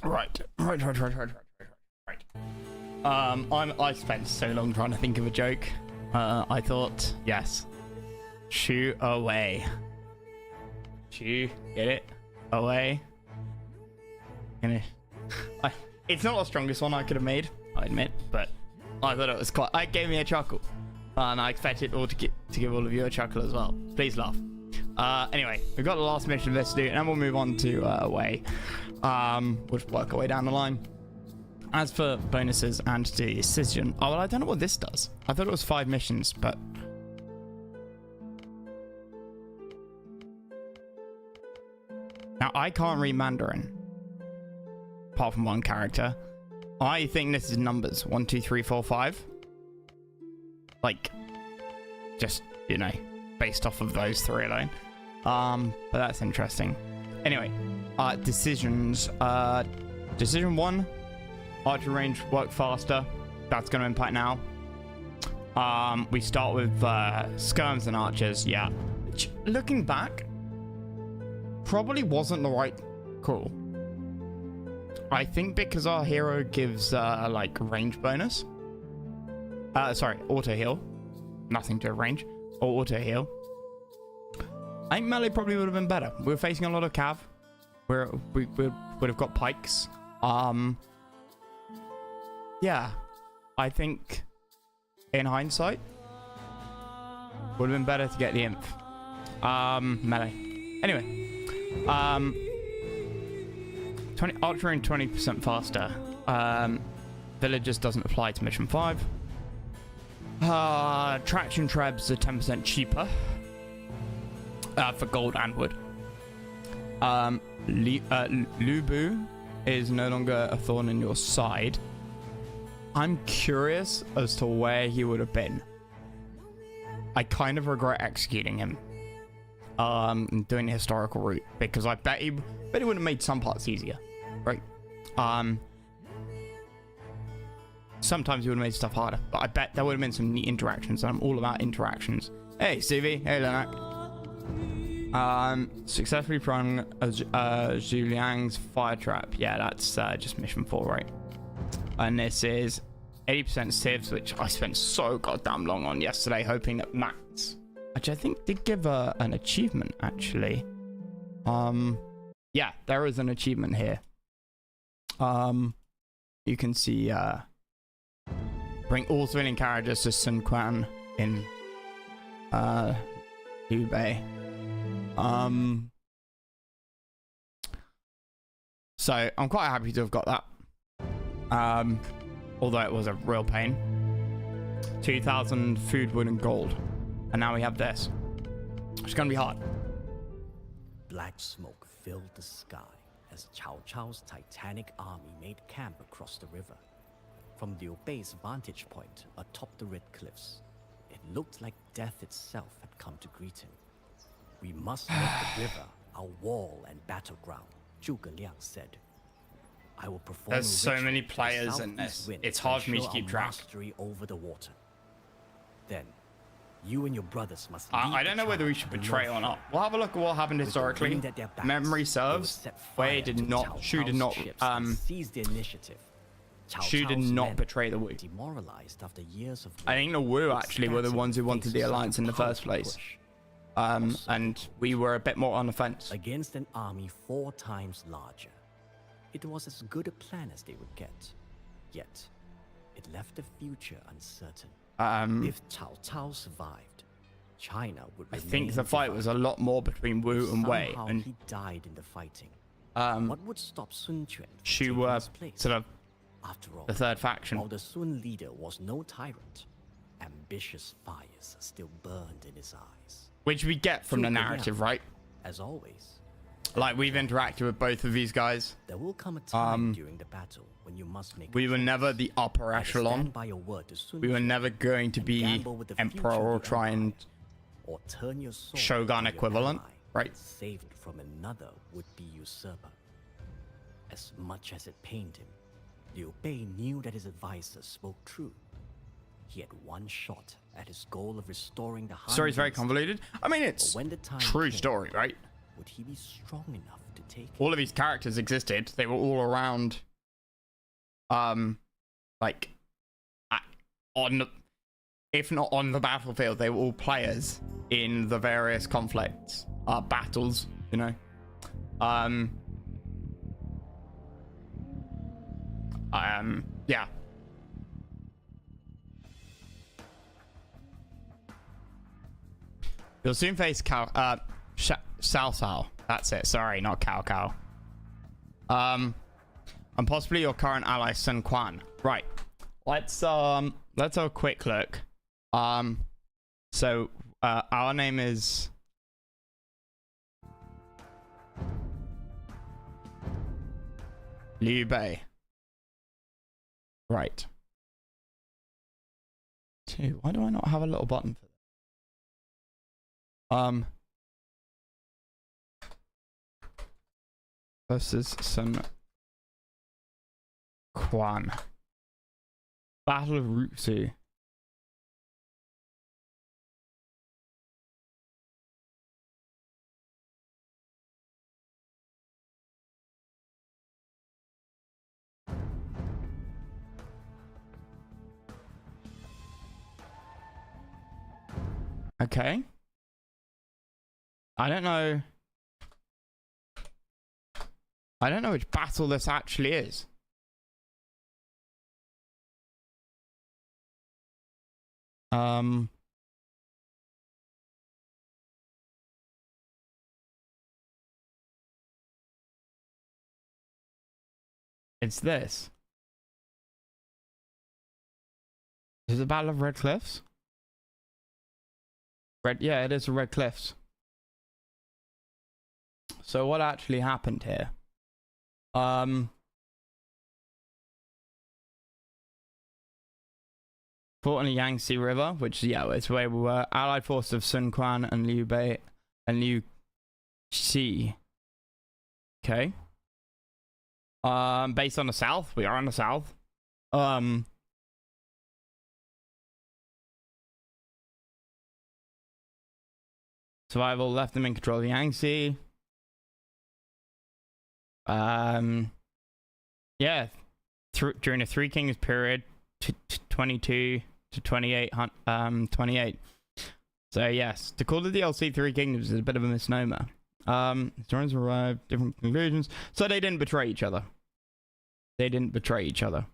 Right. I spent so long trying to think of a joke. I thought, yes. Shoo away. Shoo, get it? Away. It's not the strongest one I could have made, I admit, but I thought it was quite. It gave me a chuckle, and I expect it all to give all of you a chuckle as well. Please laugh. Anyway, we've got the last mission of this to do, and then we'll move on to away. We'll just work our way down the line. As for bonuses and decision, oh well, I don't know what this does. I thought it was 5 missions, but now I can't read Mandarin apart from one character. I think this is numbers 1, 2, 3, 4, 5. Like, just, you know, based off of those 3 alone. But that's interesting. Anyway, decisions. Decision 1. Archer range work faster. That's going to impact now. We start with skirms and archers. Yeah. Looking back, probably wasn't the right call. I think because our hero gives like range bonus. Sorry, auto heal. Nothing to range or auto heal. I think melee probably would have been better. We were facing a lot of cav. We would have got pikes. Yeah, I think in hindsight would have been better to get the imp. Melee. Anyway, 20 archer and 20% faster. Villagers doesn't apply to mission 5. Traction trebs are 10% cheaper for gold and wood. Lubu is no longer a thorn in your side. I'm curious as to where he would have been. I kind of regret executing him. Doing the historical route, because I bet he would have made some parts easier, right? Sometimes he would have made stuff harder, but I bet there would have been some neat interactions, and I'm all about interactions. Hey, CV. Hey, Lenak. Successfully prone Zhuliang's fire trap. Yeah, that's just mission 4, right? And this is 80% civs, which I spent so goddamn long on yesterday, hoping that Max, which I think did give an achievement, actually. Yeah, there is an achievement here. You can see, bring all civilian carriages to Sun Quan in, Hubei. So I'm quite happy to have got that. Although it was a real pain. 2,000 food, wood, and gold. And now we have this. It's gonna be hard. Black smoke filled the sky as Cao Cao's titanic army made camp across the river. From Liu Bei's vantage point atop the red cliffs, it looked like death itself had come to greet him. We must make the river our wall and battleground, Zhuge Liang said. I will perform. There's so many players in this. It's hard for me to keep track. Mastery over the water. Then, you and your brothers must. I don't know whether we should betray or not. We'll have a look at what happened historically. Memory serves. Wei did not. Shu did not. Seize the initiative. Shu did not betray the Wu. Demoralized after years of. I think the Wu actually were the ones who wanted the alliance in the first place. And we were a bit more on the fence. Against an army 4 times larger. It was as good a plan as they would get. Yet, it left the future uncertain. If Cao Cao survived, China would remain. I think the fight was a lot more between Wu and Wei. And he died in the fighting. What would stop Sun Quan from Shu were sort of after all, the third faction. While the Sun leader was no tyrant, ambitious fires still burned in his eyes. Which we get from the narrative, right? As always. Like, we've interacted with both of these guys. There will come a time during the battle when you must make. We were never the upper echelon. We were never going to be emperor or try and turn your shogun equivalent, right? Saved from another would-be usurper. As much as it pained him, Liu Bei knew that his advisor spoke true. He had one shot at his goal of restoring the. Story's very convoluted. I mean, it's when the time true came, story, right? Would he be strong enough to take. all of these characters existed. They were all around, like, on, if not on the battlefield, they were all players in the various conflicts, battles, you know. Yeah. You'll soon face Sao Sao. That's it. Sorry, not Cao Cao. And possibly your current ally Sun Quan. Right. Let's have a quick look. So our name is Liu Bei. Right. 2. Why do I not have a little button for this? Versus Sun Quan. Battle of Rutsu. Okay. I don't know which battle this actually is. It's this. Is it the Battle of Red Cliffs? Yeah, it is the Red Cliffs. So what actually happened here? Fought on the Yangtze River, which, yeah, it's where we were. Allied forces of Sun Quan and Liu Bei and Liu Xi. Okay. Based on the south. We are on the south. Survival left them in control of the Yangtze. Yeah. During the Three Kings period, 22 to 28. So yes, to call the DLC Three Kingdoms is a bit of a misnomer. Historians arrived different conclusions. So they didn't betray each other. They didn't betray each other.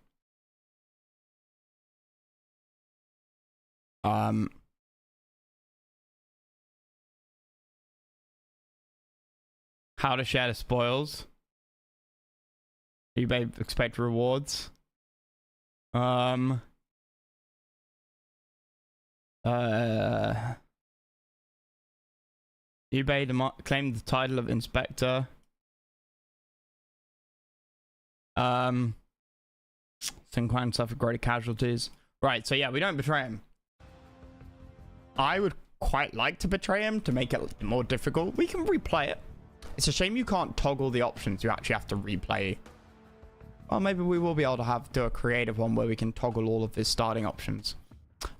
How to share the spoils. You may expect rewards. You may claim the title of inspector. Sun Quan suffered greater casualties. Right, so yeah, we don't betray him. I would quite like to betray him to make it more difficult. We can replay it. It's a shame you can't toggle the options. You actually have to replay. Well, maybe we will be able to do a creative one where we can toggle all of his starting options.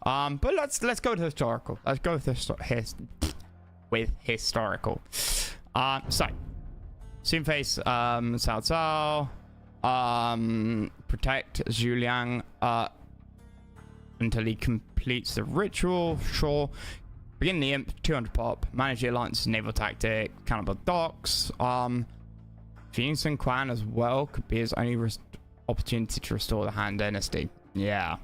But let's go with historical. Let's go with historical. So soon face Cao Cao. Protect Zhuliang until he completes the ritual. Sure. Begin the imp, 200 pop. Manage the alliance's naval tactic. Cannibal docks. Feeding Sun Quan as well could be his only opportunity to restore the Han Dynasty. Yeah.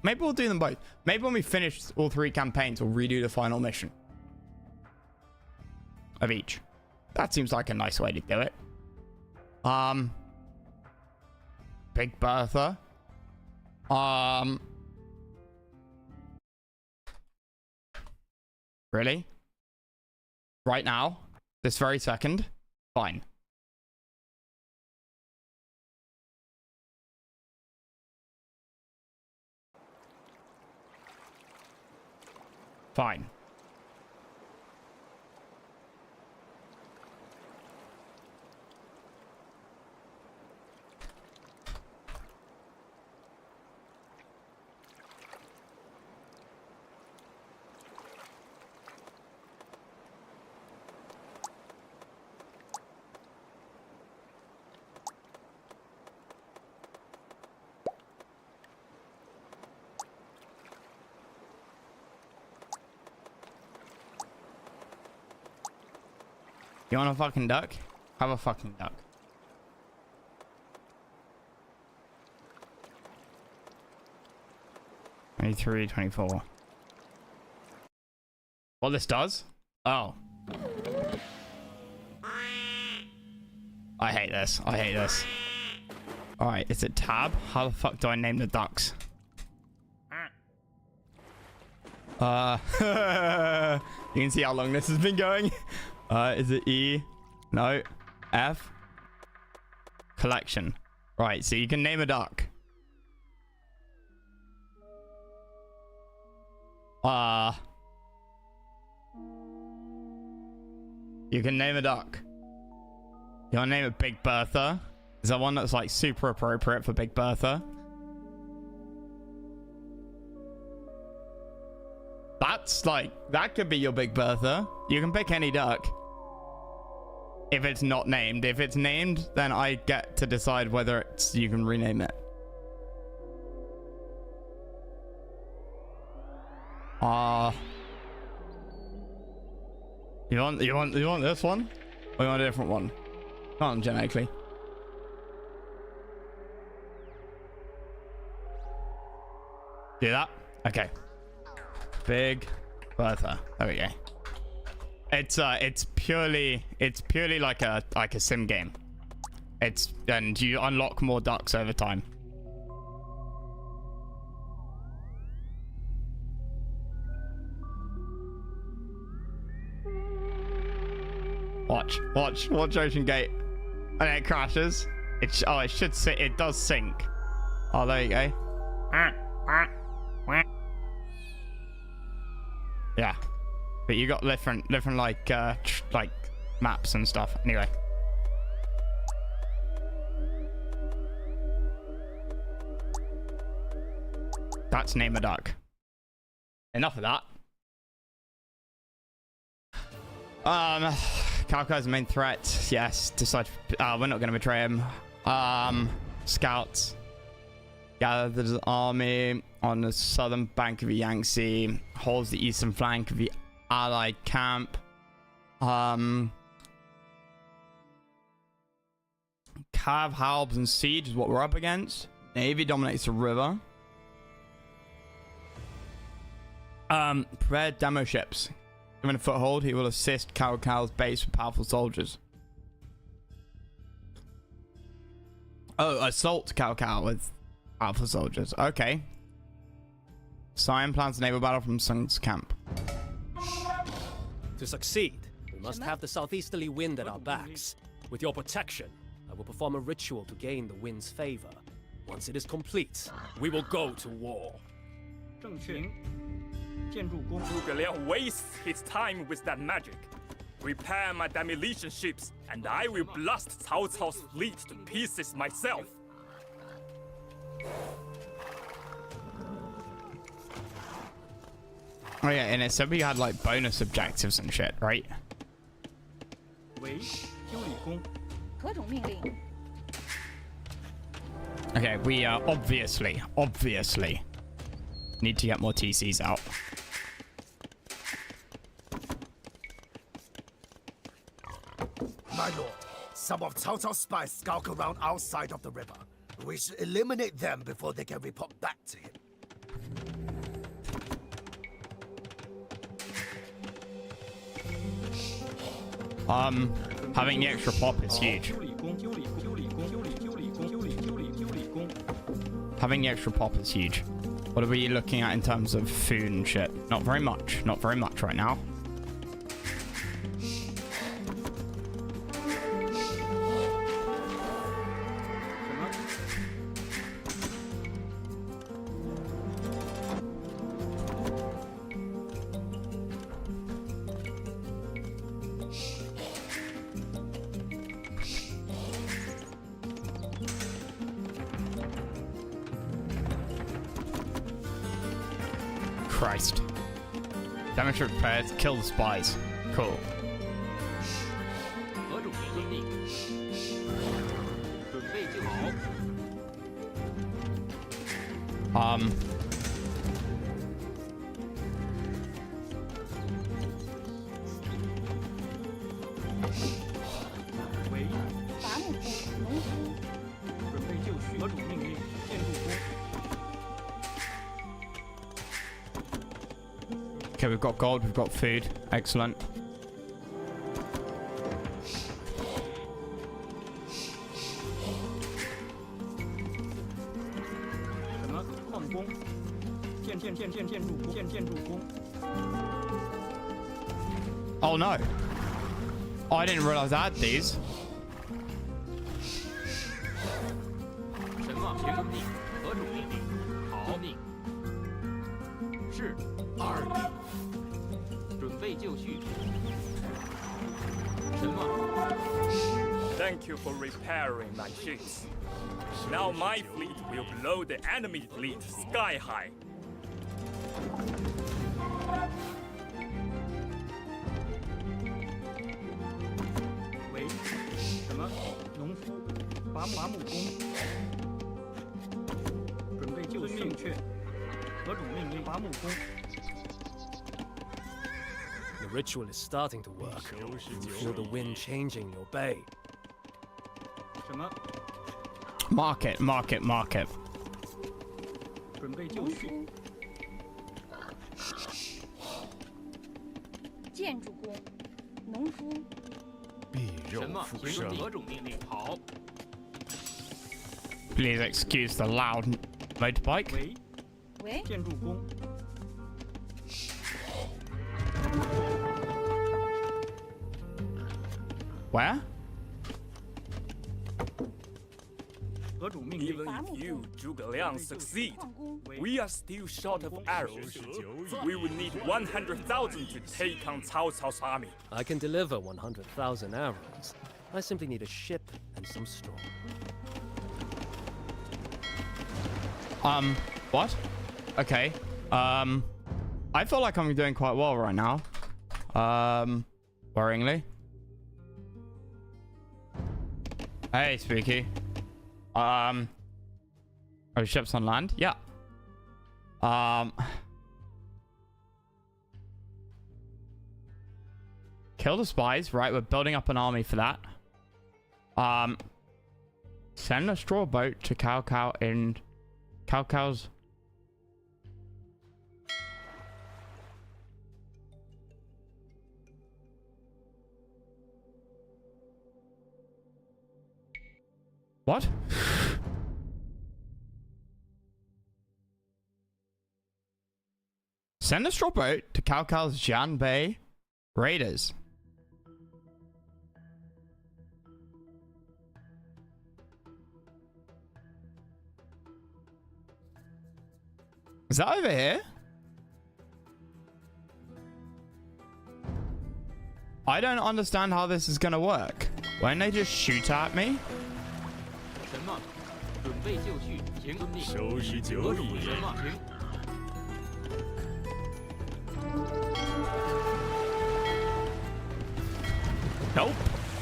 Maybe we'll do them both. Maybe when we finish all 3 campaigns, we'll redo the final mission of each. That seems like a nice way to do it. Big Bertha. Really? Right now? This very second? Fine. Fine. You want a fucking duck? Have a fucking duck. $23, $24. What this does? Oh. I hate this. I hate this. Alright, is it tab? How the fuck do I name the ducks? You can see how long this has been going. Is it E? No. F? Collection. Right, so you can name a duck. You can name a duck. You want to name it Big Bertha? Is that one that's like super appropriate for Big Bertha? That's like, that could be your Big Bertha. You can pick any duck. If it's not named. If it's named, then I get to decide whether it's, you can rename it. You want this one? Or you want a different one? Can't genetically. Do that? Okay. Big Bertha. There we go. It's purely like a sim game. And you unlock more ducks over time. Watch Ocean Gate. And it crashes. It should sit. It does sink. Oh, there you go. Yeah, but you got different like maps and stuff. Anyway, that's name a duck. Enough of that. Kalkai's the main threat. Yes, decide. We're not going to betray him. Scouts gather the army on the southern bank of the Yangtze, holds the eastern flank of the Allied camp. Cav, halbs, and siege is what we're up against. Navy dominates the river. Prepare demo ships. Given a foothold, he will assist Cao Cao's base with powerful soldiers. Oh, assault Cao Cao with powerful soldiers. Okay. Siam plans a naval battle from Sung's camp. To succeed, we must have the southeasterly wind at our backs. With your protection, I will perform a ritual to gain the wind's favor. Once it is complete, we will go to war. Zhuge Liang wastes his time with that magic. Prepare my demolition ships, and I will blast Cao Cao's fleet to pieces myself. Oh yeah, and it said we had like bonus objectives and shit, right? Okay, we obviously need to get more TCs out. My lord, some of Cao Cao's spies skulk around outside of the river. We should eliminate them before they can report back to him. Having the extra pop is huge. Having the extra pop is huge. What are we looking at in terms of food and shit? Not very much. Not very much right now. Christ. Demonstrate prepared to kill the spies. Cool. Okay, we've got gold, we've got food. Excellent. Oh no. Oh, I didn't realize I had these. 什么？平命令，何种命令？好命。是。二命。准备就绪。什么？ Thank you for repairing my ships. Now my fleet will blow the enemy fleet sky high. 喂，什么？农夫，伐木工，准备就绪。明确。何种命令？伐木工。 The ritual is starting to work. You feel the wind changing your bay. 什么？ Mark it, mark it, mark it. 准备就绪。建筑工，农夫，什么？平命何种命令？好。 Please excuse the loud motorbike. 喂，喂，建筑工。 Where? 何种命令？ Even if you, Zhuge Liang, succeed, 矿工， we are still short of arrows. We will need 100,000 to take on Cao Cao's army. I can deliver 100,000 arrows. I simply need a ship and some straw. What? Okay. I feel like I'm doing quite well right now. Worryingly. Hey, Spooky. Are ships on land? Yeah. Kill the spies. Right, we're building up an army for that. Send a straw boat to Cao Cao in Cao Cao's. What? Send a straw boat to Cao Cao's Jianbei raiders. Is that over here? I don't understand how this is gonna work. Won't they just shoot at me? 什么？准备就绪。平命令。收拾酒饮。什么？平。 Nope.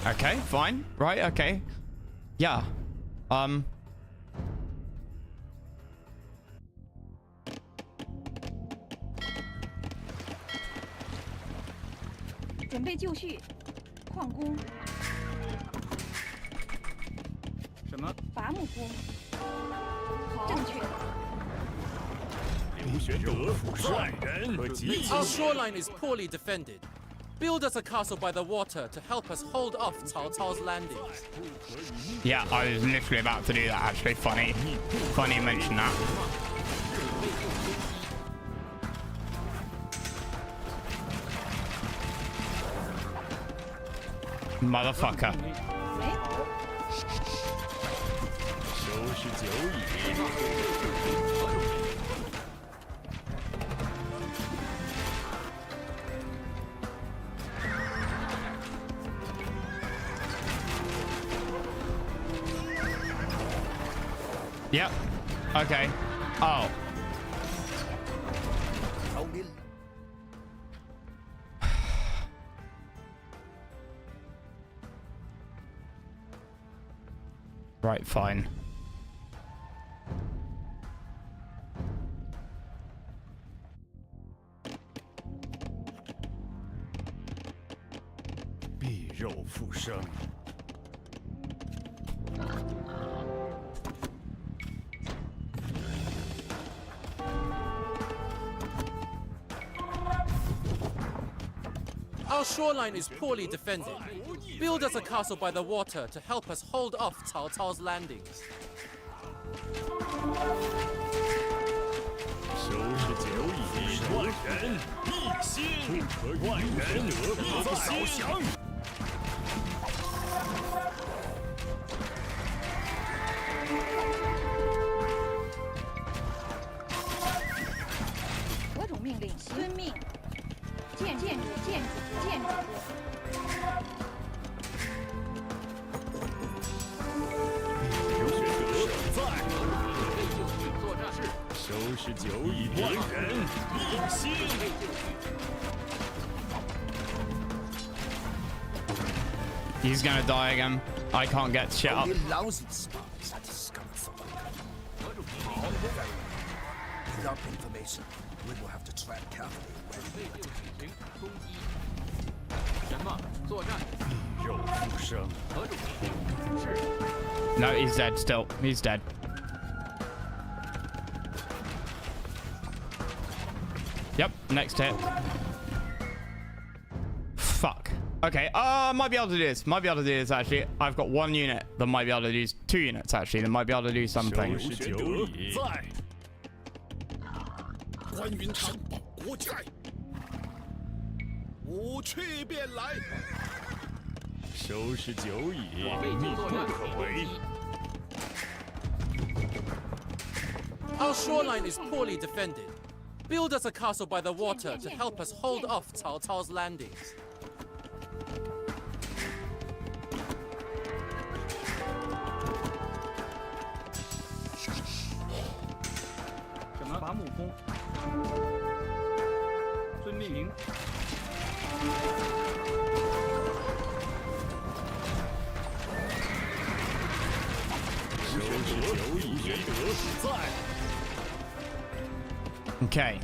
Okay, fine. Right, okay. Yeah. 准备就绪，矿工，什么？伐木工，正确。 Our shoreline is poorly defended. Build us a castle by the water to help us hold off Cao Cao's landings. Yeah, I was literally about to do that actually. Funny you mention that. Motherfucker. 喂， Yep. Okay. Oh. Right, fine. Our shoreline is poorly defended. Build us a castle by the water to help us hold off Cao Cao's landings. 收拾久矣，万人一心，万人一心。何种命令？遵命。建筑。刘玄德在，准备就绪，作战。是。收拾久矣，万人一心。 He's gonna die again. I can't get shit up. Only lousy spies are discovered so quickly. Without information, we will have to tread carefully when 准 we 备就 attack. 绪，攻击。什么？作战。肉复生。何种命令？是。 No, he's dead still. He's dead. Yep, next hit. Fuck. Okay, might be able to do this. Might be able to do this actually. I've got one unit that might be able to do 2 units actually. That might be able to do something. 收拾久矣，在。关云长保国在，吾去便来。收拾久矣，备就密不作战。可为。 Our shoreline is poorly defended. Build us a castle by the water to help us hold off Cao Cao's landings. 什么？伐木工。遵命。收拾久矣，玄德在。 Okay.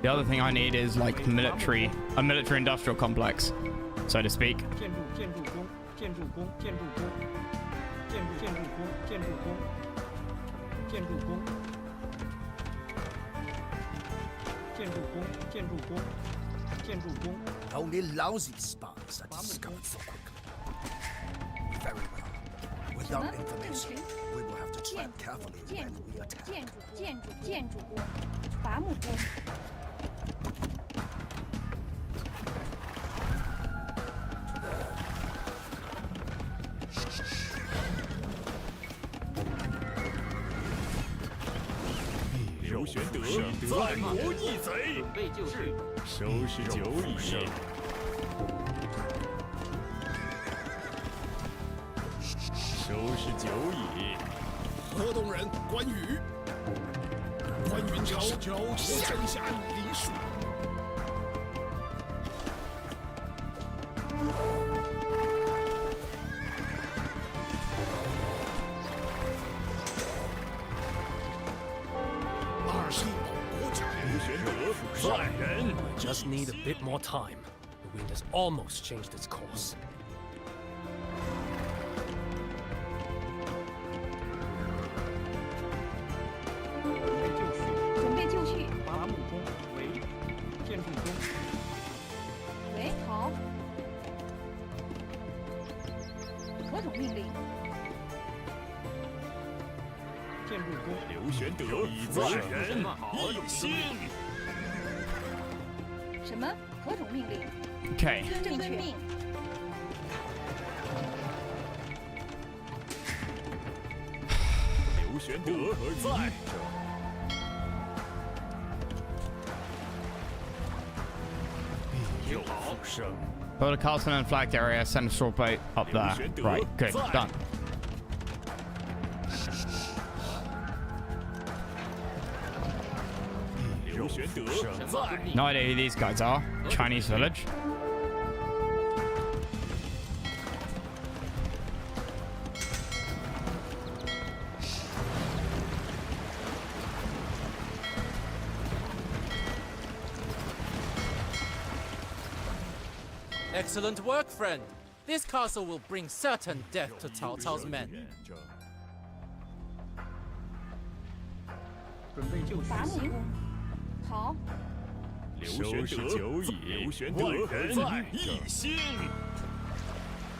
The other thing I need is like a military industrial complex, so to speak. 建筑工。Only lousy spies are discovered so quickly. Very well. Without information, we will have to tread carefully when we attack. 建筑工。伐木工。 刘玄德在，国义贼。准备就绪。收拾久矣，收拾久矣。河东人关羽，关云长山下离蜀。二世保国家，刘玄德在人。 Just need a bit more time. The wind has almost changed its course. 准备就绪。伐木工为建筑工。喂，好。何种命令？建筑工。刘玄德在人一心。 什么？何种命令？ Okay. 正确。刘玄德在。 肉复生。 Build a castle in a flagged area. Send a sword boat up there. Right. Good. Done. 刘玄德在。 No idea who these guys are. Chinese village. Excellent work, friend. This castle will bring certain death to Cao Cao's men. 准备就绪。伐木工。好。收拾久矣，万人一心。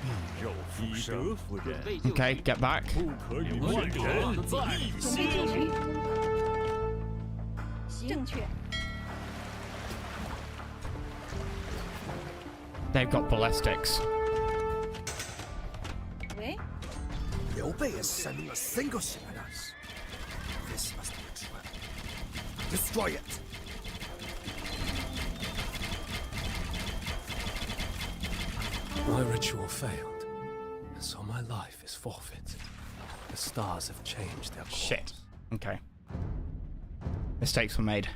必肉复生，夫人。 Okay, get back. 不可与万人一准备就心。绪。正确。 They've got ballistics. 喂， Liu Bei is sending a single ship at us. This must be a trap. Destroy it. My ritual failed, and so my life is forfeit. The stars have changed their course. Shit. Okay. Mistakes were made.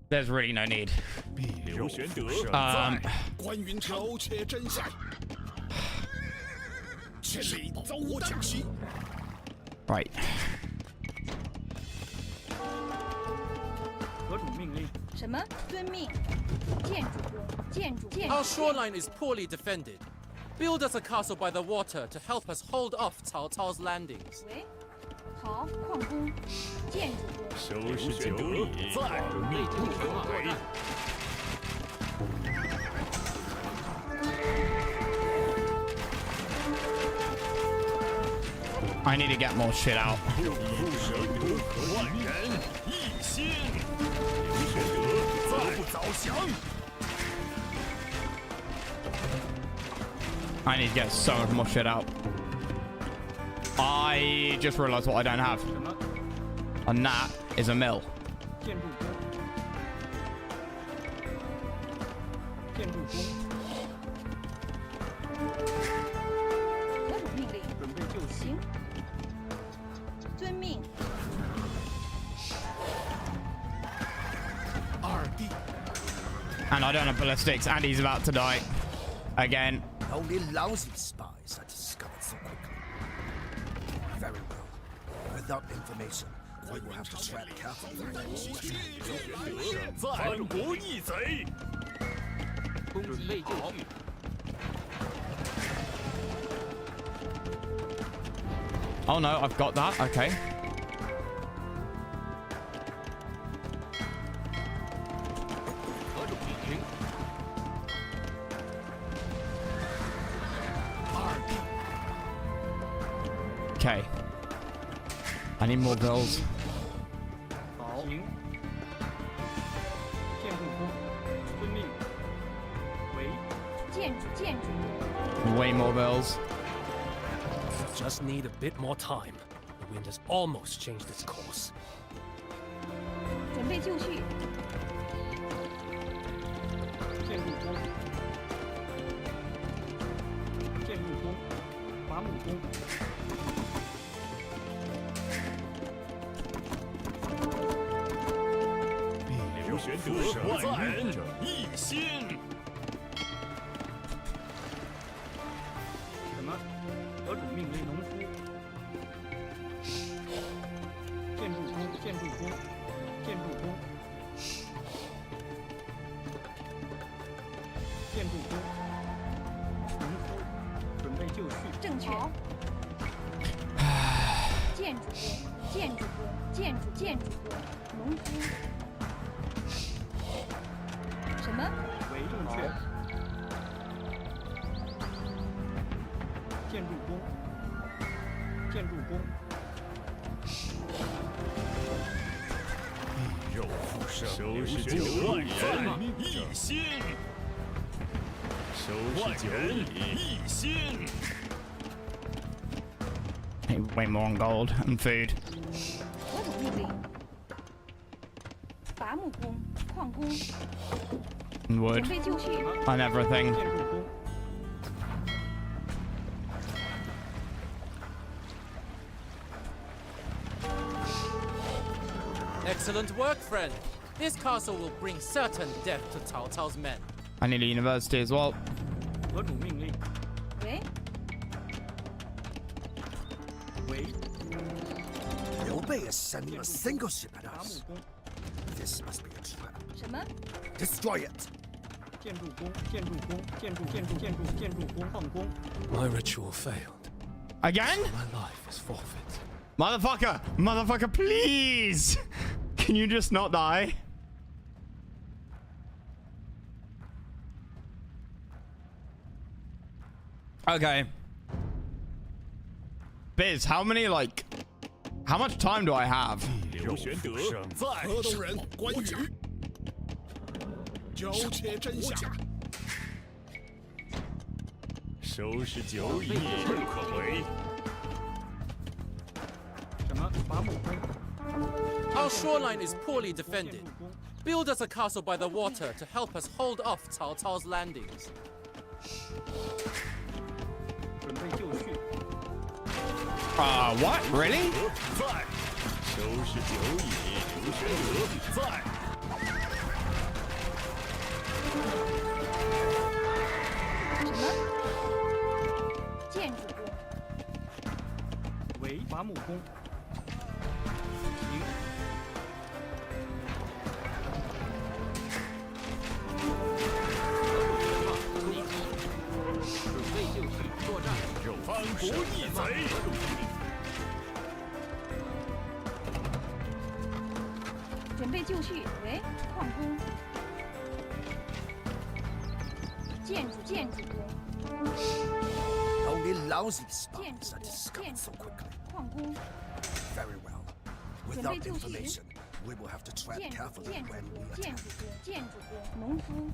There's really no need. 刘玄德 关云峤且真相，千里遭我将息。 Right. 何主命令？什么？遵命。建筑工，建筑 Our shoreline is poorly defended. Build us a castle by the water to help us hold off Cao Cao's landings. 喂，好，矿工，建筑工。收拾久矣，命不可违。 I need to get more shit out. 不舍得万人一心。刘玄德早不早降？ I need to get so much more shit out. I just realized what I don't have. 什么？ And that is a mill. 建筑工。建筑工。何主命令？准备就绪。行。遵命。 二弟 And I don't have ballistics, and he's about to die. Again. Only lousy spies are discovered so quickly. Very well. Without information, we will have to tread carefully. 反国逆贼。 准备就绪。 Oh no, I've got that. Okay. Okay. I need more bills. 好。行。建筑工，遵命。为。建筑工。 Way more bills. Just need a bit more time. The wind has almost changed its course. 准备就绪。建筑工。建筑工。伐木工。 刘玄德万人一心。 什么？何主命令农夫。建筑工，建筑工，建筑工。建筑工。农夫，准备就绪。正确。建筑工，建筑工，建筑工，农夫。什么？为正确。建筑工，建筑工。 必肉复生，收拾久万人一心。收拾久矣，一心。 Need way more on gold and food. 何主命令？伐木工，矿工。 And 准 wood 备就绪。 and everything. 建筑工。 Excellent work, friend. This castle will bring certain death to Cao Cao's men. I need a university as well. 何主命令？喂，为。 Liu Bei is sending a single ship at 伐木 us. 工。 This must be a trap. 什么？ Destroy it. 建筑工，建筑工，建筑工，矿工。 My ritual failed. Again? My life is forfeit. Motherfucker! Motherfucker, please! Can you just not die? Okay. Biz, how many, like... How much time do I have? 刘玄德在，河东人关羽，苟且真相。收拾酒饮不可为。什么伐木工？ Our shoreline is poorly defended. Build us a castle by the water to help us hold off Cao Cao's landings. 准备就绪。 What? Really? 在，收拾酒饮，刘玄德在。什么？建筑工。为伐木工。行。准备就绪，作战。反国逆贼。 准备就绪，喂，矿工。建筑工。 Only lousy 建 spies 筑 are 工， discovered so quickly. 矿工。 Very well. Without information, we will have to tread 建筑 carefully 建筑 when we 工， attack. 建筑工，农夫。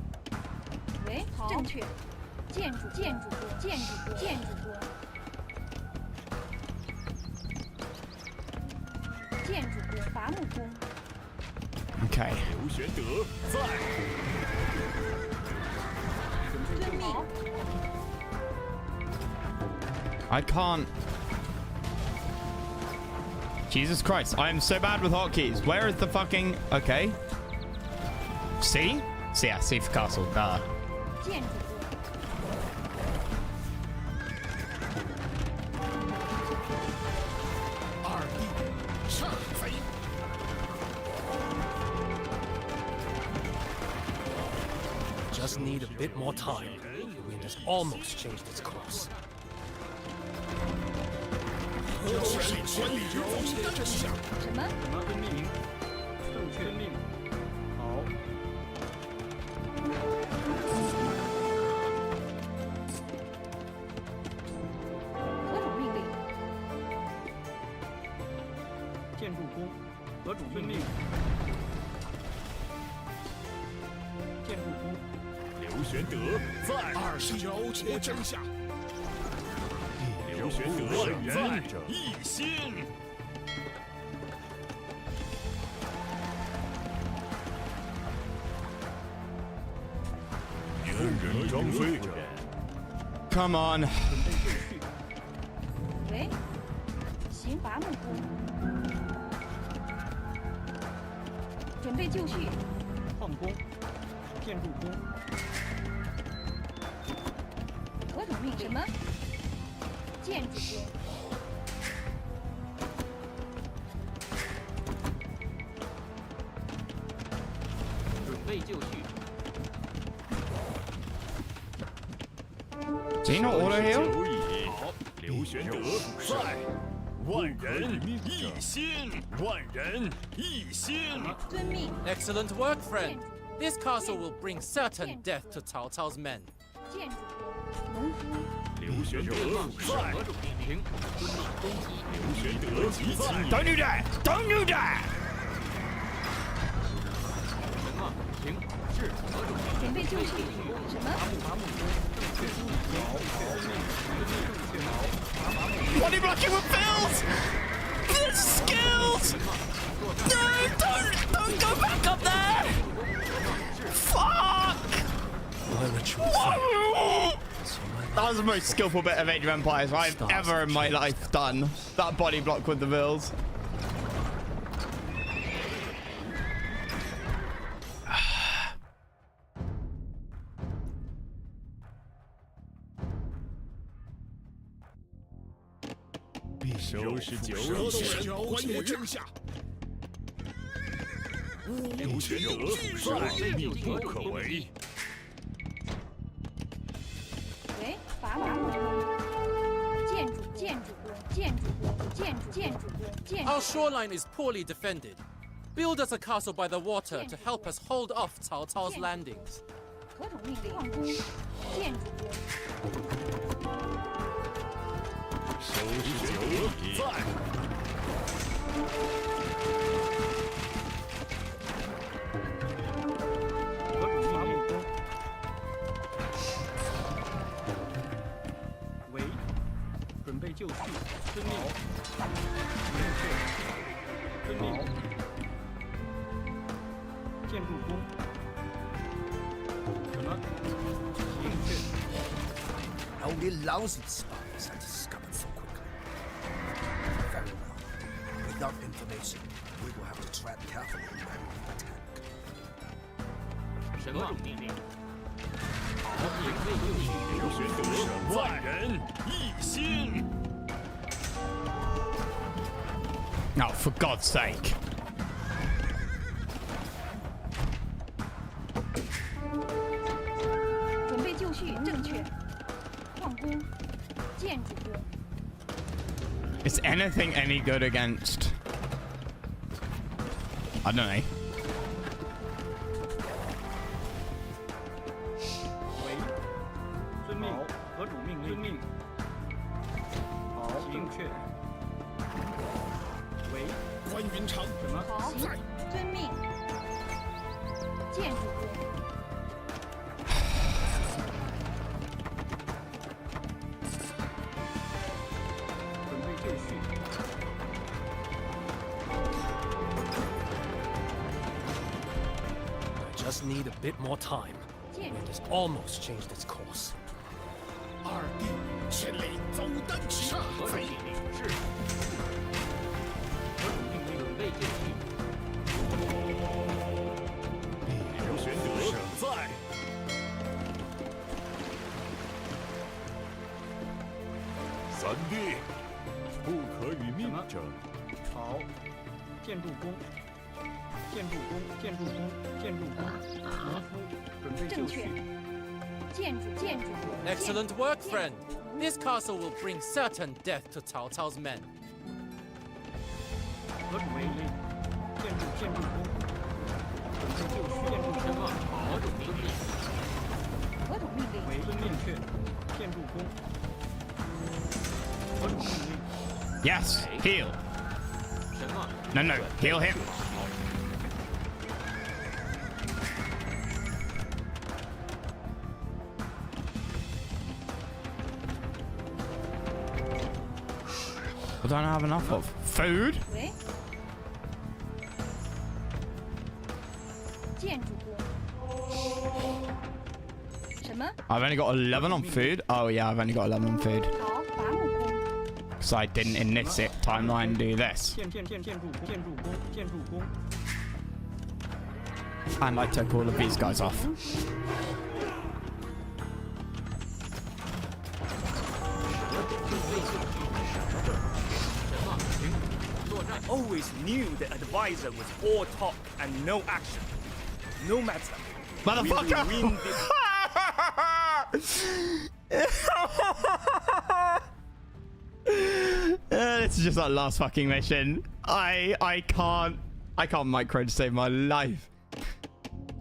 喂，好，正确。建筑工。建筑工，伐木工。 Okay. 刘玄德在。遵命。 I can't. Jesus Christ, I am so bad with hotkeys. Where is the fucking... Okay. C? C, yeah, C for castle. 建筑工。 二弟，上贼！ Just need a bit more time. The wind has almost changed its course. 河东人关羽，苟且真相。什么？什么遵命？正确命。好。何种命令？建筑工，何种遵命？建筑工。 刘玄德在。二弟，苟且真相。 刘玄德在，一心。猿人张飞。 Come on. 准备就绪。喂，行伐木工。准备就绪。矿工，建筑工。何种命令？什么？建筑工。 准备就绪。 Do you not auto heal? 酒饮，刘玄德在。万人一心，万人一心。遵命。 Excellent work, friend. This castle will bring certain death to Cao Cao's men. 建筑工，农夫。刘玄德在。何种命令？遵命攻击。刘玄德在。 Don't do that! Don't do that! 什么？行，是何种命令？准备就绪。什么？伐木工，正确好，遵命，正确好，伐木。 Body blocking with bills! The skills! No! Don't go back up there! Fuck! Whoa! That was the most skillful bit of Age of Empires I've ever in my life done. That body block with the bills. 收拾酒河东饮，人关羽真相。刘玄德在，密不可为。喂，伐木工。建建筑工，建筑工，建筑工，建筑 Our shoreline is poorly defended. Build us a castle by the water to help us hold off Cao Cao's landings. 合同命令，矿工，建筑工，收拾得在。合主命令。为，准备就绪，遵命。明确，遵命。建筑工。什么？明确。 Only lousy spies are discovered so quickly. Very well. Without information, we will have to tread carefully when we attack. 什么命令？好，准备就绪。刘玄德，万人一心。 Oh, for God's sake. 准备就绪，正确。矿工，建筑工， Is anything any good against? I don't know. 为，遵命。合主命令。遵命。好，正确。为，关云长，什么？好，遵命。建筑工，准备就绪。 I just need a bit more time. 建 It 筑 has almost changed its course. 二弟千里走单骑，合主命令是。合主命令准备就绪。刘玄德在。三弟，不可与命争。好，建筑工，建筑工，建筑工，建筑工，农夫，准备就正确绪。。建筑工。 Excellent work, friend. This castle will bring certain death to Cao Cao's men. 合主命令，建筑工，准备就绪。建筑什么？工，合主命令。合同命令，为遵命确。建筑工，合主命令。 Yes, heal. 什么？ No, no, heal him. I don't have enough of food. 喂，建筑工，什么？ I've only got 11 on food. Oh yeah, I've only got 11 on food. 好，伐木工， Because I didn't in this timeline do this. 建筑工。 And I took all of these guys off. I always knew the advisor was all talk and no action. No matter. Motherfucker! We will win this. This is just that last fucking mission. I can't micro to save my life.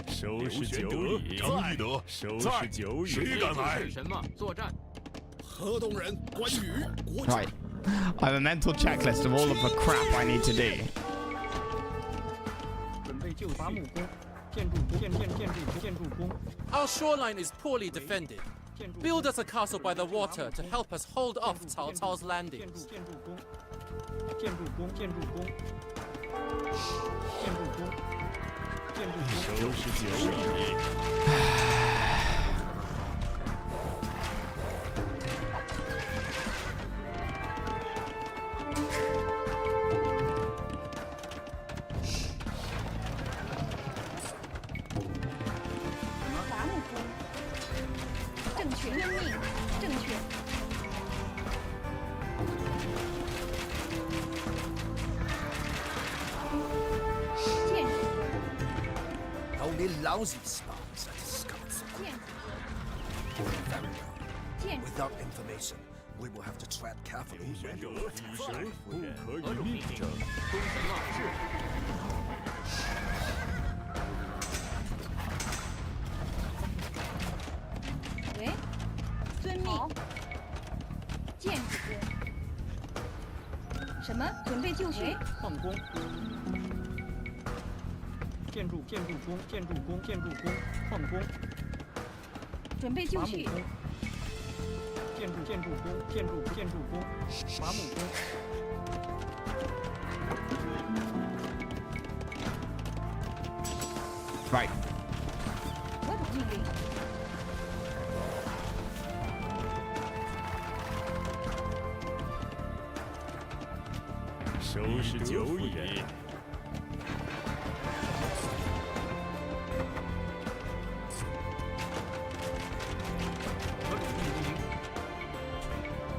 收拾酒礼，张翼德收拾酒礼。谁敢来？是什么？作战。河东人关羽，国 Right. I have a mental checklist of all of the crap I need to do. 准备就伐木工，建筑工，建筑工， Our shoreline is poorly defended. 建筑 Build us a castle by the water to help us hold off Cao Cao's 建 landings. 筑工，建筑工，建筑工，建筑工，建筑工，收拾酒礼。伐木工，正确，遵命，正确。建筑工， Only lousy spies are discovered so quickly. 建筑工， Very well. 建筑 Without information, We will have to tread carefully 刘玄 when 德 we 以 attack. 神不可何以命种命令？者。攻城闹事。喂，遵命。建筑工。什么？准备就绪。矿工。建筑工，矿工。准备就绪。建筑工，伐木工。 Right. 何种命令？收拾酒饮。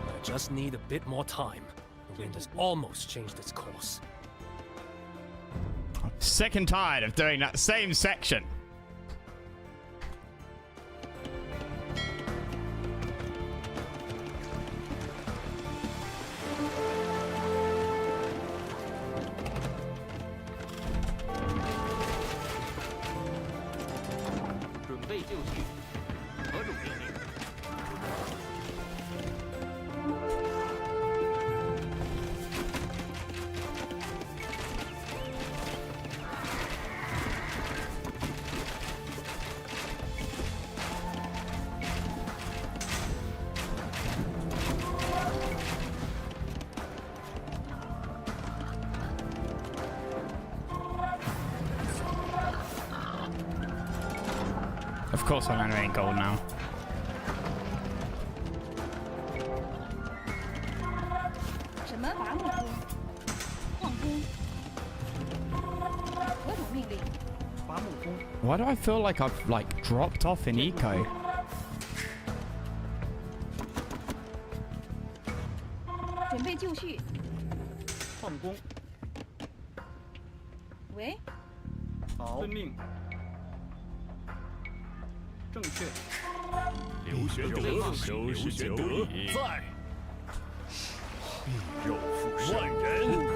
I just need a bit more time. The wind has almost changed its course. Sick and tired of doing that same section. Of course I'm animating gold now. 什么？伐木工、矿工。何种命令？伐木工。 Why do I feel like I've dropped off in eco? 准备就绪。矿工。喂。好。遵命。 正确。刘玄德收拾酒饮。在。必有复生。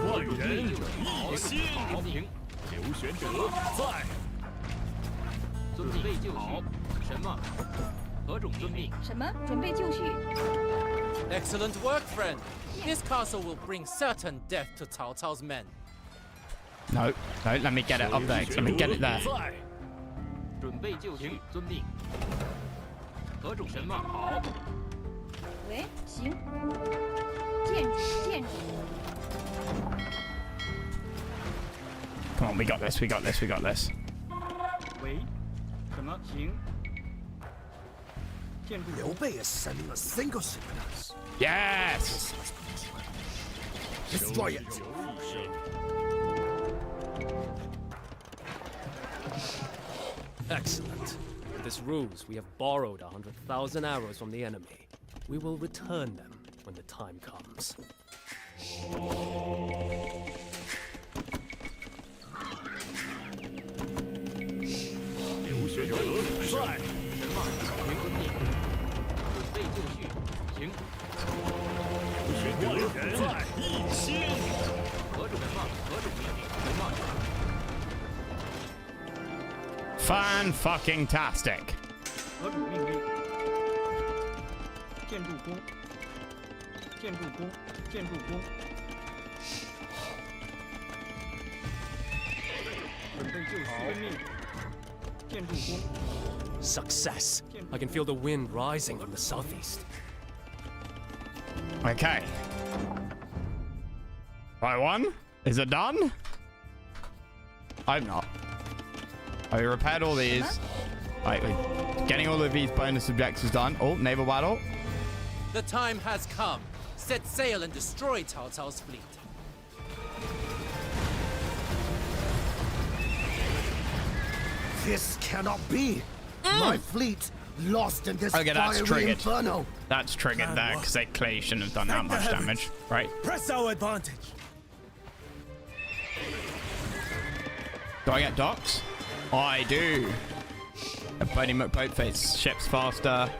万人一心。刘玄德在。准备就绪。什么？何种遵命？什么？准备就绪。 Excellent work, friend. This castle will bring certain death to Cao Cao's men. No, no, let me get it up there. Let me get it there. 准备就绪，遵命。何种什么？好。喂，行。建筑。 Come on, we got this. We got this. We got this. 喂，什么？行。建筑。刘备 is sending a single signals. Yes. Destroy it. Excellent. With this ruse, we have borrowed 100,000 arrows from the enemy. We will return them when the time comes. Fan-fucking-tastic. 何种命令？建筑工。准备就绪。遵命。建筑工。 Success! I can feel the wind rising from the southeast. Okay. By one? Is it done? I'm not. I repaired all these. Right, we're getting all of these bonus objectives done. Oh, naval battle. The time has come. Set sail and destroy Cao Cao's fleet. This cannot be. My fleet lost in this Okay, that's fiery triggered. inferno. That's triggered there because they clearly shouldn't have done that much damage. Right. Press our advantage. Do I get docks? I do. A Boney McBoatface ships faster.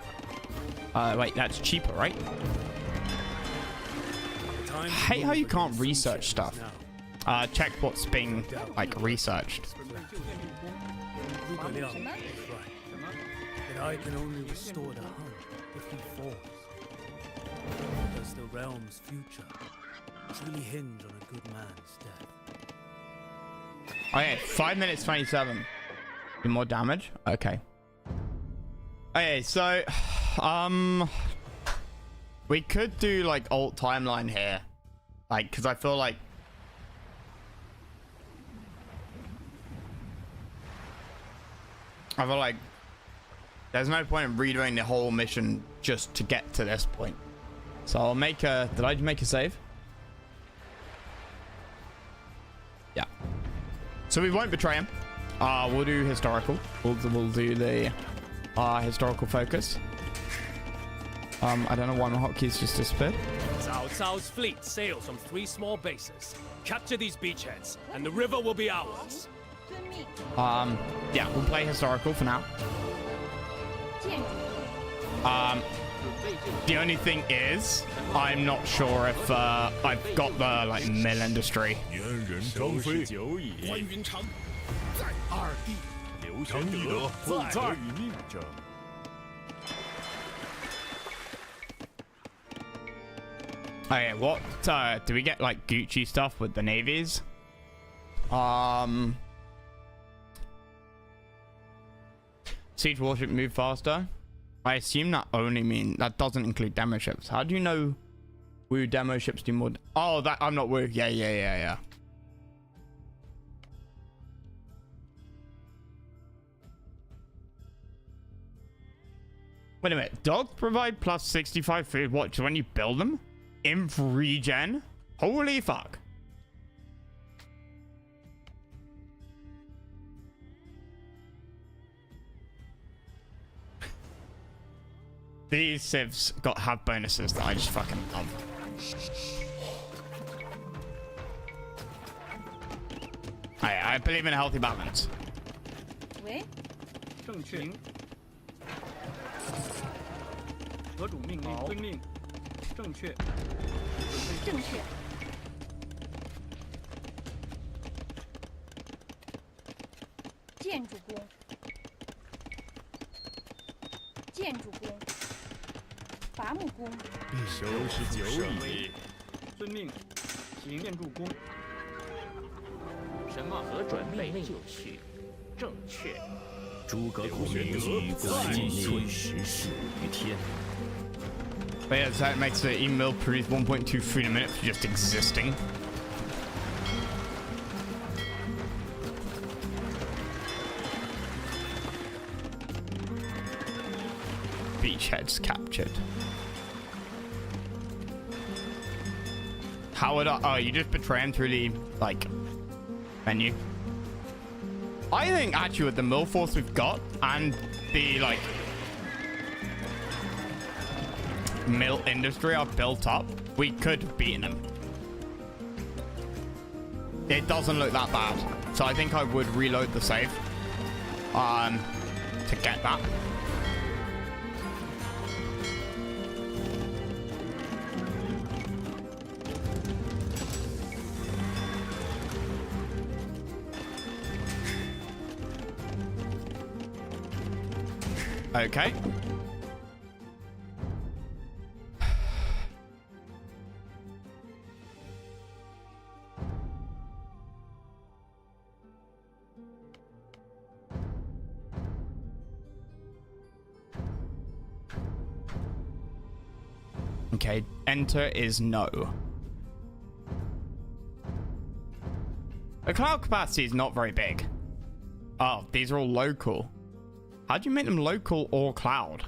Wait, that's cheaper, right? I hate how you can't research stuff. Check what's being like researched. That I can only restore the hunt if he falls. Does the realm's future truly hinge on a good man's death? Okay, 5 minutes 27. Do more damage? Okay. Okay, so we could do like alt timeline here. Like, because I feel like there's no point in redoing the whole mission just to get to this point. So I'll make a... Did I make a save? Yeah. So we won't betray him. We'll do historical. We'll do the historical focus. I don't know why my hotkeys just disappeared. Cao Cao's fleet sails from 3 small bases. Capture these beachheads, and the river will be ours. Yeah, we'll play historical for now. The only thing is, I'm not sure if I've got the like mill industry. 关云长在二弟，刘玄德父在与命者。 Okay, what do we get like Gucci stuff with the navies? Siege warship move faster. I assume that that doesn't include demo ships. How do you know Woo demo ships do more? Oh, that I'm not Woo. Yeah. Wait a minute. Dogs provide plus 65 food watch when you build them? Inf regen? Holy fuck. These civs have bonuses that I just fucking love. I believe in a healthy balance. 喂，正确。河主命令，遵命。正确。正确。建筑工。建筑工。伐木工。99矣。遵命，行建筑工。什么？何准备就绪，正确。诸葛孔明举国尽春时事于天。 But yeah, that makes the email produce 1.2 food a minute for just existing. Beachheads captured. How would I? Oh, you just betray him through the like menu. I think actually with the mill force we've got and the like mill industry I've built up, we could have beaten him. It doesn't look that bad, so I think I would reload the save to get that. Okay. Okay, enter is no. The cloud capacity is not very big. Oh, these are all local. How do you make them local or cloud?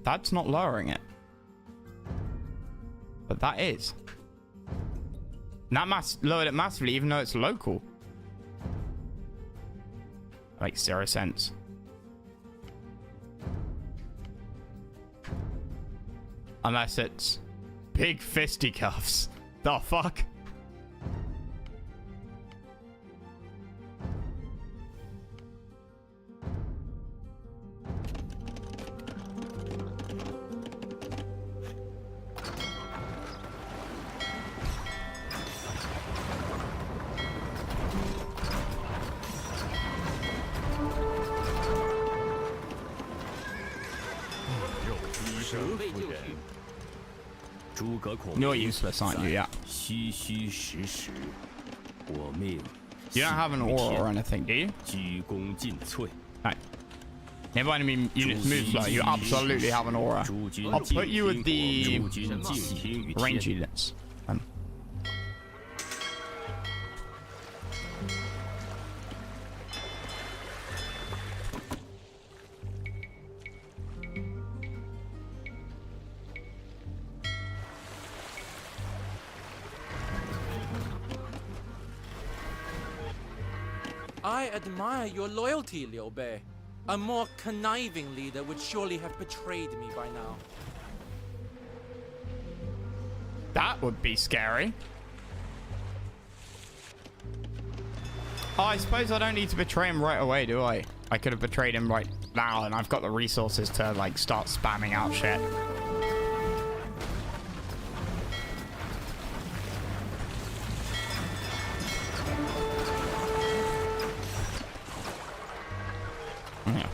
That's not lowering it. But that is. And that lowered it massively even though it's local. That makes 0 sense. Unless it's big fisticuffs. The fuck? 折夫人，诸葛孔 You're 明 useless, aren't you? Yeah. 虚虚实实，我命 You don't have an aura or anything, do you? 鞠躬尽瘁。 Right. If enemy units move slow, you absolutely have an aura. 诸君 I'll put you with 敬 the 听我，诸君敬听于 range 天。 units. I admire your loyalty, Liu Bei. A more conniving leader would surely have betrayed me by now. That would be scary. Oh, I suppose I don't need to betray him right away, do I? I could have betrayed him right now, and I've got the resources to, like, start spamming out shit. Yeah.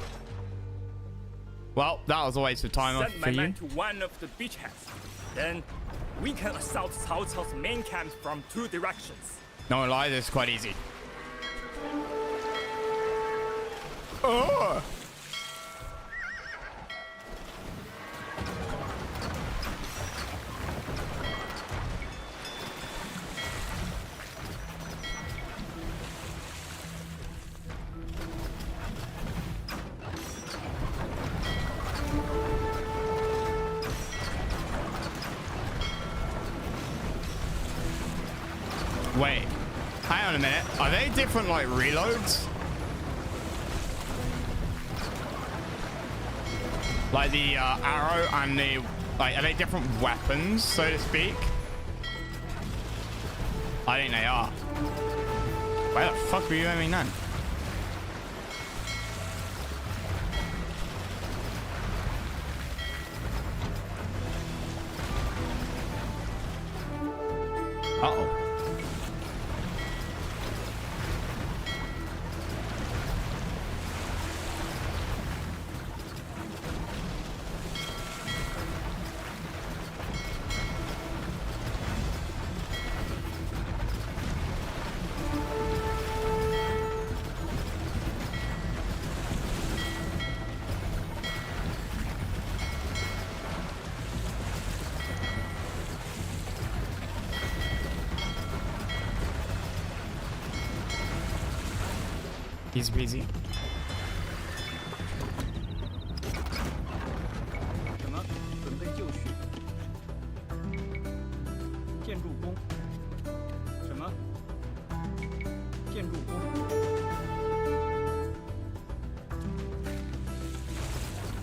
Well, that was a waste of time Send for my you. men to one of the beachheads. Then we can assault Cao Cao's main camp from 2 directions. No lie, this is quite easy. Oh! Wait, hang on a minute. Are they different, like, reloads? Like the arrow and the, like, are they different weapons, so to speak? I think they are. Where the fuck were you aiming then? Uh-oh. Easy peasy. 什么？准备就绪。建筑工。什么？建筑工。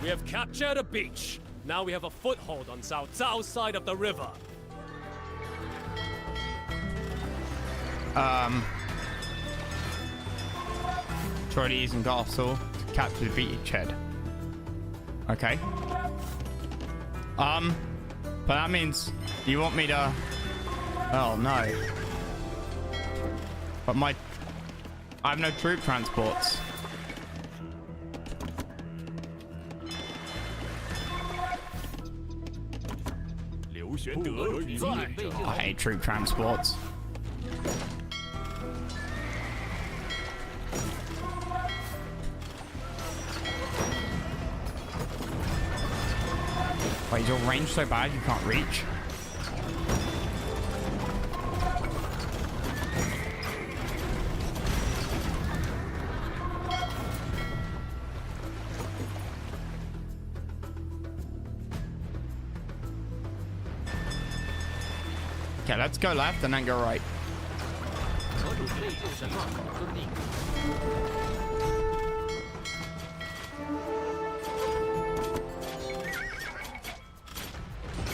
We have captured a beach. Now we have a foothold on Cao Cao's side of the river. Try to use castle to capture the beachhead. Okay. But that means you want me to... Oh, no. But I have no troop transports. I hate troop transports. Wait, is your range so bad you can't reach? Okay, let's go left and then go right. 我准备就什么？遵命。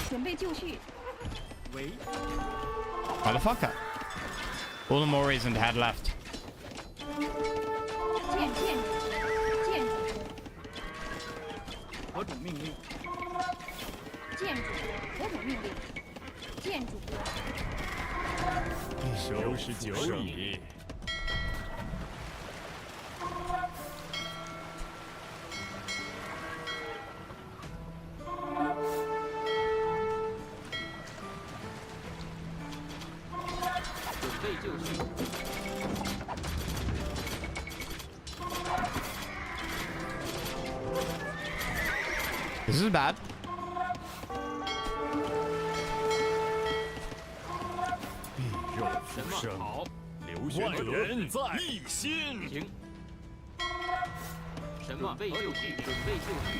准备就绪。喂， Motherfucker. All the more reason to head left. 建筑何种命令？建筑何种命令？建筑工。99里。This is bad.万人一心。停。什么？准备就绪，准备就绪。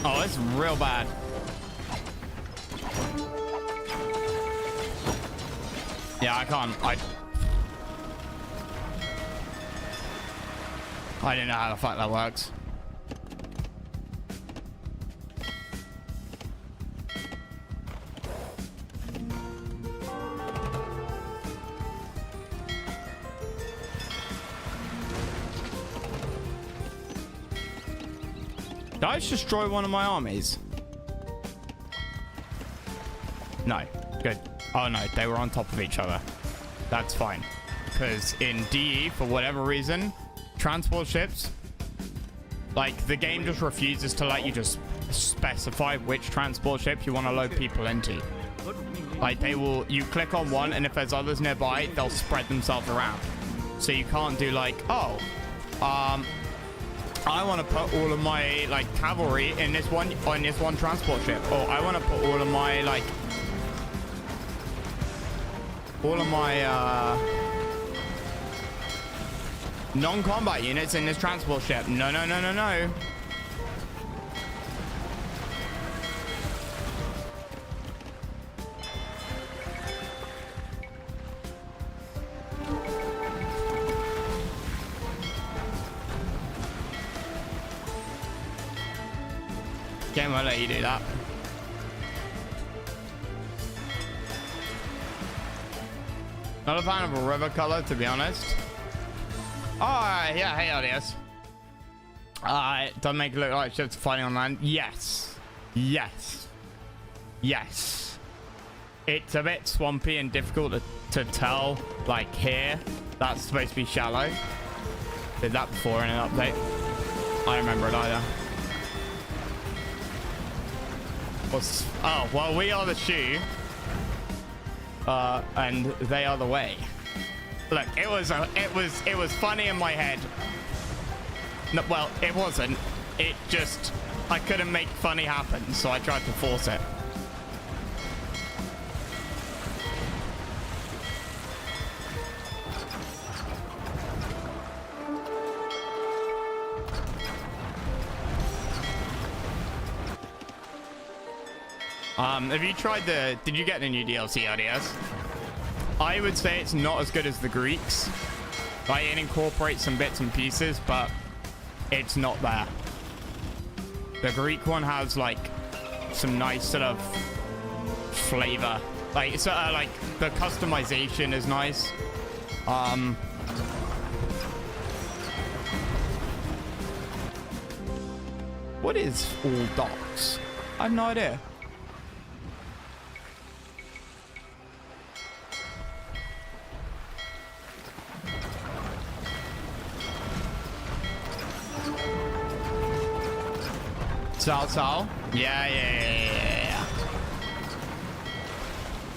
Oh, it's real bad. Yeah, I can't. I don't know how the fuck that works. Did I just destroy one of my armies? No. Good. Oh no, they were on top of each other. That's fine. Because in DE, for whatever reason, transport ships, like, the game just refuses to let you just specify which transport ship you want to load people into. Like, they will, you click on one, and if there's others nearby, they'll spread themselves around. So you can't do like, oh, I want to put all of my, like, cavalry in this one transport ship, or I want to put all of my, like, non-combat units in this transport ship. No, no, no, no, no. Game won't let you do that. Not a fan of a river color, to be honest. Oh, yeah, hey, audience. It doesn't make it look like ships fighting on land. Yes. Yes. Yes. It's a bit swampy and difficult to tell, like, here. That's supposed to be shallow. Did that before in an update. I don't remember it either. Oh, well, we are the shoe. And they are the way. Look, it was funny in my head. No, well, it wasn't. It just, I couldn't make funny happen, so I tried to force it. Have you tried did you get the new DLC, RDS? I would say it's not as good as the Greeks. Like, it incorporates some bits and pieces, but it's not there. The Greek one has, like, some nice sort of flavor. Like, so, like, the customization is nice. What is all docks? I have no idea. Cao. Yeah.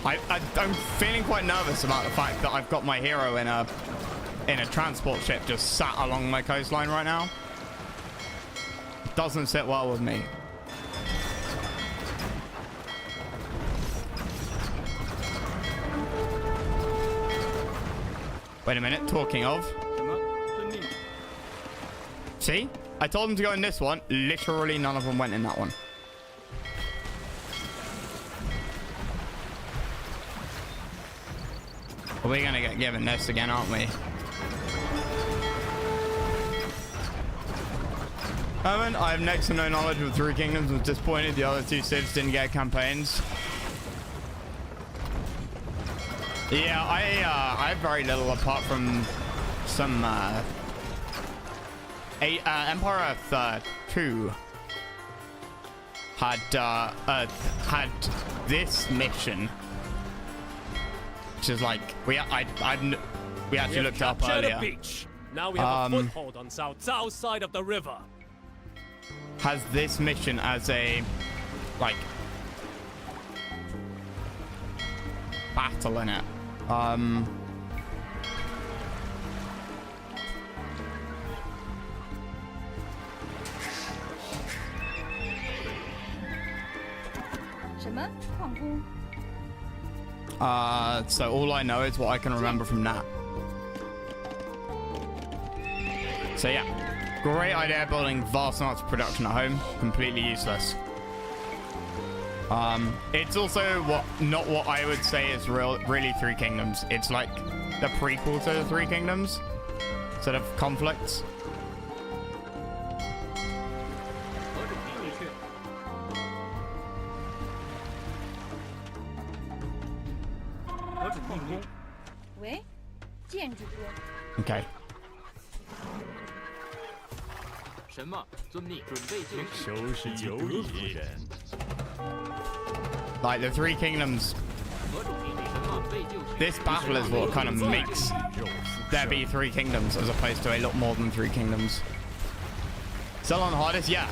I'm feeling quite nervous about the fact that I've got my hero in a transport ship just sat along my coastline right now. Doesn't sit well with me. Wait a minute, talking of. See? I told them to go in this one. Literally none of them went in that one. We're gonna get given this again, aren't we? I have next to no knowledge of Three Kingdoms. Was disappointed the other two civs didn't get campaigns. Yeah, I have very little apart from some Empire Earth 2 had this mission. which is like we actually looked up captured earlier. a beach. Now we have a foothold on Cao side of the river. Has this mission as a like battle in it. 什么矿工？ So all I know is what I can remember from that. So yeah, great idea building vast amounts of production at home. Completely useless. It's also not what I would say is really Three Kingdoms. It's like the prequel to the Three Kingdoms, sort of conflicts. Okay. 什么？遵命，准备就绪。收拾久矣。 Like the Three Kingdoms. This battle is what kind of makes there be Three Kingdoms as opposed to a lot more than Three Kingdoms. Still on hardest? Yeah.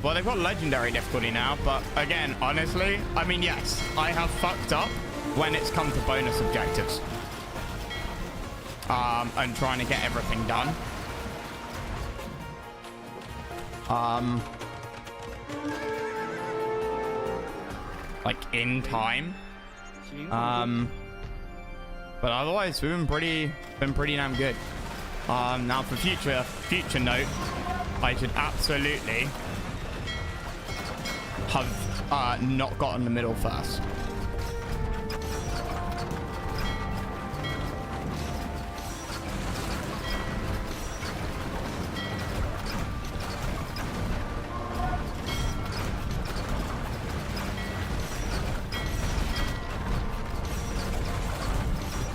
Well, they've got legendary difficulty now, but again, honestly, I mean, yes, I have fucked up when it's come to bonus objectives. And trying to get everything done. Like in time. But otherwise we've been pretty damn good. Now for future note, I should absolutely have not gotten the middle first.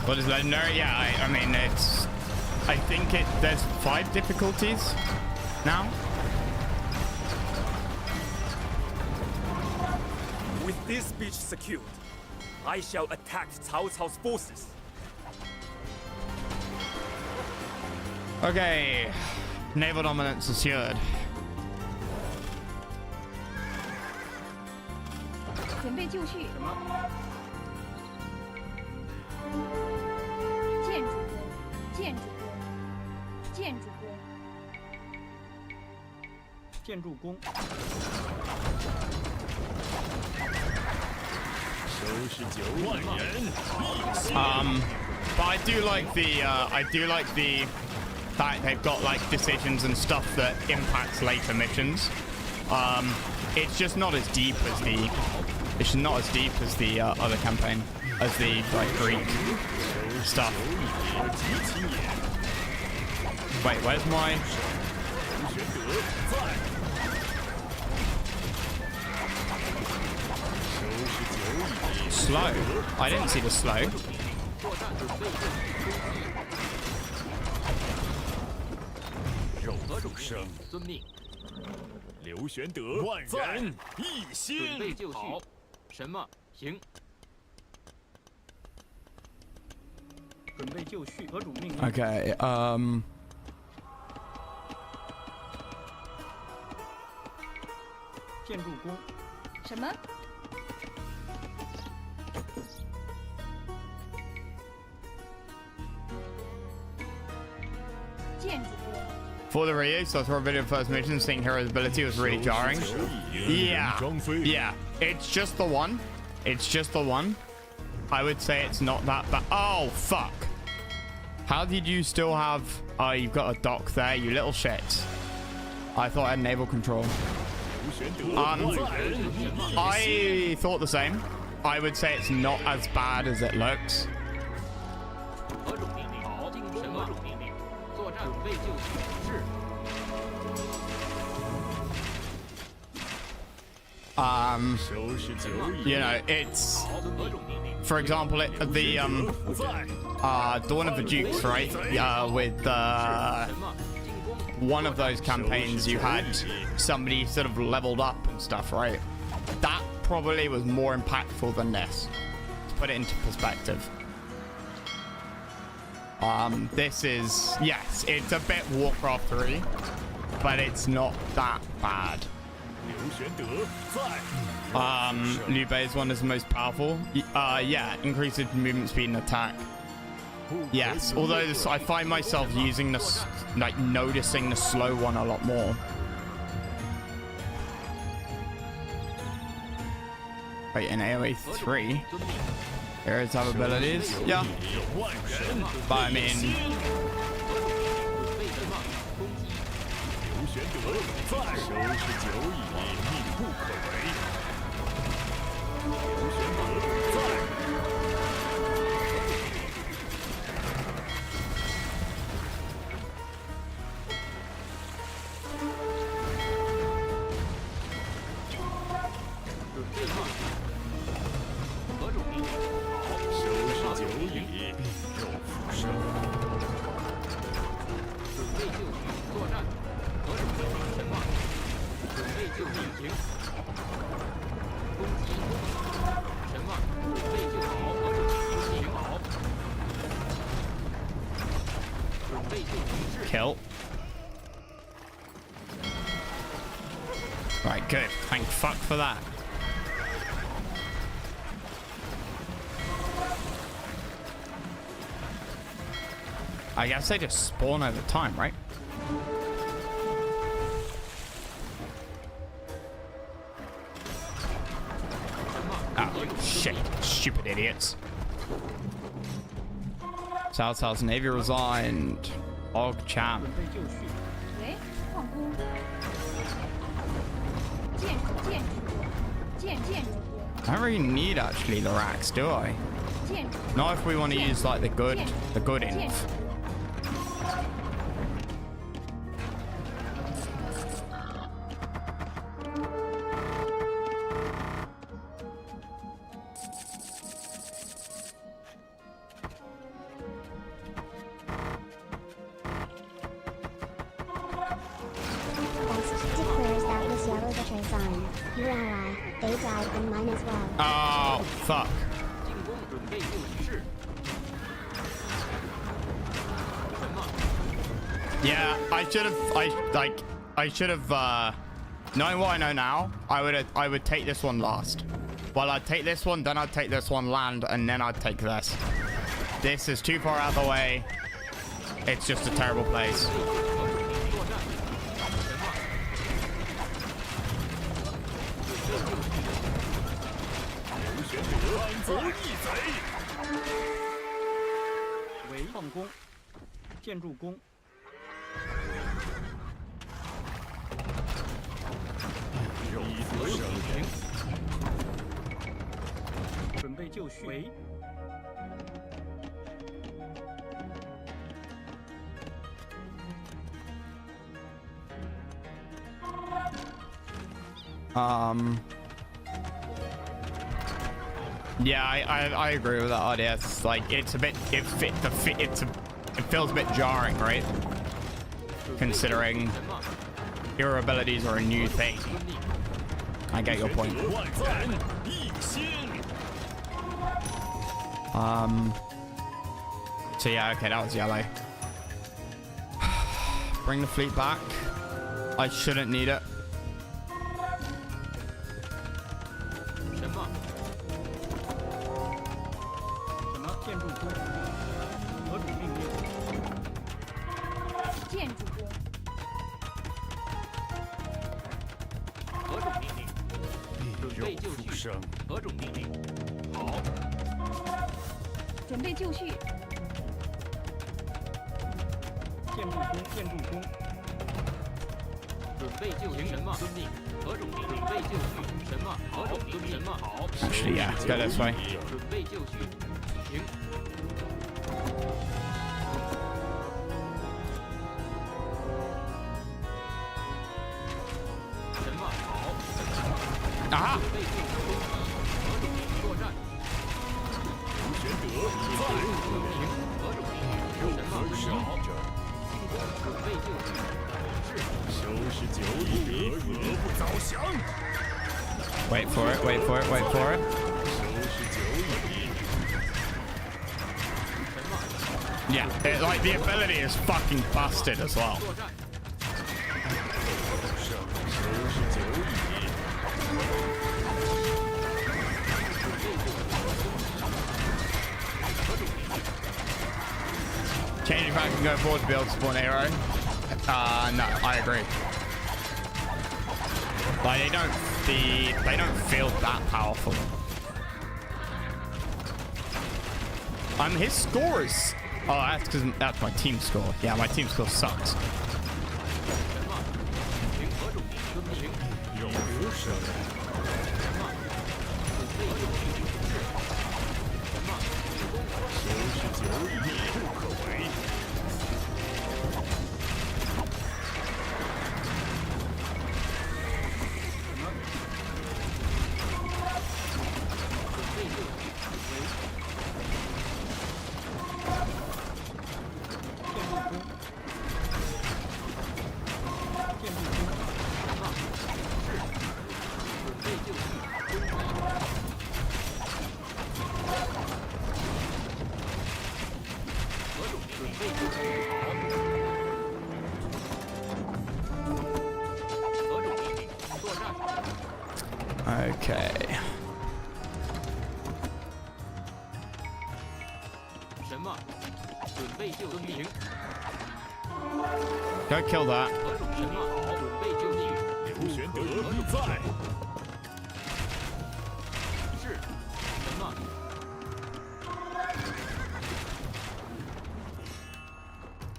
What is legendary? Yeah, I mean, it's... I think there's 5 difficulties now. With this beach secured, I shall attack Cao Cao's forces. Okay. Naval dominance assured. 准备就绪。什么？建筑工，建筑工，建筑工，建筑工。收拾9万人，一心。 But I do like the fact they've got like decisions and stuff that impacts later missions. It's just not as deep as the other campaign, as the like Greek stuff. Wait, where's my? Slow. I didn't see the slow. 肉出生，遵命。刘玄德，万人一心。准备就绪。好。什么？行。准备就绪，得主命令。 Okay. 建筑工。什么？ For the Ryu, so I saw a video of first mission, seeing Hero's ability was really jarring. Yeah. It's just the one. I would say it's not that bad. Oh, fuck. How did you still have... Oh, you've got a dock there, you little shit. I thought I had naval control. I thought the same. I would say it's not as bad as it looks. You know, it's, for example, the Dawn of the Dukes, right? With one of those campaigns, you had somebody sort of leveled up and stuff, right? That probably was more impactful than this, to put it into perspective. This is, yes, it's a bit Warcraft 3, but it's not that bad. Liu Bei's one is the most powerful. Yeah, increases movement speed and attack. Yes, although this, I find myself using this, like noticing the slow one a lot more. Wait, in AoE 3, here's our abilities. Yeah, but I mean, kill. Right, good. Thank fuck for that. I guess they just spawn over time, right? Oh, shit. Stupid idiots. South South Navy resigned. Og champ. 喂，矿工。建筑工。 I don't really need actually the racks, do I? Not if we want to use like the good inf. Oh, fuck. Yeah, I should have, knowing what I know now, I would take this one last. Well, I'd take this one, then I'd take this one land, and then I'd take this. This is too far out of the way. It's just a terrible place.为矿工，建筑工。准备就绪。为。Yeah, I agree with that idea. It's like it feels a bit jarring, right? Considering your abilities are a new thing. I get your point. So yeah, okay, that was yellow. Bring the fleet back. I shouldn't need it. Actually, yeah, let's go this way. Aha! Wait for it, wait for it, wait for it. Yeah, like the ability is fucking busted as well. Changing back and go forward to be able to spawn hero. No, I agree. Like they don't feel that powerful. His score is. Oh, that's because that's my team score. Yeah, my team score sucks. Okay. Go kill that.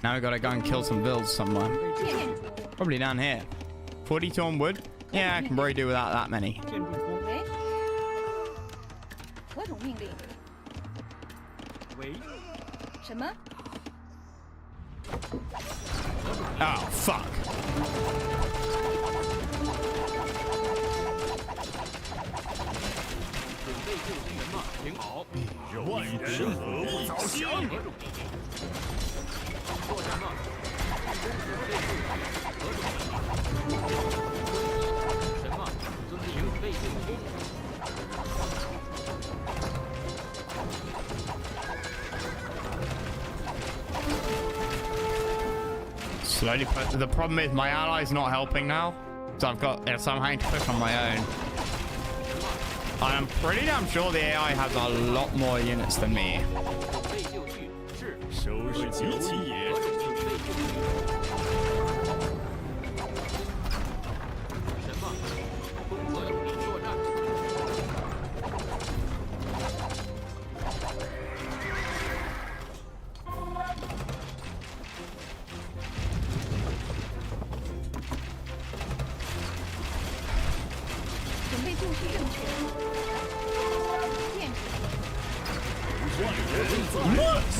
Now we gotta go and kill some vills somewhere. Probably down here. 42 on wood? Yeah, I can probably do without that many. Oh, fuck. Slowly push. The problem is my ally's not helping now, so I'm having to push on my own. I'm pretty damn sure the AI has a lot more units than me.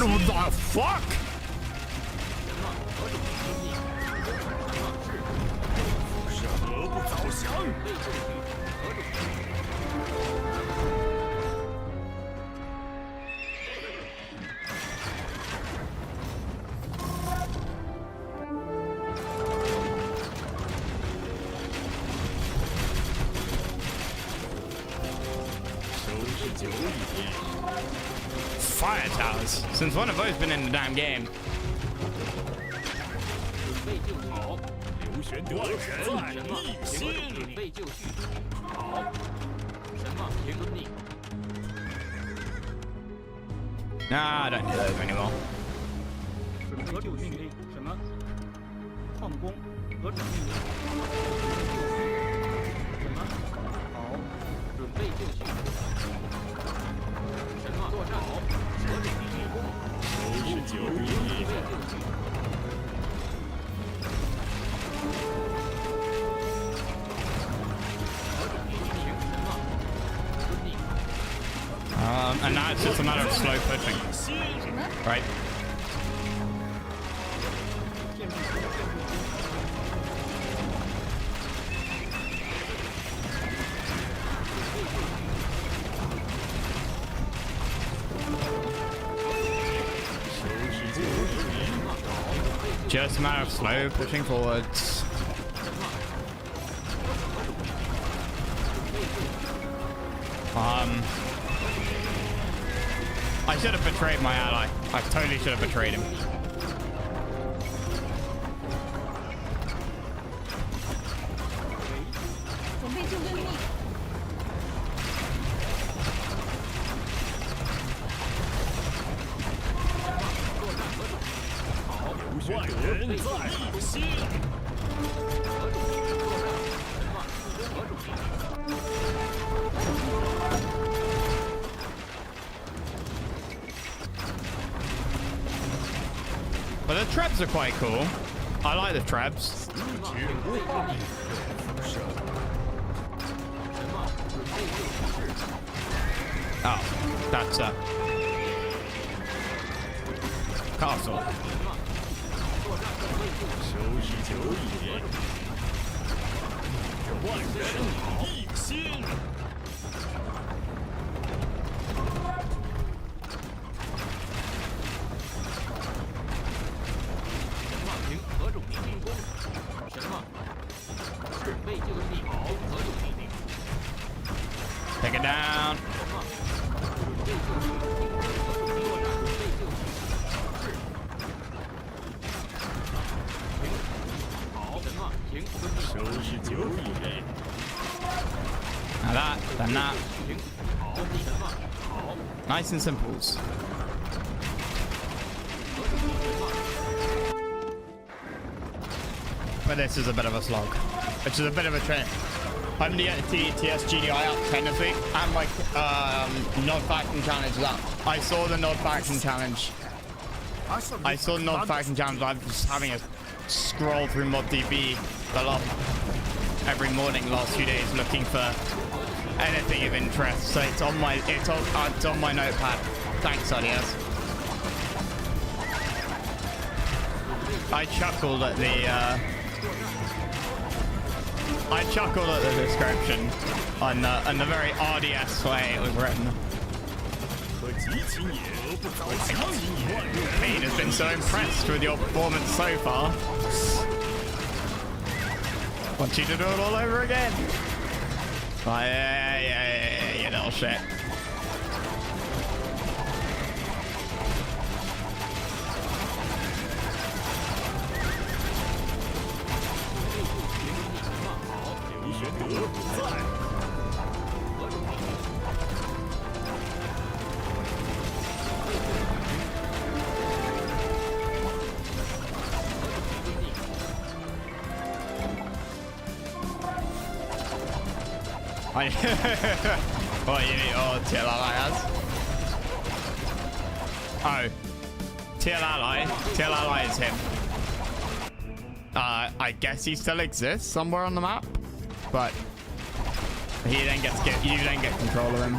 What the fuck? Fire towers. Since when have those been in the damn game? Nah, I don't do those anymore. And now it's just a matter of slow pushing, right? Just a matter of slow pushing forwards. I should have betrayed my ally. I totally should have betrayed him. But the traps are quite cool. I like the traps. Oh, that's a castle. Take it down. Now that, then that. Nice and simples. But this is a bit of a slog, which is a bit of a trend. I'm the TS GDI up technically, and my Nod Faction challenge is up. I saw the Nod Faction challenge. I saw the Nod Faction challenge. I'm just having a scroll through ModDB every morning last few days looking for anything of interest. So it's on my notepad. Thanks, Adias. I chuckled at the description on the very RDS way it was written. Kane has been so impressed with your performance so far. Want you to do it all over again. Oh, yeah, you little shit. What you need? Oh, TL Ally has. Oh, TL Ally is him. I guess he still exists somewhere on the map, but you then get control of him.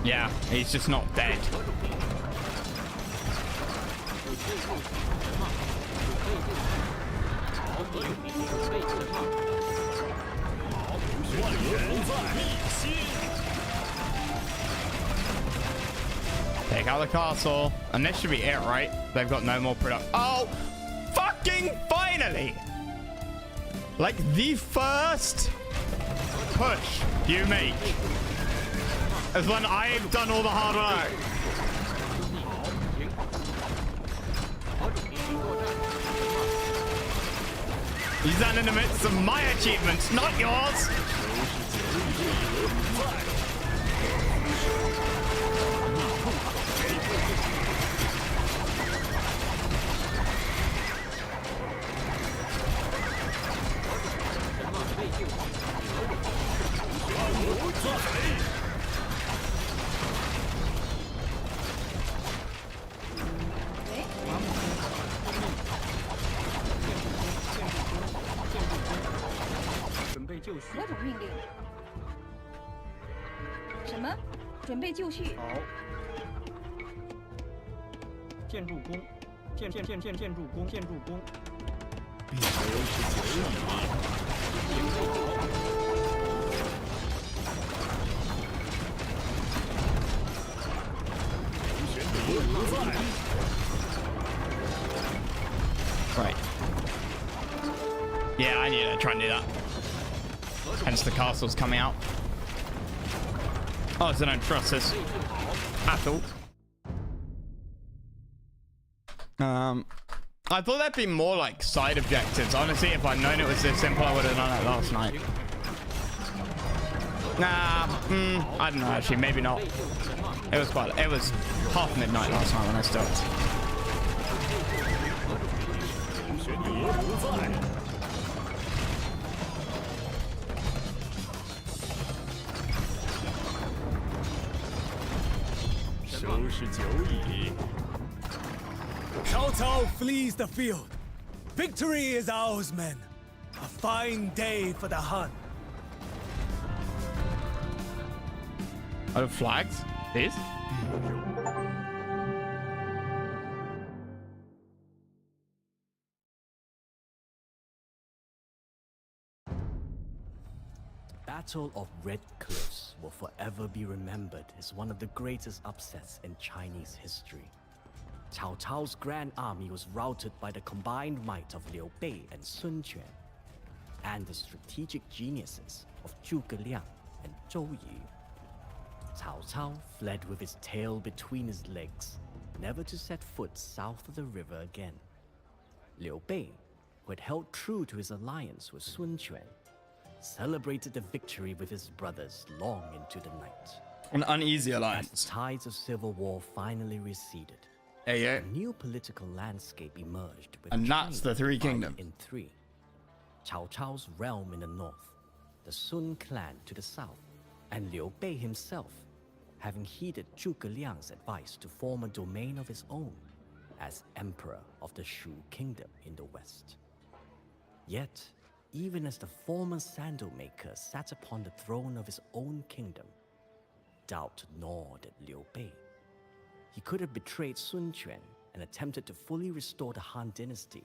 Yeah, he's just not dead. Take out the castle, and this should be it, right? They've got no more product. Oh, fucking finally! Like the first push you make is when I've done all the hard work. He's done in the midst of my achievements, not yours.何种命令？什么？准备就绪。好。建建筑工，建筑工，建筑工。Right. Yeah, I need to try and do that. Hence the castle's coming out. Oh, so I don't trust this at all. I thought there'd be more like side objectives. Honestly, if I'd known it was this simple, I would have done it last night. Nah, I don't know actually, maybe not. It was half midnight last night when I stopped. Cao Cao flees the field. Victory is ours, men. A fine day for the hunt. Are the flags? These? Battle of Red Cliffs will forever be remembered as one of the greatest upsets in Chinese history. Cao Cao's grand army was routed by the combined might of Liu Bei and Sun Quan, and the strategic geniuses of Zhuge Liang and Zhou Yu. Cao Cao fled with his tail between his legs, never to set foot south of the river again. Liu Bei, who had held true to his alliance with Sun Quan, celebrated the victory with his brothers long into the night. An uneasy As alliance. the tides of civil war finally receded, Hey, yeah. a new political landscape emerged with And that's China the Three divided Kingdoms. in three. Cao Cao's realm in the north, the Sun clan to the south, and Liu Bei himself, having heeded Zhuge Liang's advice to form a domain of his own as emperor of the Shu kingdom in the west. Yet, even as the former sandal maker sat upon the throne of his own kingdom, doubt gnawed at Liu Bei. He could have betrayed Sun Quan and attempted to fully restore the Han dynasty,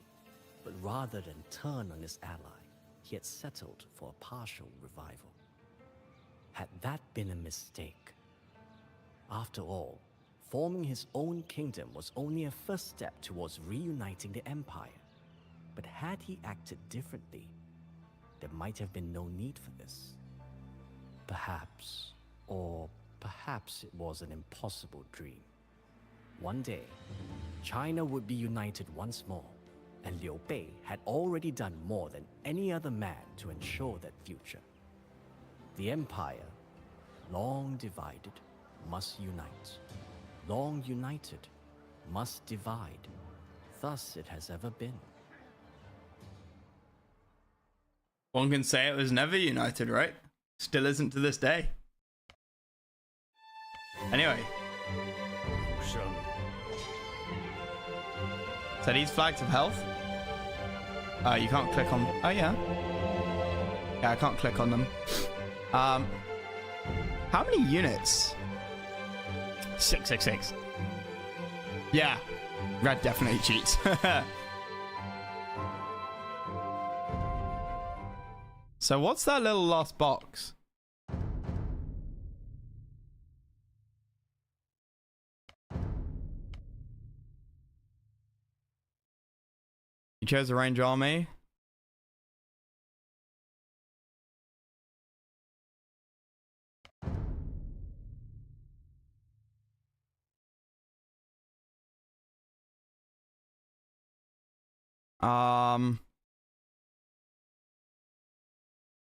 but rather than turn on his ally, he had settled for a partial revival. Had that been a mistake? After all, forming his own kingdom was only a first step towards reuniting the empire. But had he acted differently, there might have been no need for this. Perhaps, or perhaps it was an impossible dream. One day, China would be united once more, and Liu Bei had already done more than any other man to ensure that future. The empire, long divided, must unite. Long united, must divide. Thus it has ever been. One can say it was never united, right? Still isn't to this day. Anyway. So these flags of health? You can't click on... Oh, yeah. Yeah, I can't click on them. How many units? 666. Yeah. Red definitely cheats. So what's that little last box? You chose a range army.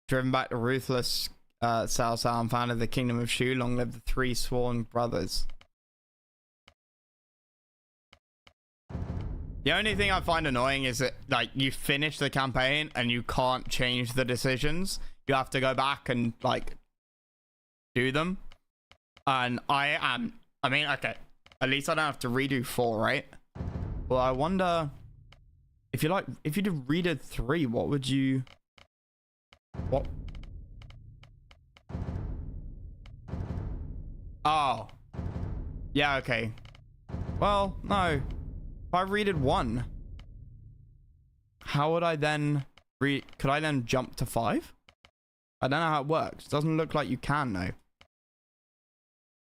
Driven back the ruthless Cao Cao and founded the kingdom of Shu. Long live the three sworn brothers. The only thing I find annoying is that, like, you finish the campaign and you can't change the decisions. You have to go back and, like, do them. And I mean, okay, at least I don't have to redo 4, right? Well, I wonder if you did redo 3, what would you... What? Oh. Yeah, okay. Well, no. If I readed 1, how would I then read? Could I then jump to 5? I don't know how it works. It doesn't look like you can though.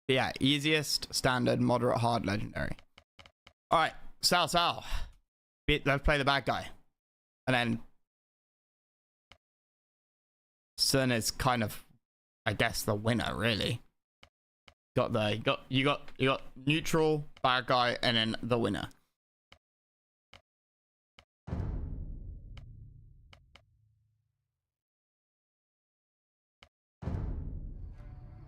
But yeah, easiest, standard, moderate, hard, legendary. All right, Sal. Let's play the bad guy, and then Sun is kind of, I guess, the winner really. You got neutral, bad guy, and then the winner.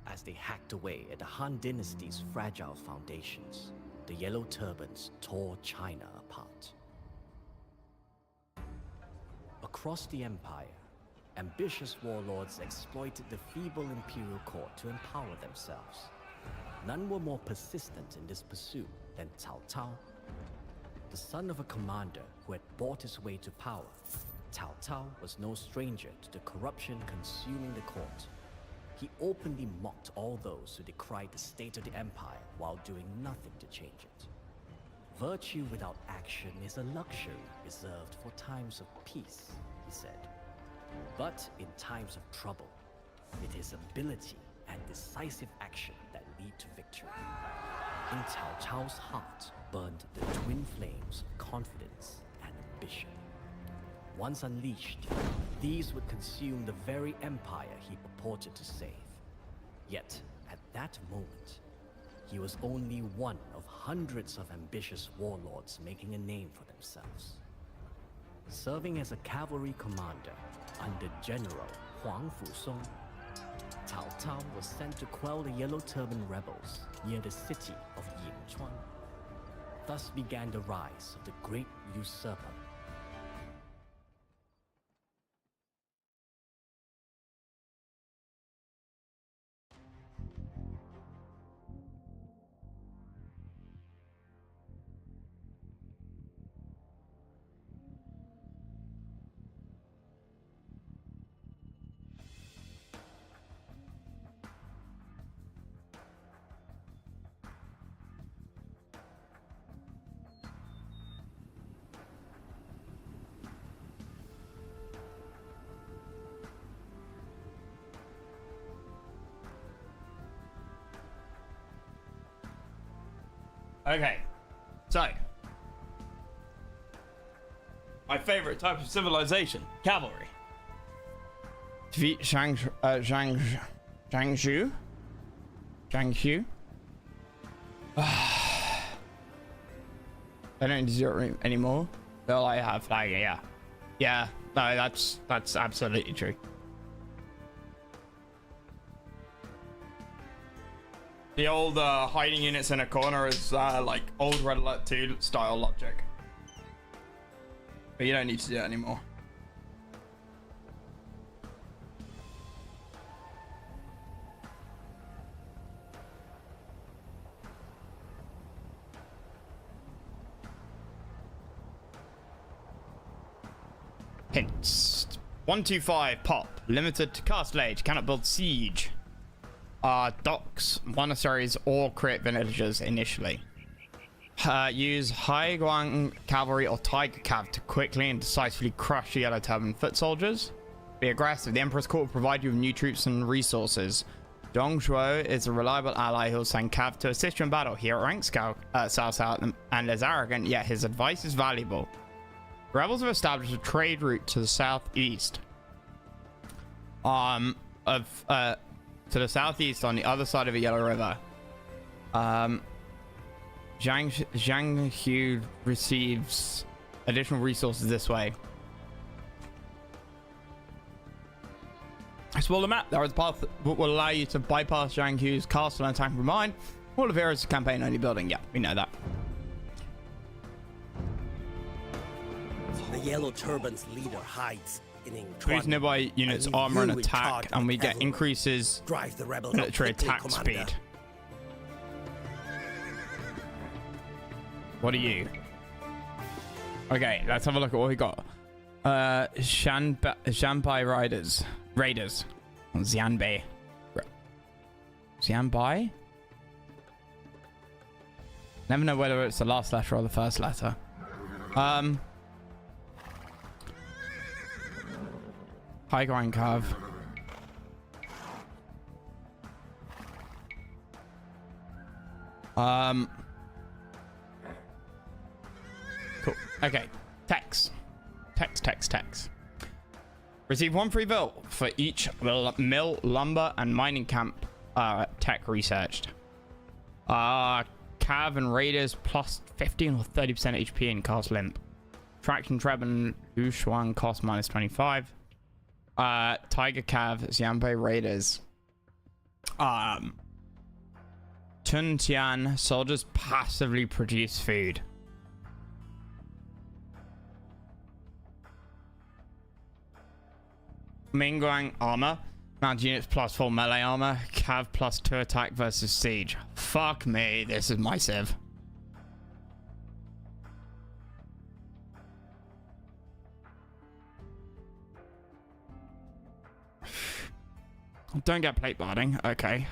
As they hacked away at the Han Dynasty's fragile foundations, the Yellow Turbans tore China apart. Across the empire, ambitious warlords exploited the feeble imperial court to empower themselves. None were more persistent in this pursuit than Cao Cao. The son of a commander who had bought his way to power, Cao Cao was no stranger to the corruption consuming the court. He openly mocked all those who decried the state of the empire while doing nothing to change it. Virtue without action is a luxury reserved for times of peace, he said. But in times of trouble, it is ability and decisive action that lead to victory. In Cao Cao's heart burned the twin flames of confidence and ambition. Once unleashed, these would consume the very empire he purported to save. Yet, at that moment, he was only one of hundreds of ambitious warlords making a name for themselves. Serving as a cavalry commander under General Huang Fusong, Cao Cao was sent to quell the Yellow Turban rebels near the city of Yingchuan. Thus began the rise of the great usurper. Okay, so my favorite type of civilization, cavalry. Defeat Jiangsu. I don't need to do it anymore. Well, I have, like, yeah. No, that's absolutely true. The old hiding units in a corner is like old Red Alert 2 style logic. But you don't need to do it anymore. Hints. 125 pop. Limited to castle age. Cannot build siege. Docks, monasteries, or create villagers initially. Use Hai Guang cavalry or Tiger Cav to quickly and decisively crush the Yellow Turban foot soldiers. Be aggressive. The Emperor's Court will provide you with new troops and resources. Dong Zhuo is a reliable ally who will send Cav to assist you in battle. He outranks Cao Cao and is arrogant, yet his advice is valuable. Rebels have established a trade route to the southeast. To the southeast on the other side of the Yellow River. Zhang Hu receives additional resources this way. Explore the map. There is a path that will allow you to bypass Zhang Hu's castle and attack from behind. All of here is a campaign only building. Yeah, we know that. The Yellow Turban's leader hides. Increase nearby units armor and attack, and we get increases military attack speed. What are you? Okay, let's have a look at what we got. Xianbai Raiders. Xianbai. Xianbai? Never know whether it's the last letter or the first letter. High grind curve. Cool. Okay. Text. Receive 1 free bill for each mill, lumber, and mining camp tech researched. Cav and raiders plus 15 or 30% HP and cast limp. Traction Treb and Lushuan cost minus 25. Tiger Cav, Xianbei raiders. Tuntian soldiers passively produce food. Mingguang armor. Mount units plus 4 melee armor. Cav plus 2 attack versus siege. Fuck me, this is my civ. Don't get plate barding. Okay.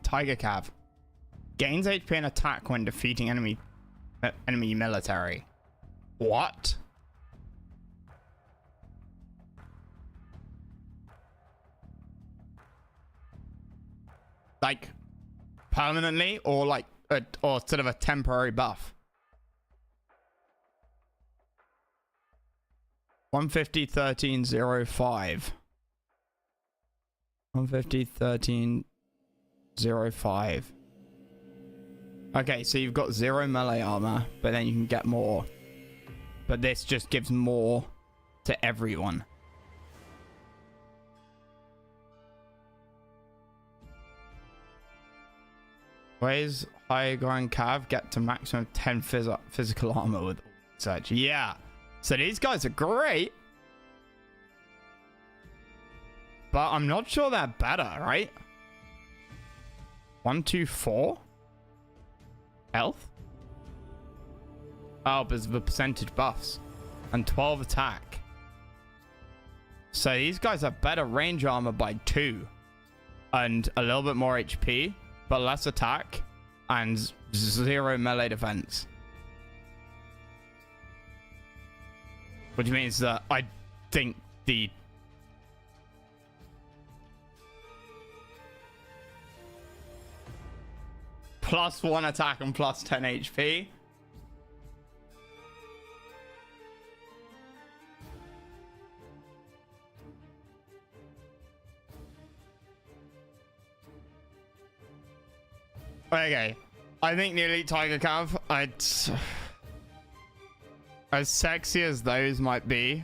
Tiger Cav gains HP and attack when defeating enemy military. What? Like permanently, or like or sort of a temporary buff? 150 1305. 150 1305. Okay, so you've got 0 melee armor, but then you can get more. But this just gives more to everyone. Where's high ground Cav get to maximum 10 physical armor with such? Yeah. So these guys are great. But I'm not sure they're better, right? 124 health? Oh, because of the percentage buffs. And 12 attack. So these guys have better range armor by 2. And a little bit more HP. But less attack. And 0 melee defense. Which means that I think the... plus 1 attack and plus 10 HP. Okay. I think the Elite Tiger Cav, as sexy as those might be,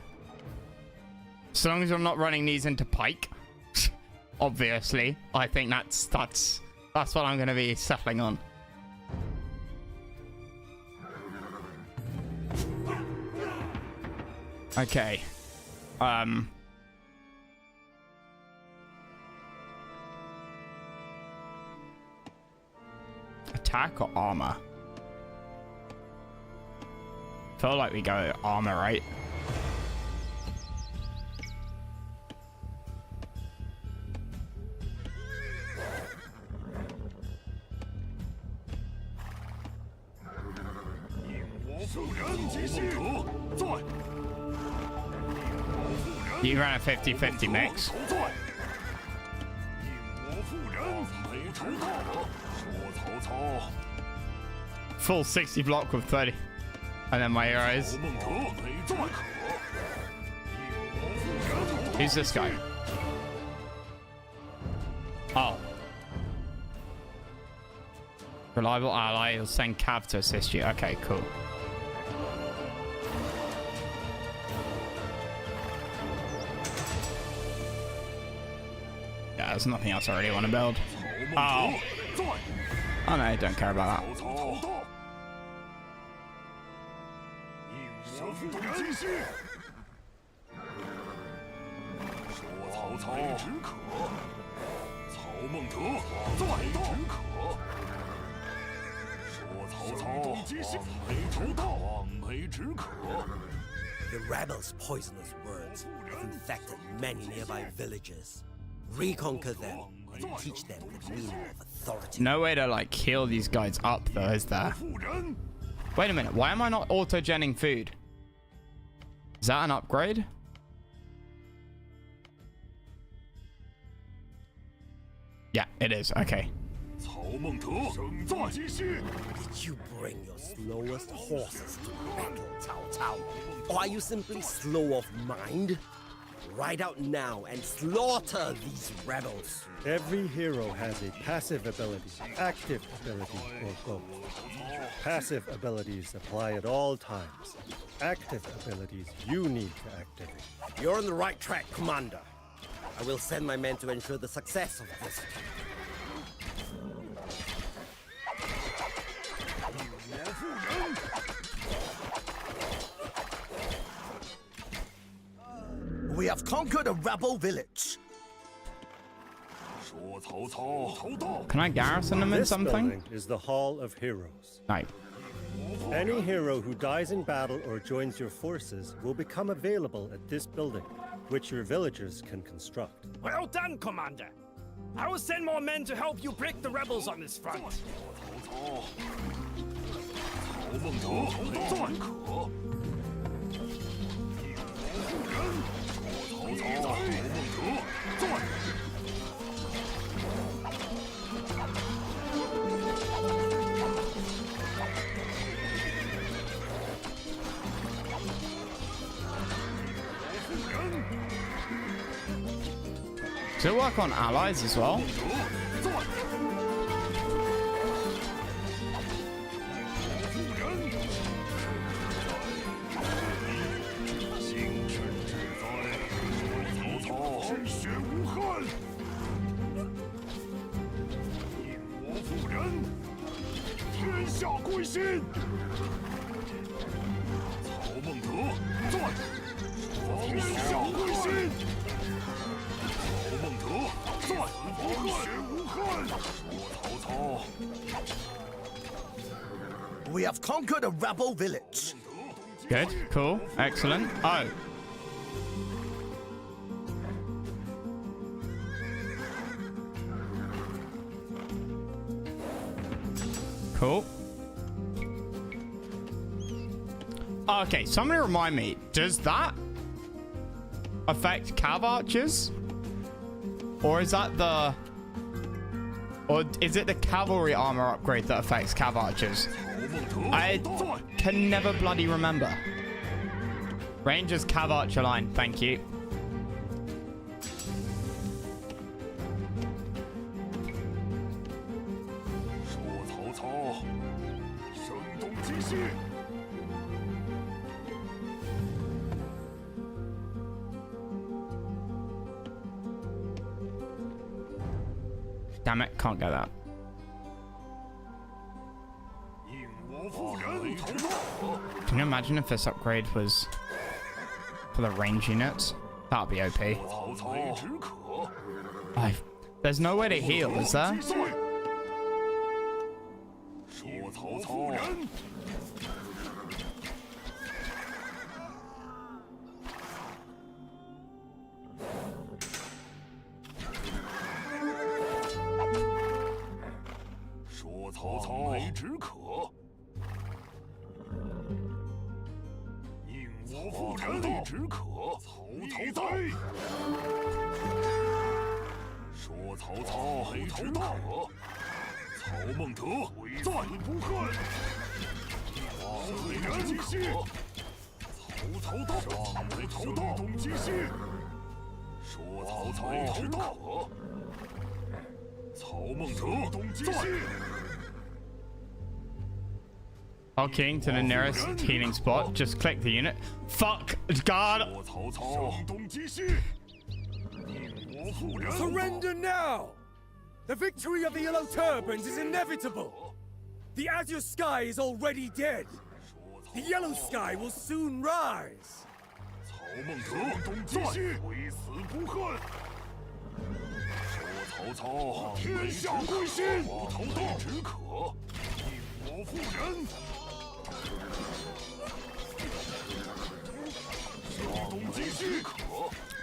so long as you're not running these into Pike, obviously, I think that's what I'm going to be settling on. Okay. Attack or armor? Feel like we go armor, right? You ran a 50-50 mix. Full 60 block with 30. And then my heroes. Who's this guy? Oh. Reliable ally. He'll send Cav to assist you. Okay, cool. Yeah, there's nothing else I really want to build. Oh. Oh no, I don't care about that. The rebels' poisonous words have infected many nearby villages. Reconquer them and teach them the meaning of authority. No way to like heal these guys up though, is there? Wait a minute, why am I not auto-genning food? Is that an upgrade? Yeah, it is. Okay. Did you bring your slowest horses to battle, Cao Cao? Or are you simply slow of mind? Ride out now and slaughter these rebels. Every hero has a passive ability, active ability, or both. Passive abilities apply at all times. Active abilities you need to activate. You're on the right track, Commander. I will send my men to ensure the success of this attack. We have conquered a rebel village. Can I garrison them in This something? building is the Hall of Heroes. No. Any hero who dies in battle or joins your forces will become available at this building, which your villagers can construct. Well done, Commander. I will send more men to help you break the rebels on this front. Does it work on allies as well? We have conquered a rebel village. Good, cool, excellent. Oh. Cool. Okay, somebody remind me, does that affect cav archers? Or is that the... Or is it the cavalry armor upgrade that affects cav archers? I can never bloody remember. Rangers cav archer line, thank you. Damn it, can't get that. Can you imagine if this upgrade was for the range units? That'd be OP. There's no way to heal, is there? While keying to the nearest healing spot, just click the unit. Fuck God! Surrender now! The victory of the Yellow Turbans is inevitable! The Azure Sky is already dead! The Yellow Sky will soon rise!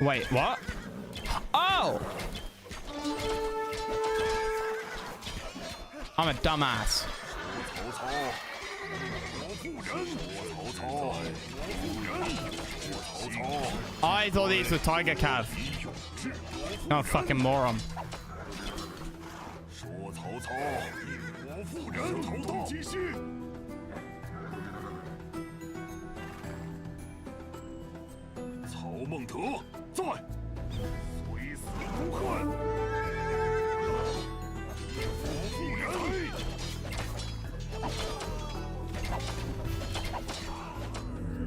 Wait, what? Oh! I'm a dumbass. I thought these were Tiger Cav. I'm a fucking moron.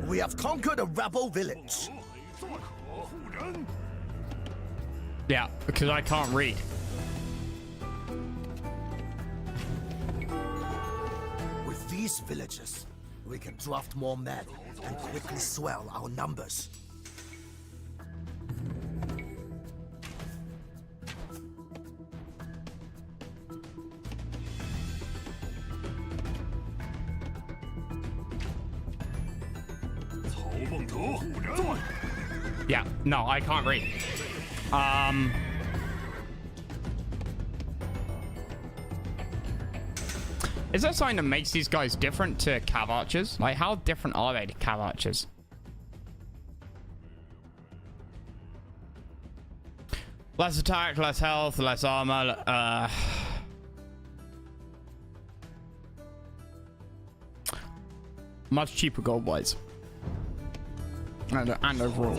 We have conquered a rebel village. Yeah, because I can't read. With these villages, we can draft more men and quickly swell our numbers. Yeah, no, I can't read. Is there something that makes these guys different to Cav Archers? Like, how different are they to Cav Archers? Less attack, less health, less armor. Much cheaper gold-wise. And overall.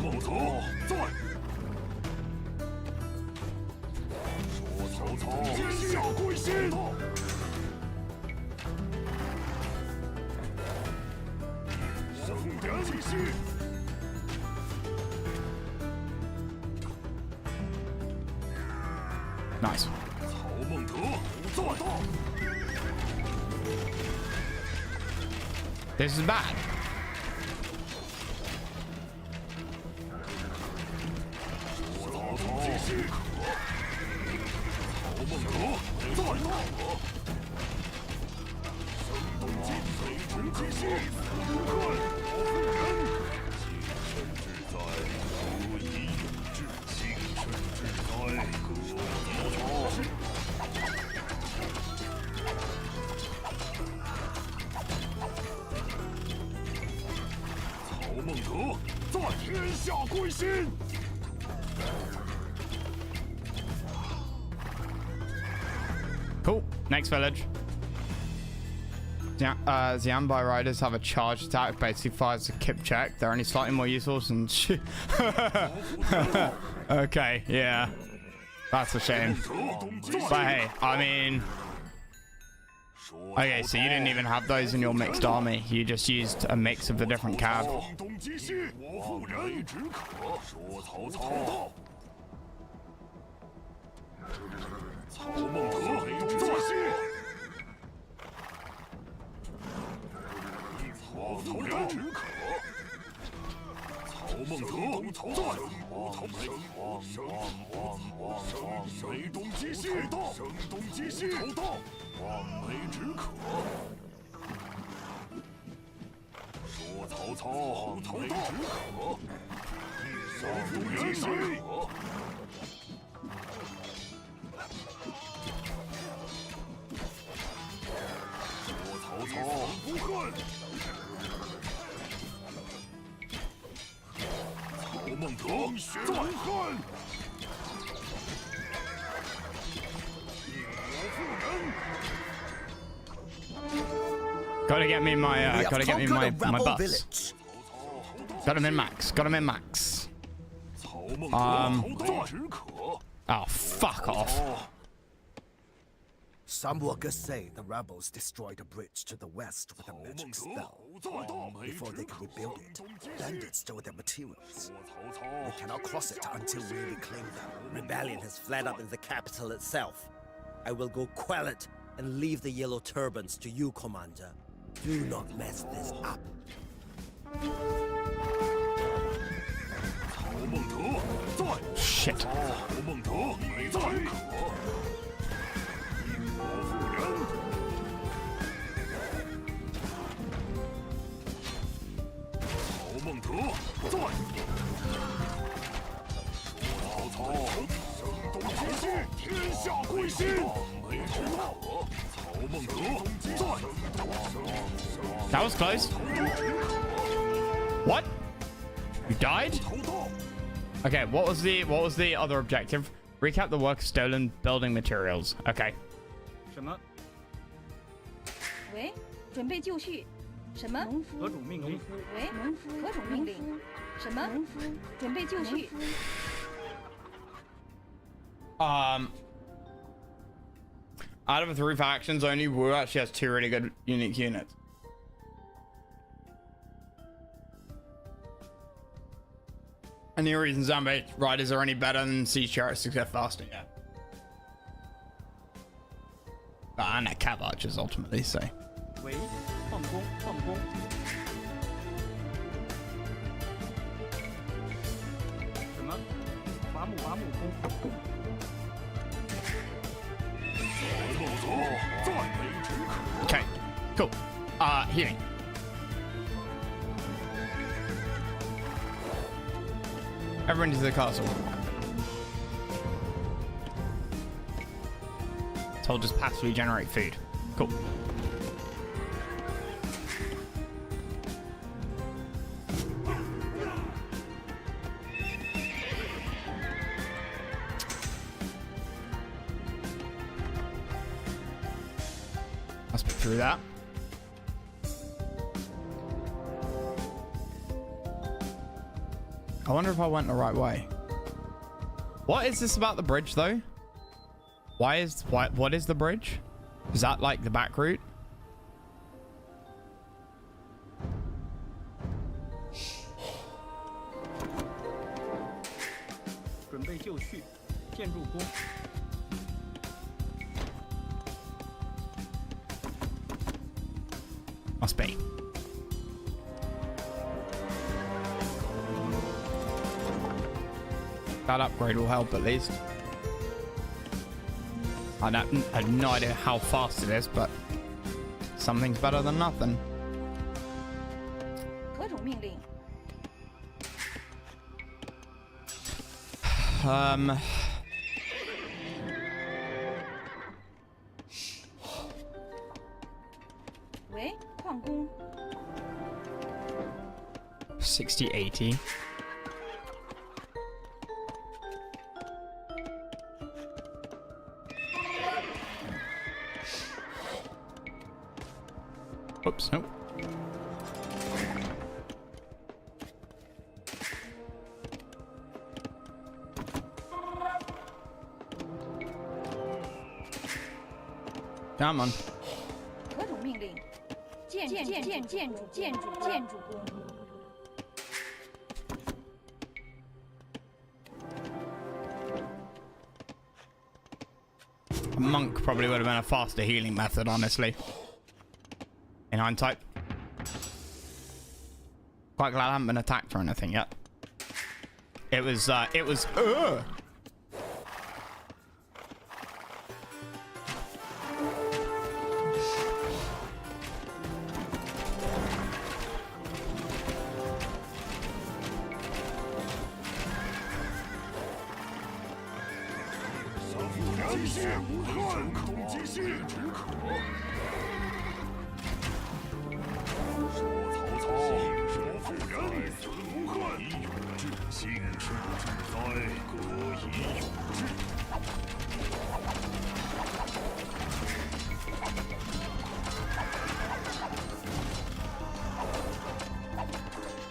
Nice. This is bad. Cool. Next village. Yeah, Xianbai riders have a charge attack, basically fires a kip check. They're only slightly more useful than okay, yeah. That's a shame. But hey, I mean... Okay, so you didn't even have those in your mixed army. You just used a mix of the different cav. Gotta get me my buffs. Got him in max. Got him in max. Oh, fuck off. Some workers say the rebels destroyed a bridge to the west with a magic spell. Before they could rebuild it, bandits stole their materials. We cannot cross it until we reclaim them. Rebellion has flared up in the capital itself. I will go quell it and leave the yellow turbans to you, Commander. Do not mess this up. Shit. 孟德，在。曹操，声东击西，天下归心。没知道，曹孟德，在。That was close. What? You died? Okay, what was the other objective? Recap the work of stolen building materials. Okay. 什么？喂，准备就绪。什么？农夫。何种命令？喂，农夫。何种命令？什么？农夫。准备就绪。Out of the 3 factions, only Wu actually has 2 really good unique units. Any reason Zombie Riders are any better than Siege Chariots to get faster yet? And they're Cav Archers ultimately, so. 喂，放工，放工。什么？伐木工。 Okay, cool. Healing. Everyone to the castle. Told just passively generate food. Cool. Let's put through that. I wonder if I went the right way. What is this about the bridge though? What is the bridge? Is that like the back route? Must be. That upgrade will help at least. I have no idea how fast it is, but something's better than nothing. Wait, 矿工. 60, 80. Oops, nope. Come on. 何种命令？建筑工。 A monk probably would have been a faster healing method, honestly. In hindsight. Quite glad I haven't been attacked or anything yet. It was.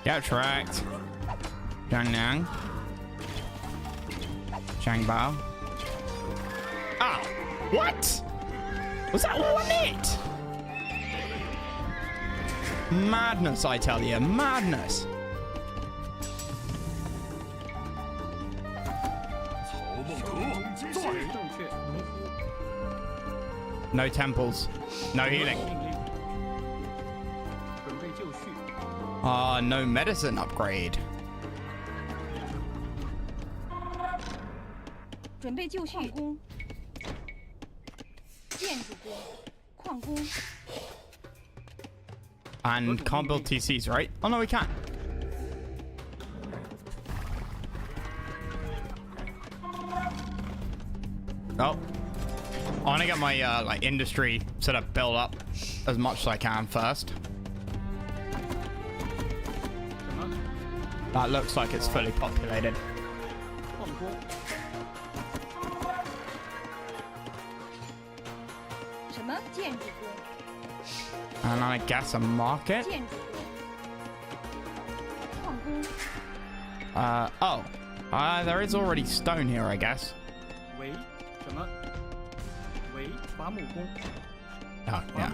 Get tracked. Zhang Nang. Zhang Bao. Ah! What? Was that all on it? Madness, I tell you. Madness. No temples. No healing. No medicine upgrade. 准备就绪。建筑工，矿工。 And can't build TCs, right? Oh no, we can. Oh. I want to get my like industry sort of built up as much as I can first. That looks like it's fully populated. And I guess a market. There is already stone here, I guess. Oh, yeah.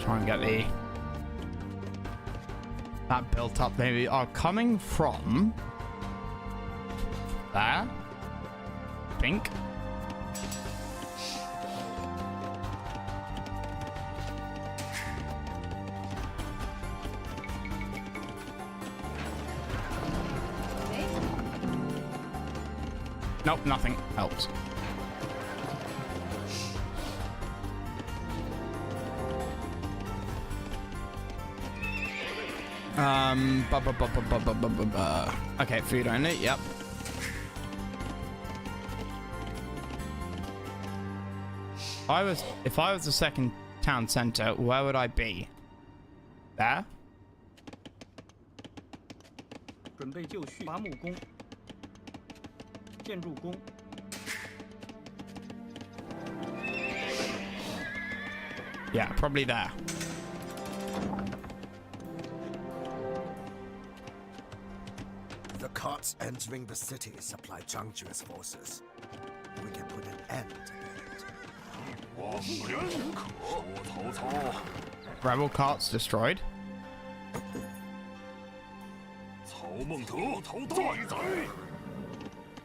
Try and get that built up. Maybe are coming from there. Pink. Nope, nothing helps. Okay, food only, yep. If I was the second town center, where would I be? There? Yeah, probably there. The carts entering the city supply Zhangjue's forces. We can put an end to that. Rebel carts destroyed.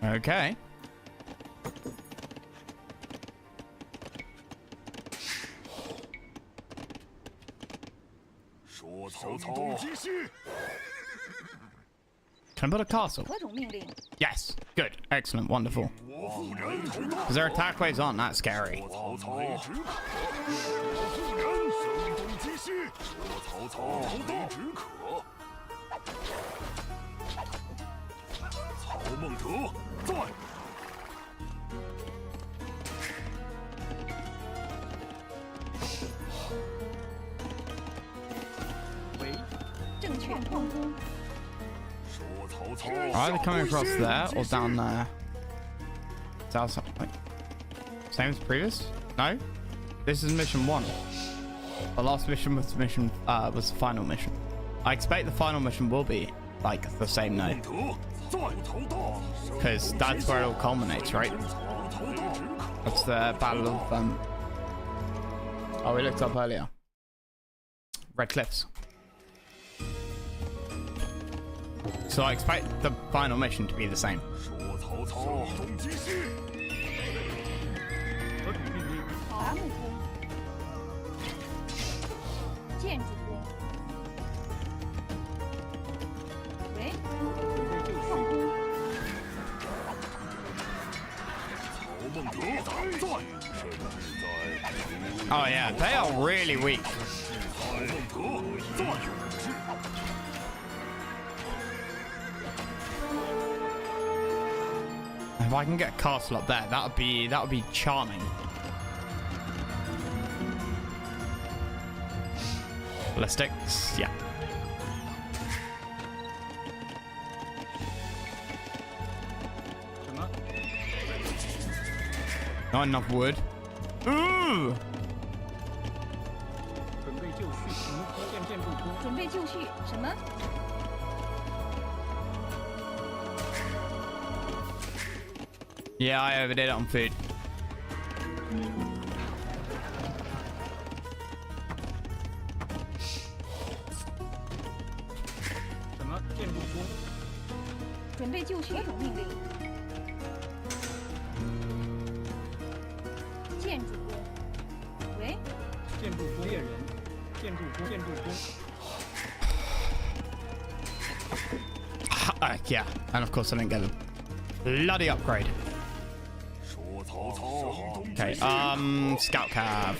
Okay. Can I build a castle? Yes. Good. Excellent. Wonderful. Because their attack waves aren't that scary. Are they coming across there or down there? South, like, same as previous? No? This is mission 1. The last mission was was the final mission. I expect the final mission will be like the same though. Because that's where it all culminates, right? That's the battle of oh, we looked up earlier. Red Cliffs. So I expect the final mission to be the same. Oh yeah, they are really weak. If I can get a castle up there, that would be charming. Ballistics, yeah. Not enough wood. Ooh! Yeah, I overdid it on food. Yeah, and of course I didn't get a bloody upgrade. Okay, scout cav.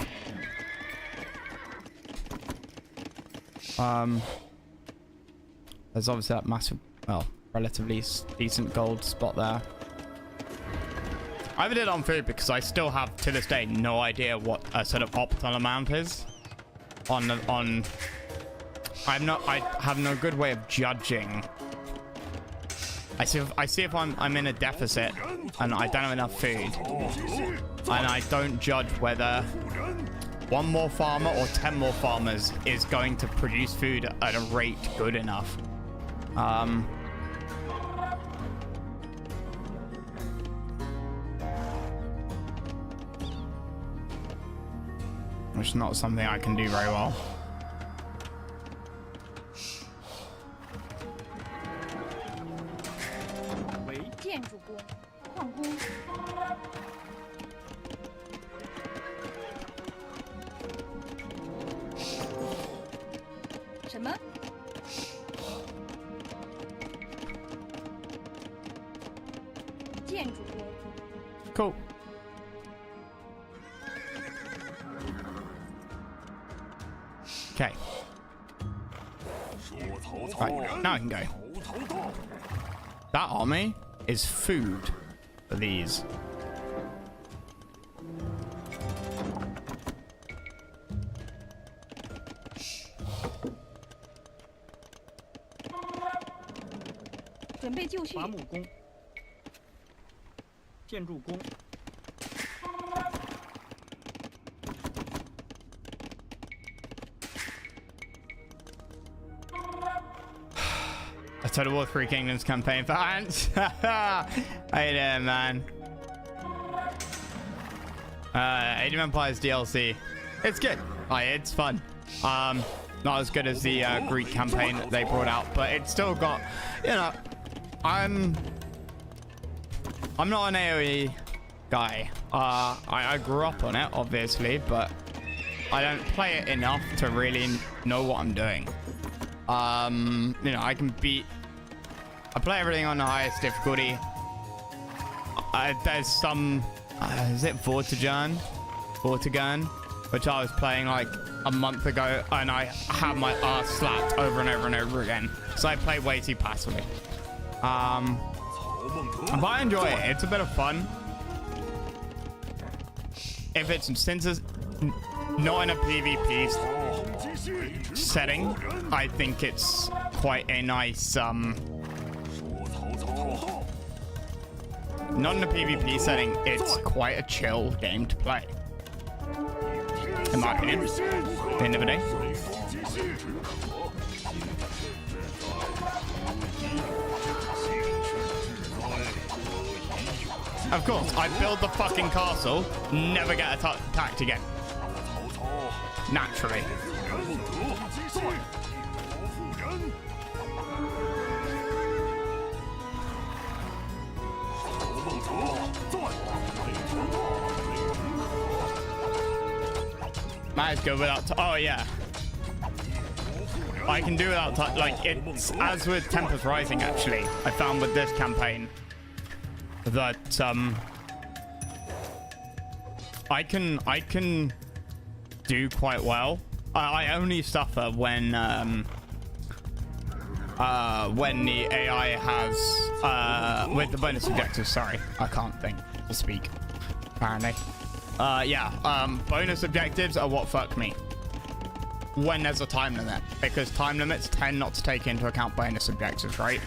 There's obviously that massive, well, relatively decent gold spot there. I haven't did it on food because I still have, to this day, no idea what a sort of optimal amount is. I have no good way of judging. I see if I'm in a deficit and I don't have enough food, and I don't judge whether one more farmer or 10 more farmers is going to produce food at a rate good enough. Which is not something I can do very well. Cool. Okay. Right, now I can go. That army is food for these. A Total War 3 Kingdoms campaign fans. How you doing, man? Age of Empires DLC. It's good. It's fun. Not as good as the Greek campaign that they brought out, but it's still got, you know, I'm not an AoE guy. I grew up on it, obviously, but I don't play it enough to really know what I'm doing. You know, I play everything on the highest difficulty. There's some, is it Vortigern, which I was playing like a month ago, and I had my ass slapped over and over and over again. So I play way too passively. But I enjoy it. It's a bit of fun. If it's, since it's not in a PvP setting, I think it's quite a nice, not in a PvP setting, it's quite a chill game to play. In my opinion. At the end of the day. Of course, I build the fucking castle, never get attacked again. Naturally. Might go without. Oh yeah, I can do without. Like it's as with Tempest Rising. Actually, I found with this campaign that I can do quite well. I only suffer when the AI has with the bonus objectives. Sorry, I can't think to speak. Apparently. Bonus objectives are what fuck me when there's a time limit, because time limits tend not to take into account bonus objectives, right?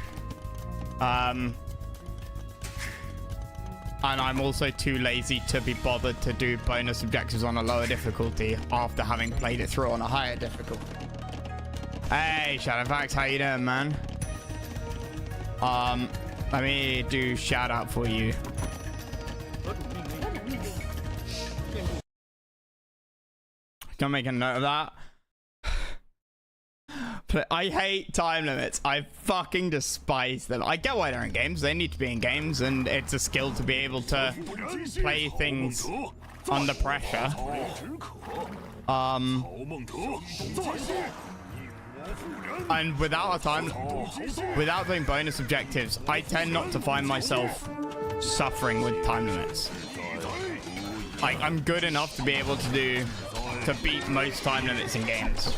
And I'm also too lazy to be bothered to do bonus objectives on a lower difficulty after having played it through on a higher difficulty. Hey, Shadowfax, how you doing, man? Let me do shout out for you. Gonna make a note of that. But I hate time limits. I fucking despise them. I get why they're in games. They need to be in games, and it's a skill to be able to play things under pressure. And without doing bonus objectives, I tend not to find myself suffering with time limits. like I'm good enough to be able to beat most time limits in games,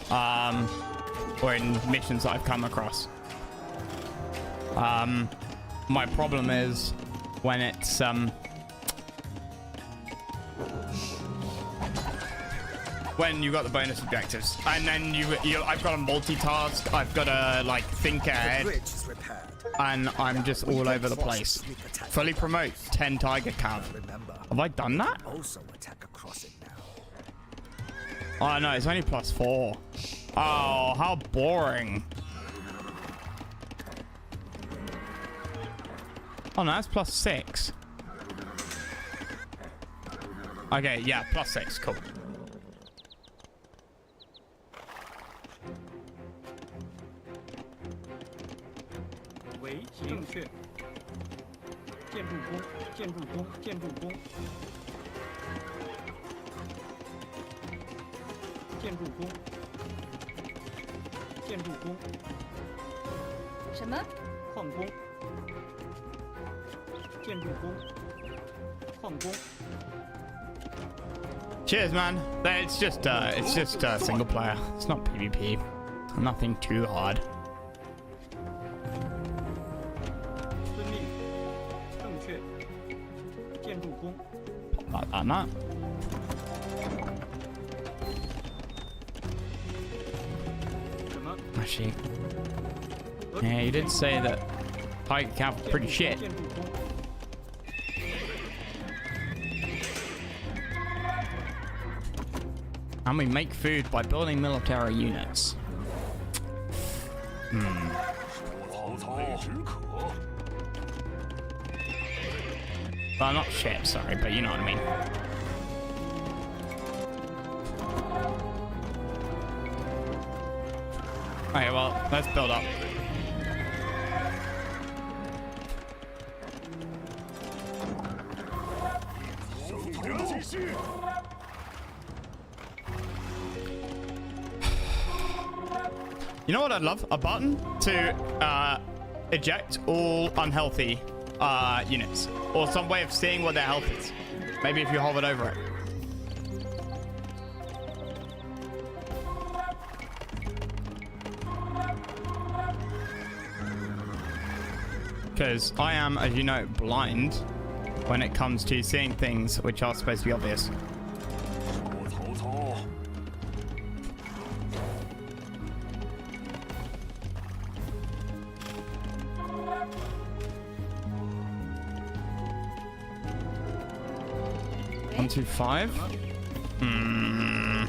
or in missions that I've come across. My problem is when it's when you got the bonus objectives, and then I've got to multitask, I've got to like think ahead, and I'm just all over the place. Fully promote 10 Tiger Cav. Have I done that? Also attack across it now. Oh no, it's only +4. Oh, how boring. Oh no, that's +6. Okay, yeah, +6, cool. 为正确。建筑工，建筑工，建筑工。建筑工，建筑工。什么？矿工。建筑工，矿工。 Cheers, man. It's just single player. It's not PvP. Nothing too hard. 遵命，正确。建筑工。打那。 什么？ Actually, yeah, you did say that Tiger Cav was pretty shit. 建筑工。 And we make food by building military units. Well, not shit, sorry, but you know what I mean. Okay, well, let's build up. You know what I'd love? A button to eject all unhealthy units. Or some way of seeing what their health is. Maybe if you hovered over it. Because I am, as you know, blind when it comes to seeing things which are supposed to be obvious. One, 2, 5. Hmm.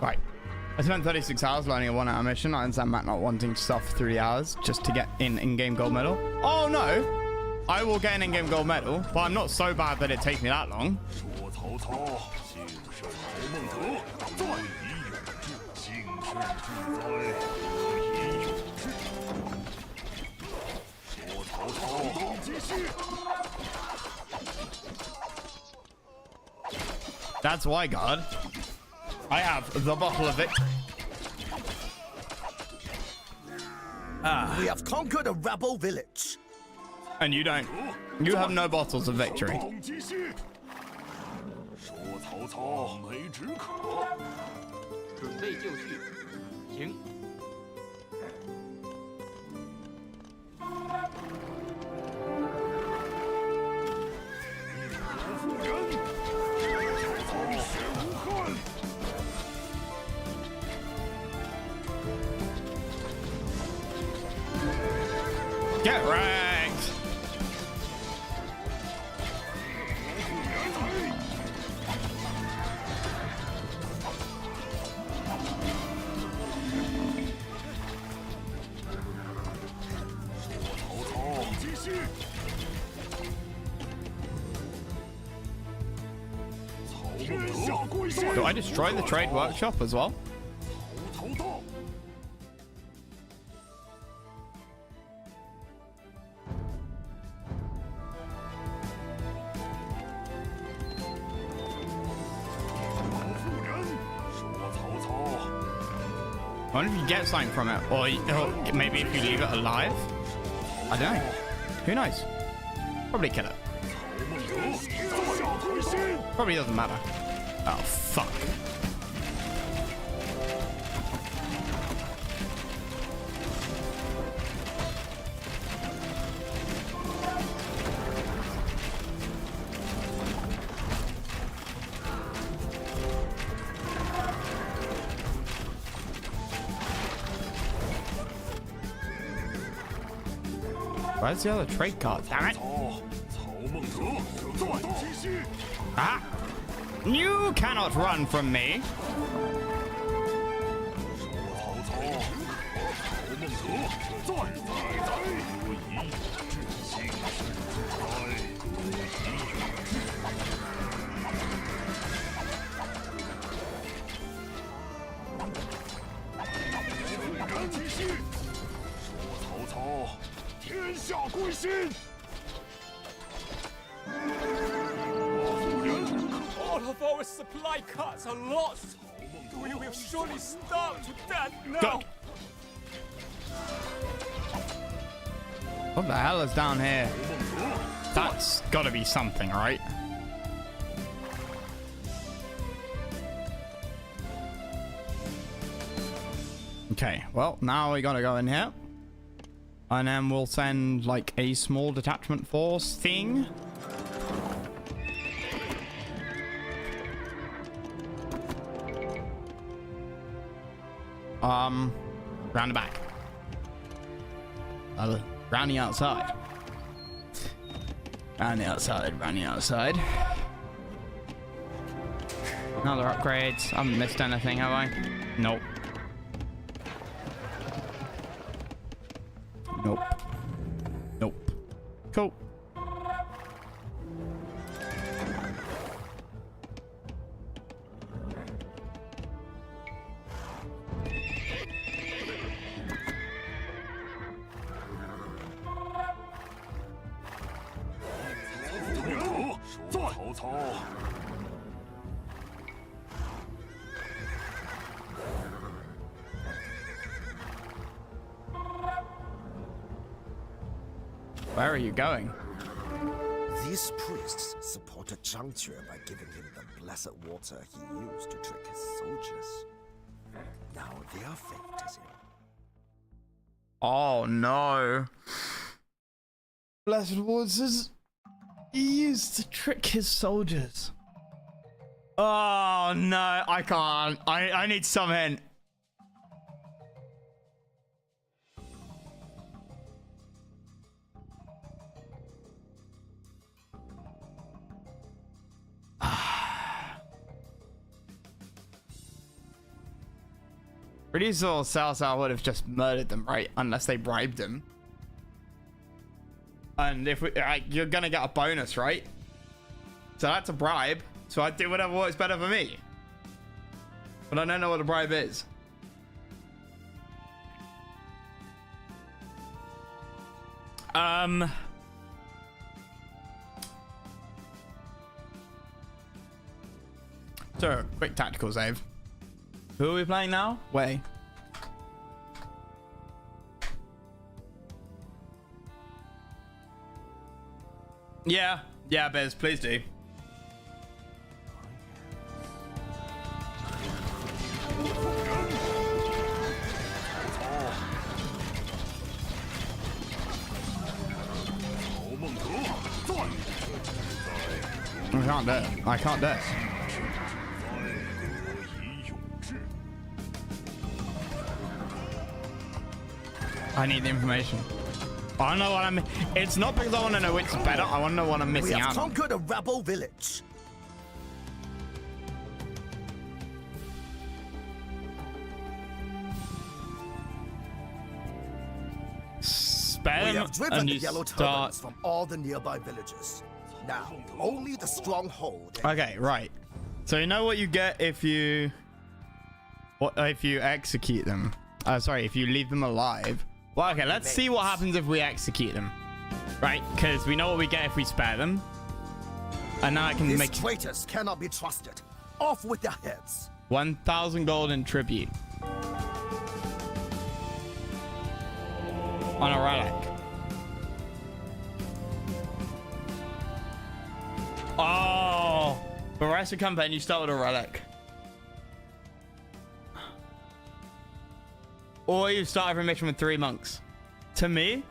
Right. I spent 36 hours learning a 1-hour mission. I understand Matt not wanting to suffer 3 hours just to get an in-game gold medal. Oh no! I will get an in-game gold medal, but I'm not so bad that it takes me that long. That's why, God. I have the bottle of victory. We have conquered a rebel village. And you don't. You have no bottles of victory. 说曹操没止渴。准备就绪，行。妇人，曹血无憾。 Get wrecked! Do I destroy the trade workshop as well? I wonder if you get something from it, or maybe if you leave it alive. I don't know. Who knows? Probably kill it. Probably doesn't matter. Oh, fuck. Where's the other trade card? Damn it! Ah! You cannot run from me! All of our supply carts are lost. We will surely starve to death now. Go. What the hell is down here? That's gotta be something, right? Okay, well, now we gotta go in here. And then we'll send, like, a small detachment force thing. Round the back. Round the outside. Round the outside, round the outside. Another upgrades. I haven't missed anything, have I? Nope. Nope. Nope. Cool. Where are you going? These priests supported Zhang Jue by giving him the blessed water he used to trick his soldiers. Now their fate is in. Oh no. Blessed waters he used to trick his soldiers. Oh no, I can't. I need some hint. Pretty sure Cao Cao would have just murdered them, right? Unless they bribed him. And if we, you're gonna get a bonus, right? So that's a bribe. So I do whatever works better for me. But I don't know what a bribe is. So, quick tactical save. Who are we playing now? Wei. Yeah, Biz, please do. I can't do it. I can't do it. I need the information. I don't know what I'm... It's not because I want to know which is better. I want to know what I'm missing out on. We have conquered a rebel village. Spare We them have driven and the you yellow start... turbans from all the nearby villages. Now, only the stronghold. Okay, right. So you know what you get if you... if you execute them. Sorry, if you leave them alive. Well, okay, let's see what happens if we execute them. Right, because we know what we get if we spare them. And now I can make... These traitors cannot be trusted. Off with their heads. 1,000 gold in tribute. On a relic. Oh! For the rest of the campaign, you start with a relic. Or you start every mission with 3 monks. To me...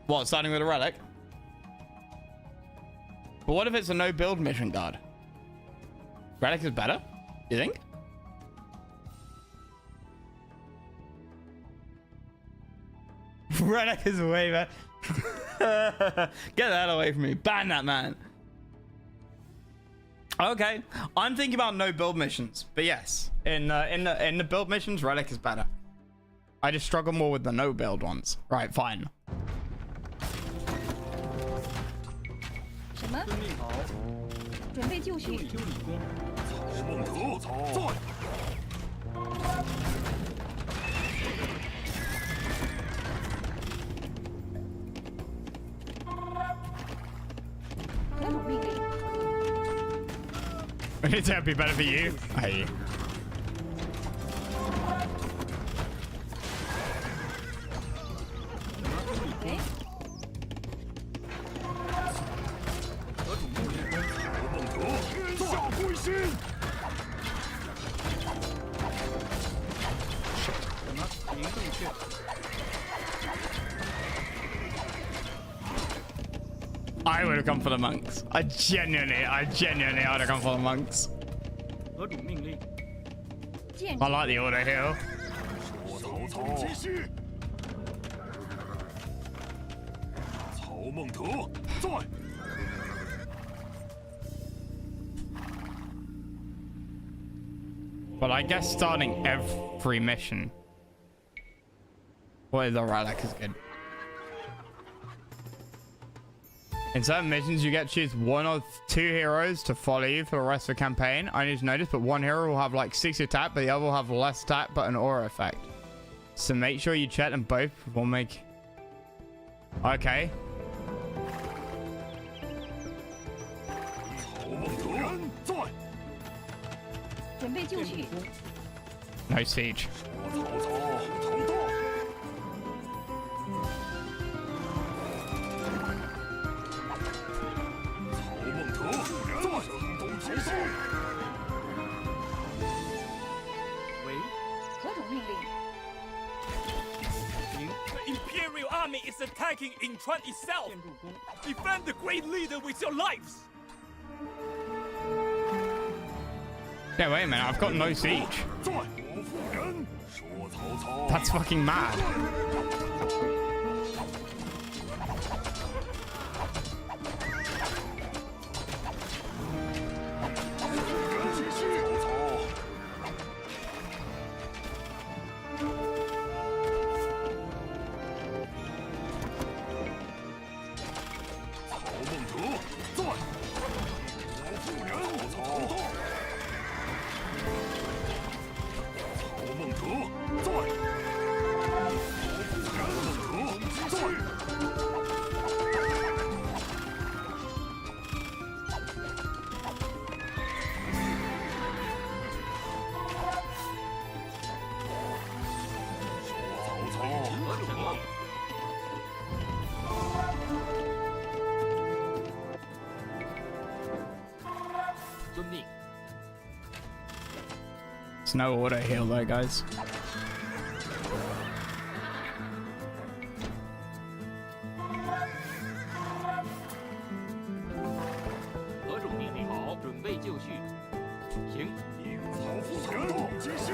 What, starting with a relic? But what if it's a no build mission guard? Relic is better? You think? Relic is way better. Get that away from me. Ban that man. Okay, I'm thinking about no build missions, but yes, in the build missions, relic is better. I just struggle more with the no build ones. Right, fine. 什么？准备就绪。曹孟德，在。何种命令？ It's gonna be better for you. I hate you. I would have come for the monks. I genuinely would have come for the monks. 何种命令？ I like the auto heal. 曹操继续。曹孟德在。 But I guess starting every mission with the relic is good. In certain missions, you get to choose 1 or 2 heroes to follow you for the rest of the campaign. I need to notice, but one hero will have like 60 attack, but the other will have less attack, but an aura effect. So make sure you check them both before make... Okay. No siege. The Imperial Army is attacking Yingchuan itself. Defend the great leader with your lives. Yeah, wait a minute. I've got no siege. That's fucking mad. 遵命。 It's no auto heal though, guys. 何种命令？好，准备就绪。行。曹夫人，继续。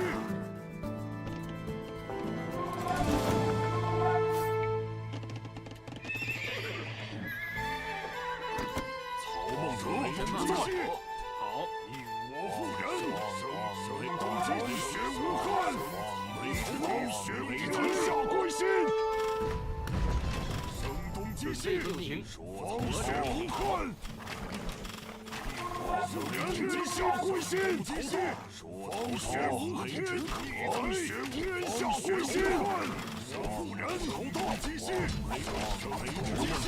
曹孟德，继续。好。应我妇人，声东击西，血无憾。为血为天下归心。声东击西，方血无憾。 人天下归心，方血无天，方血天下归心。我妇人口动击西，击西。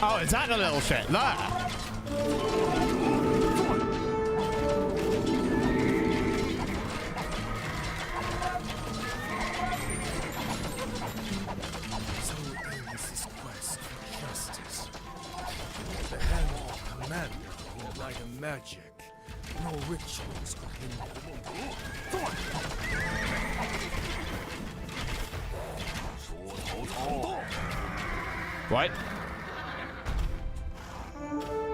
Oh, is that the little shit there? Magic. No rituals could hinder. What?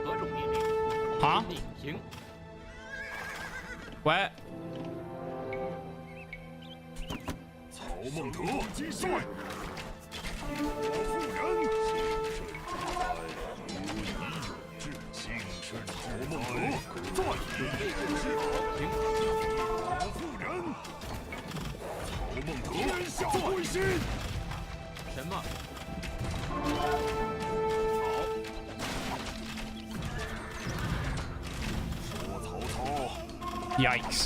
何种命令？ Huh? 行。 Where? 曹孟德，击帅。我妇人。 曹孟德，在准备就绪。行。我妇人。曹孟德，天下归心。什么？说曹操。 Yikes.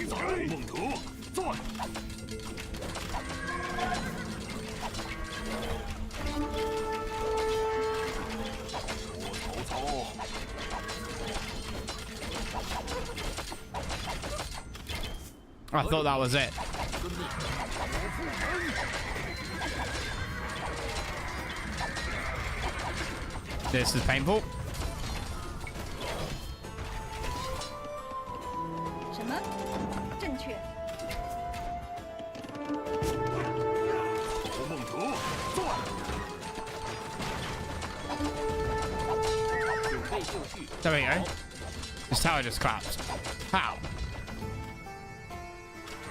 曹孟德，在。 I thought that was it. This is painful. 什么？正确。曹孟德，在。准备就绪。 There we go. This tower just collapsed. How?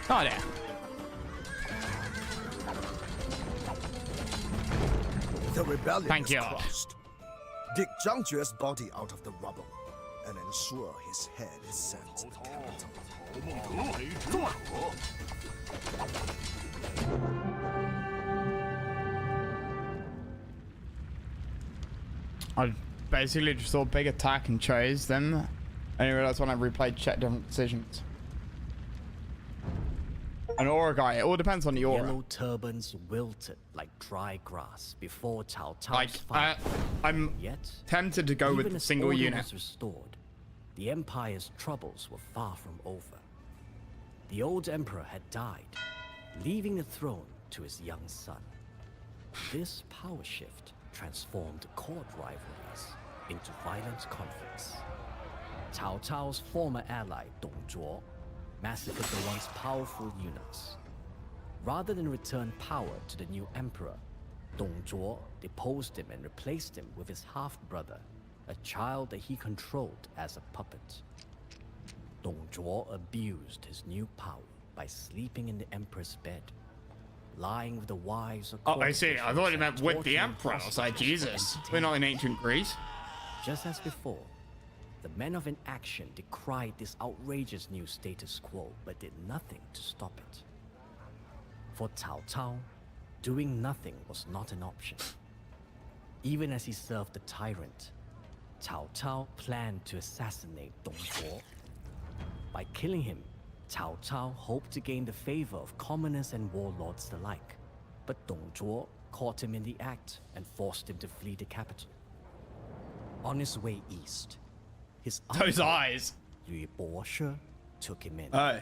Oh dear. The rebellion Thank is you. crushed. Dig Zhang Jue's body out of the rubble and ensure his head is sent to the capital. 曹孟德，在。 I basically just saw big attack and chose them. And I realized when I replayed, check different decisions. An aura guy, it all depends on the aura. Yellow turbans wilted like dry grass before Cao Cao's Like, fight. I'm Yet, tempted to go even with a as single order unit. was restored, the Empire's troubles were far from over. The old emperor had died, leaving the throne to his young son. This power shift transformed court rivalries into violent conflicts. Cao Cao's former ally Dong Zhuo massacred the once powerful eunuchs. Rather than return power to the new emperor, Dong Zhuo deposed him and replaced him with his half-brother, a child that he controlled as a puppet. Dong Zhuo abused his new power by sleeping in the emperor's bed, lying with the wives of Oh, I see. I thought it meant with the emperor. I was like, Jesus, we're not in ancient Greece. Just as before, the men of inaction decried this outrageous new status quo, but did nothing to stop it. For Cao Cao, doing nothing was not an option. Even as he served the tyrant, Cao Cao planned to assassinate Dong Zhuo. By killing him, Cao Cao hoped to gain the favor of commoners and warlords alike. But Dong Zhuo caught him in the act and forced him to flee the capital. On his way east, his Those uncle, eyes. Lü Boshi, took him in. Oh.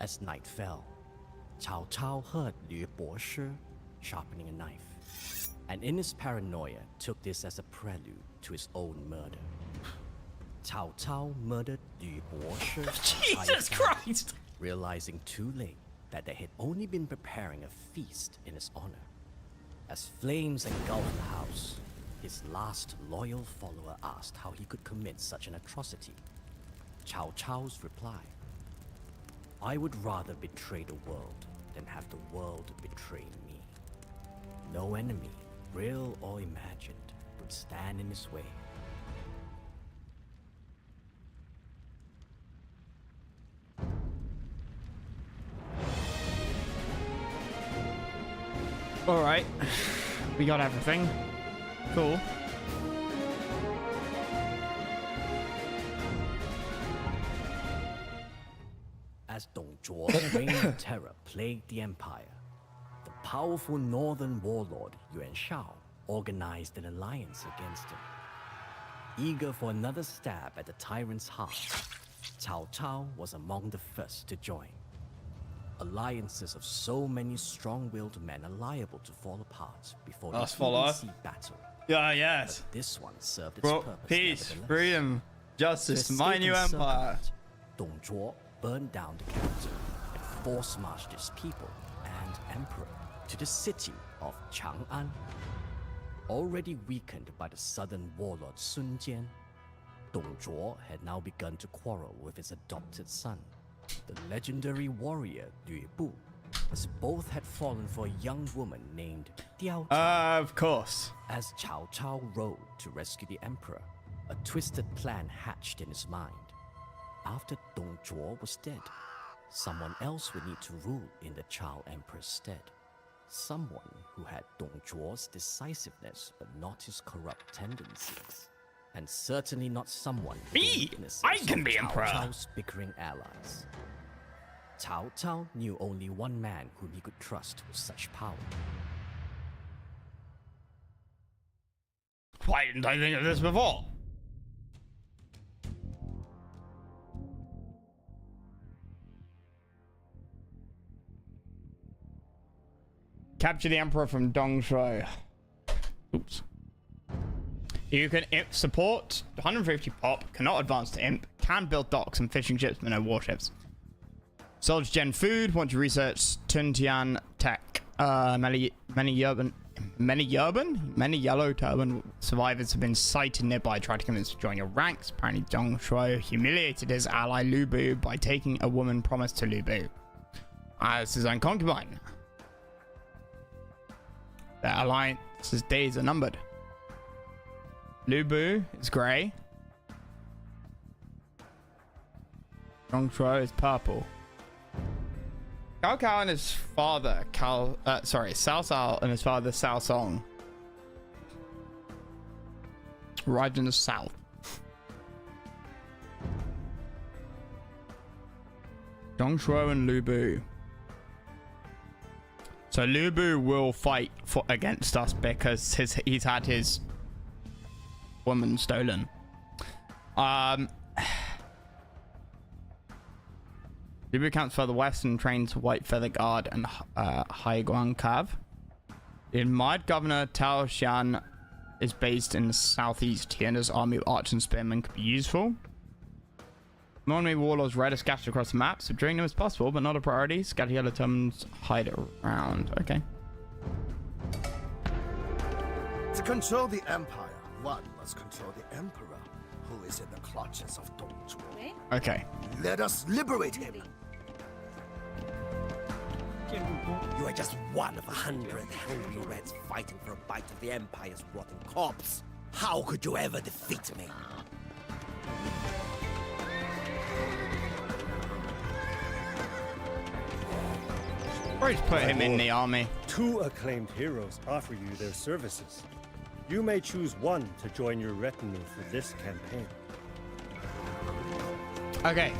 As night fell, Cao Cao heard Lü Boshi sharpening a knife, and in his paranoia took this as a prelude to his own murder. Cao Cao murdered Lü Boshi, Jesus Christ! realizing too late that they had only been preparing a feast in his honor. As flames engulfed the house, his last loyal follower asked how he could commit such an atrocity. Cao Cao's reply: "I would rather betray the world than have the world betray me. No enemy, real or imagined, would stand in his way." Alright. We got everything. Cool. As Dong Zhuo's reign of terror plagued the empire, the powerful northern warlord Yuan Shao organized an alliance against him. Eager for another stab at the tyrant's heart, Cao Cao was among the first to join. Alliances of so many strong-willed men are liable to fall apart before they even see battle. Yeah, yes. But this one served its Bro, purpose. peace, nevertheless. freedom, justice, To my escape new empire. encirclement, Dong Zhuo burned down the capital and force-marched its people and emperor to the city of Chang'an. Already weakened by the southern warlord Sun Jian, Dong Zhuo had now begun to quarrel with his adopted son, the legendary warrior Lü Bu, as both had fallen for a young woman named Diao Cao. Of course. As Cao Cao rode to rescue the emperor, a twisted plan hatched in his mind. After Dong Zhuo was dead, someone else would need to rule in the Chao emperor's stead. Someone who had Dong Zhuo's decisiveness but not his corrupt tendencies. And certainly not someone with the Me? weaknesses I can be of emperor. Cao Cao's bickering allies. Cao Cao knew only one man whom he could trust with such power. Why didn't I think of this before? Capture the emperor from Dongshuo. Oops. You can support 150 pop, cannot advance to imp, can build docks and fishing ships but no warships. Soldier gen food, want to research Tuntian tech. Many yellow turban survivors have been sighted nearby, trying to convince to join your ranks. Apparently Dong Shuo humiliated his ally Lu Bu by taking a woman promised to Lu Bu as his own concubine. Their alliance's days are numbered. Lu Bu is grey. Dong Shuo is purple. Cao Cao and his father, Cao Cao and his father, Cao Song, arrived in the south. Dong Shuo and Lu Bu. So Lu Bu will fight against us because he's had his woman stolen. Lu Bu camps further west and trains White Feather Guard and Haiguang Cav. The admired governor Tao Xian is based in the southeast. He and his army of archers and spearmen could be useful. Normally warlords red are scattered across the map. Subduing them is possible, but not a priority. Scatter yellow terms hide around. Okay. To control the empire, one must control the emperor, who is in the clutches of Dong Zhuo. Okay. Let us liberate him. You are just one of 100 hungry rats fighting for a bite of the Empire's rotten corpse. How could you ever defeat me? Or just put him in the army. 2 acclaimed heroes offer you their services. You may choose one to join your retinue for this campaign. Okay.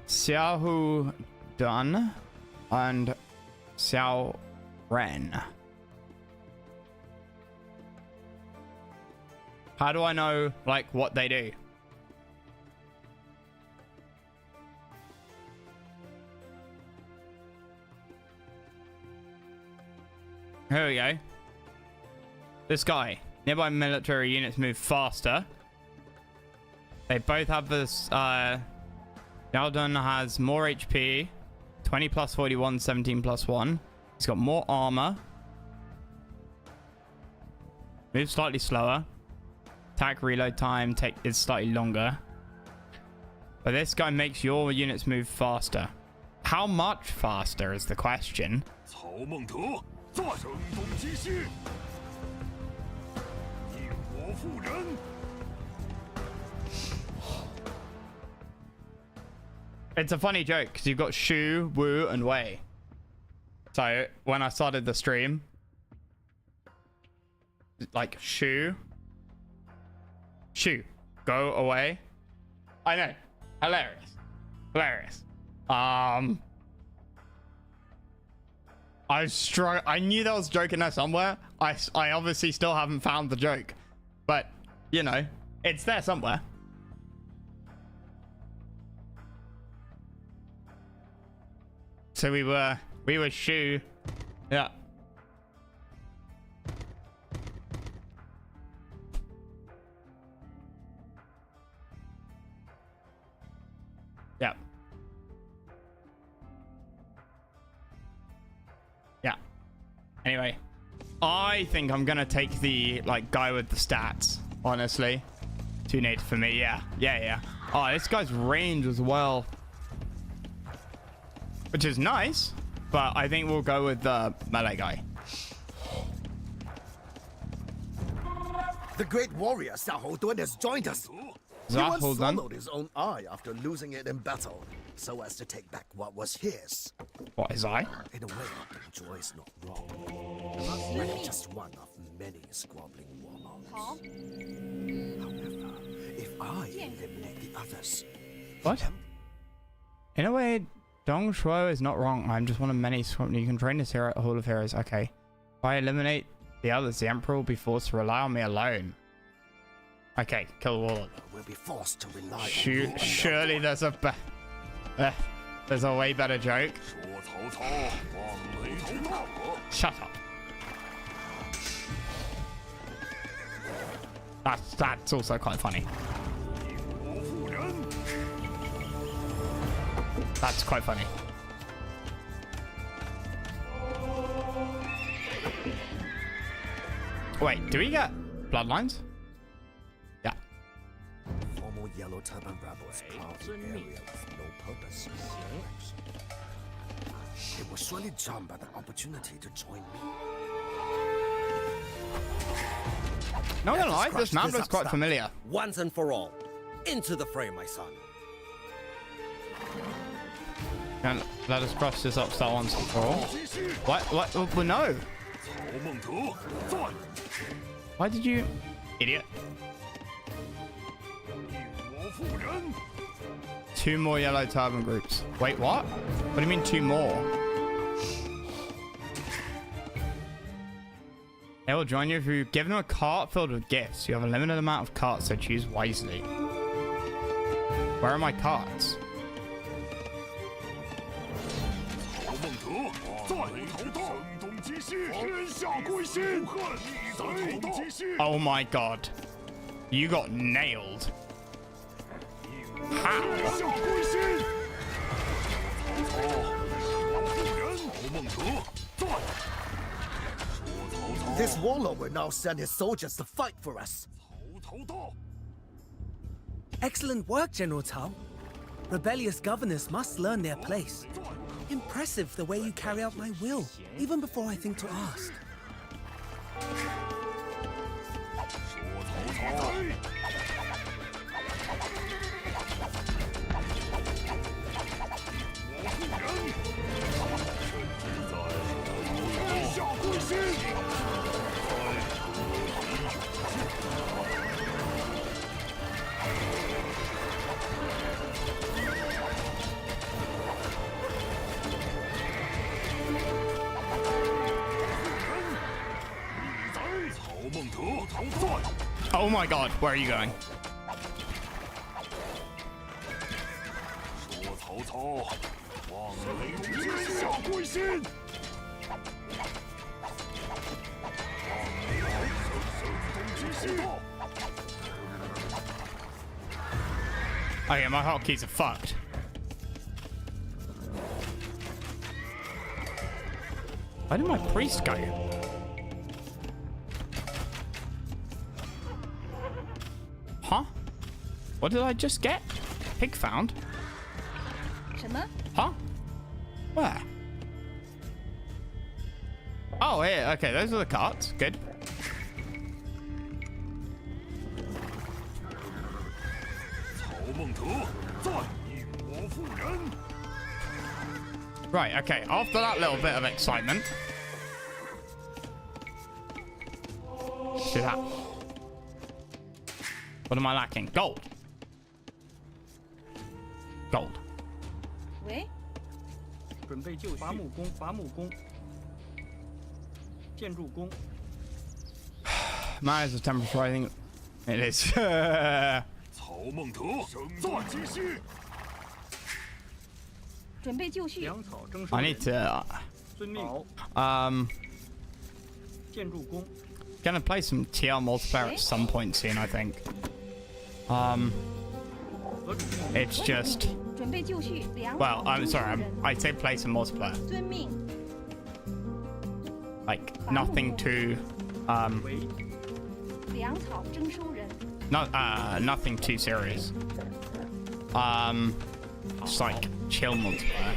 Xiao Dun and Xiao Ren. How do I know, like, what they do? Here we go. This guy. Nearby military units move faster. They both have this, Yaldon has more HP. 20 plus 41, 17 plus 1. He's got more armor. Moves slightly slower. Attack reload time is slightly longer. But this guy makes your units move faster. How much faster is the question? It's a funny joke because you've got Shu, Wu, and Wei. So when I started the stream, like Shu, go away. I know, hilarious. I knew there was a joke in there somewhere. I obviously still haven't found the joke, but you know, it's there somewhere. So we were Shu. Yeah. Yeah. Yeah. Anyway, I think I'm gonna take the guy with the stats, honestly. Too native for me. Yeah. Oh, this guy's range as well, which is nice, but I think we'll go with the melee guy. The great warrior Xiahou Dun has joined us. He once swallowed his own eye after losing it in battle, so as to take back what was his. What, his eye? In a way, the joy is not wrong. I am just one of many squabbling warlords. However, if I eliminate the others... What? In a way, Dong Shuo is not wrong. I'm just one of many. You can train this hero at Hall of Heroes. Okay. If I eliminate the others, the Emperor will be forced to rely on me alone. Okay, kill all of them. We'll be forced to rely on surely there's a there's a way better joke. Shut up. That's also quite funny. That's quite funny. Wait, do we get bloodlines? Yeah. Former Yellow Turban rebels prowl the area with no purpose. They will surely jump at the opportunity to join me. Not gonna lie, this map looks quite familiar. Once and for all, into the fray, my son. And let us cross this up star once and for all. What? Oh, no. Why did you... Idiot. 2 more yellow turban groups. Wait, what? What do you mean 2 more? They will join you if you give them a cart filled with gifts. You have a limited amount of carts, so choose wisely. Where are my carts? Oh my god. You got nailed. How? This warlord will now send his soldiers to fight for us. Excellent work, General Tao. Rebellious governors must learn their place. Impressive the way you carry out my will, even before I think to ask. Oh my god, where are you going? 说曹操，望雷天下归心。Oh yeah, my hotkeys are fucked. Where did my priest go? Huh? What did I just get? Pig found? 什么？ Huh? Where? Oh, yeah, okay, those are the carts. Good. Right, okay, after that little bit of excitement. Let's do that. What am I lacking? Gold. Gold. 喂， 准备就绪。伐木工，伐木工。建筑工。 Mine is the temperature, I think it is. 曹孟德，升战继续。 准备就绪。粮草征收。 I need to. 遵命。 建筑工。 Gonna play some TR multiplayer at some point soon, I think. It's just. 准备就绪。粮草 Well, I'm 征收 sorry. 人 I say play some multiplayer. 遵命。 Like nothing too. 粮草征收人。 Nothing too serious. Just like chill multiplayer.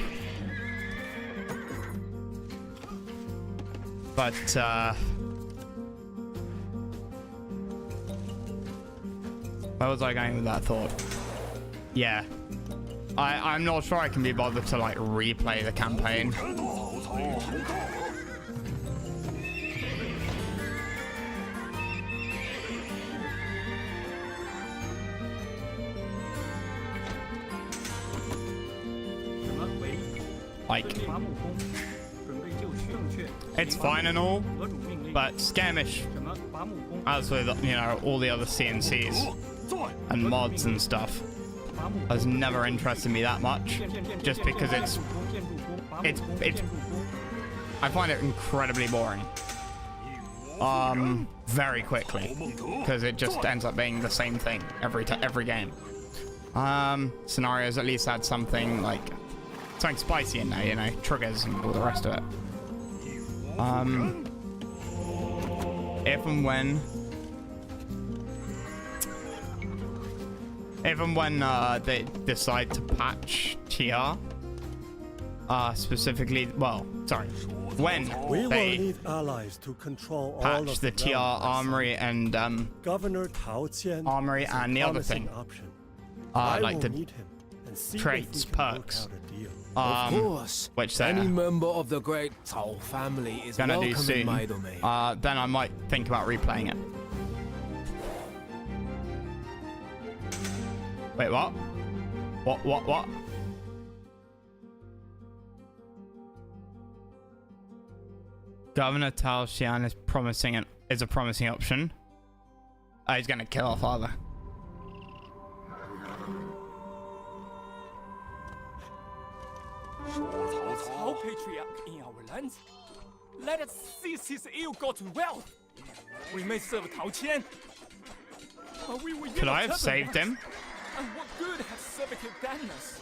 But where was I going with that thought? Yeah. I'm not sure I can be bothered to like replay the campaign. Like, it's fine and all, but Skirmish, as with, you know, all the other CNCs and mods and stuff, has never interested me that much, just because it's I find it incredibly boring. Very quickly, because it just ends up being the same thing every game. Scenarios at least add something like something spicy in there, you know, triggers and all the rest of it. If and when they decide to patch TR, specifically, well, sorry, when we they will need allies to control all patch of the TR armory and Governor Tao Qian armory and the other thing, option. like the meet him and see traits, if we can work perks, out a deal. Of course, which any member of the great Cao family is gonna do welcome in soon. my domain. Then I might think about replaying it. Wait, what? What? Governor Tao Xian is a promising option. He's gonna kill our father. Cao patriarch in our lands. Let us seize his ill-gotten wealth. We may serve Tao Qian, but we will Could I have saved him? And what good has servitude done us?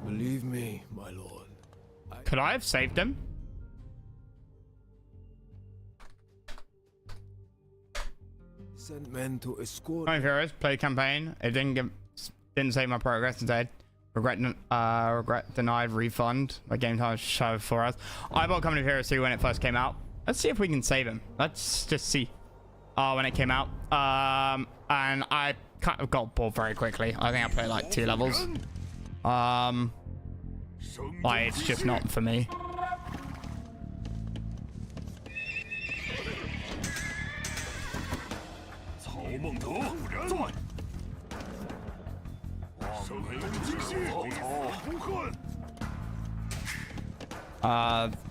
Believe me, my lord. Could I have saved him? Sent men to escort. My heroes play campaign. It didn't save my progress instead. Regret denied refund. My game time was shy of 4 hours. I bought Company of Heroes 2 when it first came out. Let's see if we can save him. Let's just see. When it came out. And I kind of got bored very quickly. I think I played like 2 levels. Like it's just not for me.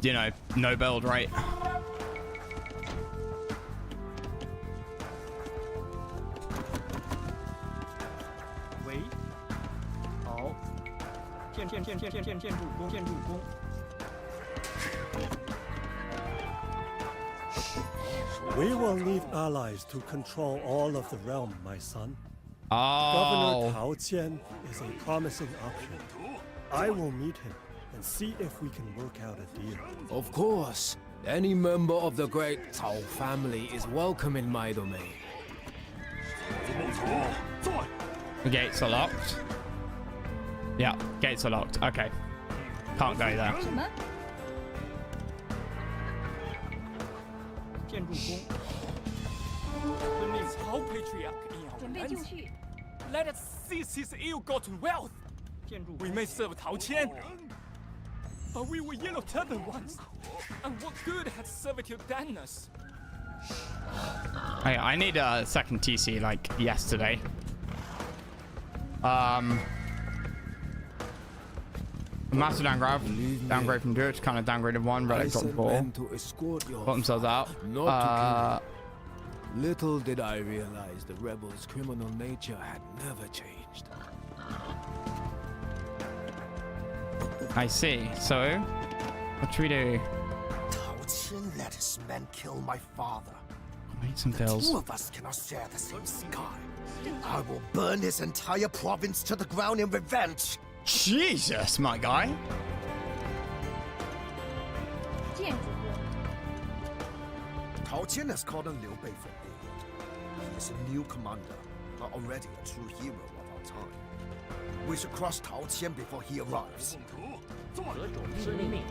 You know, no build, right? 喂，好，建筑工。 We will need allies to control all of the realm, my son. Oh. Governor Tao Qian is a promising option. I will meet him and see if we can work out a deal. Of course. Any member of the great Cao family is welcome in my domain. The gates are locked. Yeah, gates are locked. Okay. Can't go there. 什么？ 建筑工。 Cao patriarch in our 准备就 lands. 绪。 Let us seize his ill-gotten wealth. 建筑 We may serve Tao Qian, but we were yellow turban once. And what good had servitude done us? Hey, I need a second TC like yesterday. Master downgrade from Druid, kind of downgraded one, I relic dropped sent 4. men to escort your Got themselves out. not to kill you. Little did I realize the rebels' criminal nature had never changed. I see. So, what should we do? Tao Qian let his men kill my father. I need some pills. Two of us cannot share the same sky. I will burn his entire province to the ground in revenge. Jesus, my guy. 建筑工。 Tao Qian has called on Liu Bei for aid. He is a new commander, but already a true hero of our time. We should crush Tao Qian before he arrives. 何种遵命？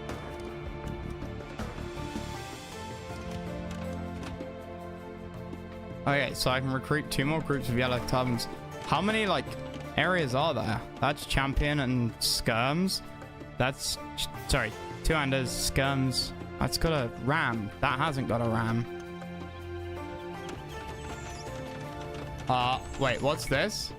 Okay, so I can recruit 2 more groups of yellow turbans. How many, like, areas are there? That's champion and skirms. That's, sorry, 2-handers, skirms. That's got a ram. That hasn't got a ram. Wait, what's this?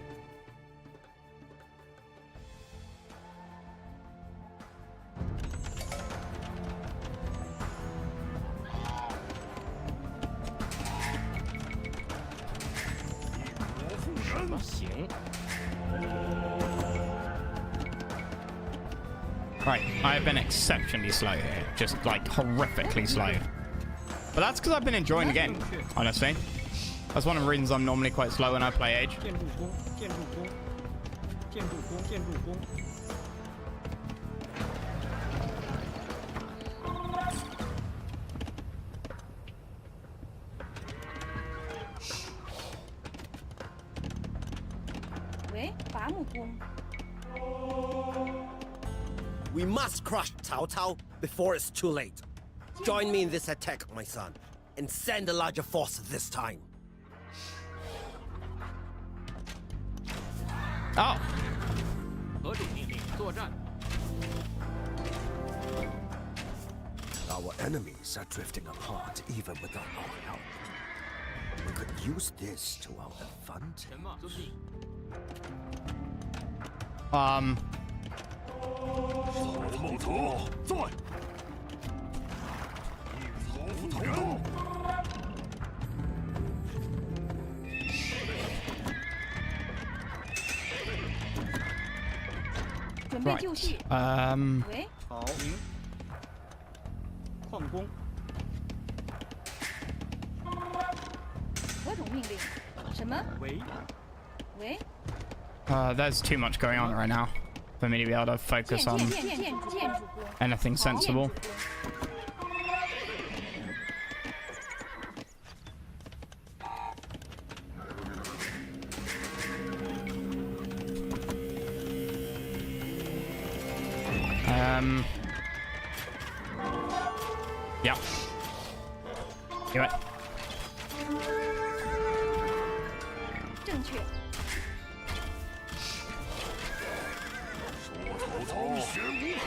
Right, I have been exceptionally slow here. Just, like, horrifically slow. But that's because I've been enjoying the game, honestly. That's one of the reasons I'm normally quite slow when I play Age. 建筑工，建筑工，建筑工，建筑工。 喂，伐木工。 We must crush Cao Cao before it's too late. Join me in this attack, my son, and send a larger force this time. Oh. 何种命令？作战。 Our enemies are drifting apart even without our help. We could use this to our advantage. 什么？遵命。 曹操在。一头人。 准备就绪。 喂， 好，明。矿工。 何种命令？什么？喂。喂。 There's too much going on right now for me to be able to focus on anything sensible. Yep. Do it. 正确。 说曹操血无憾，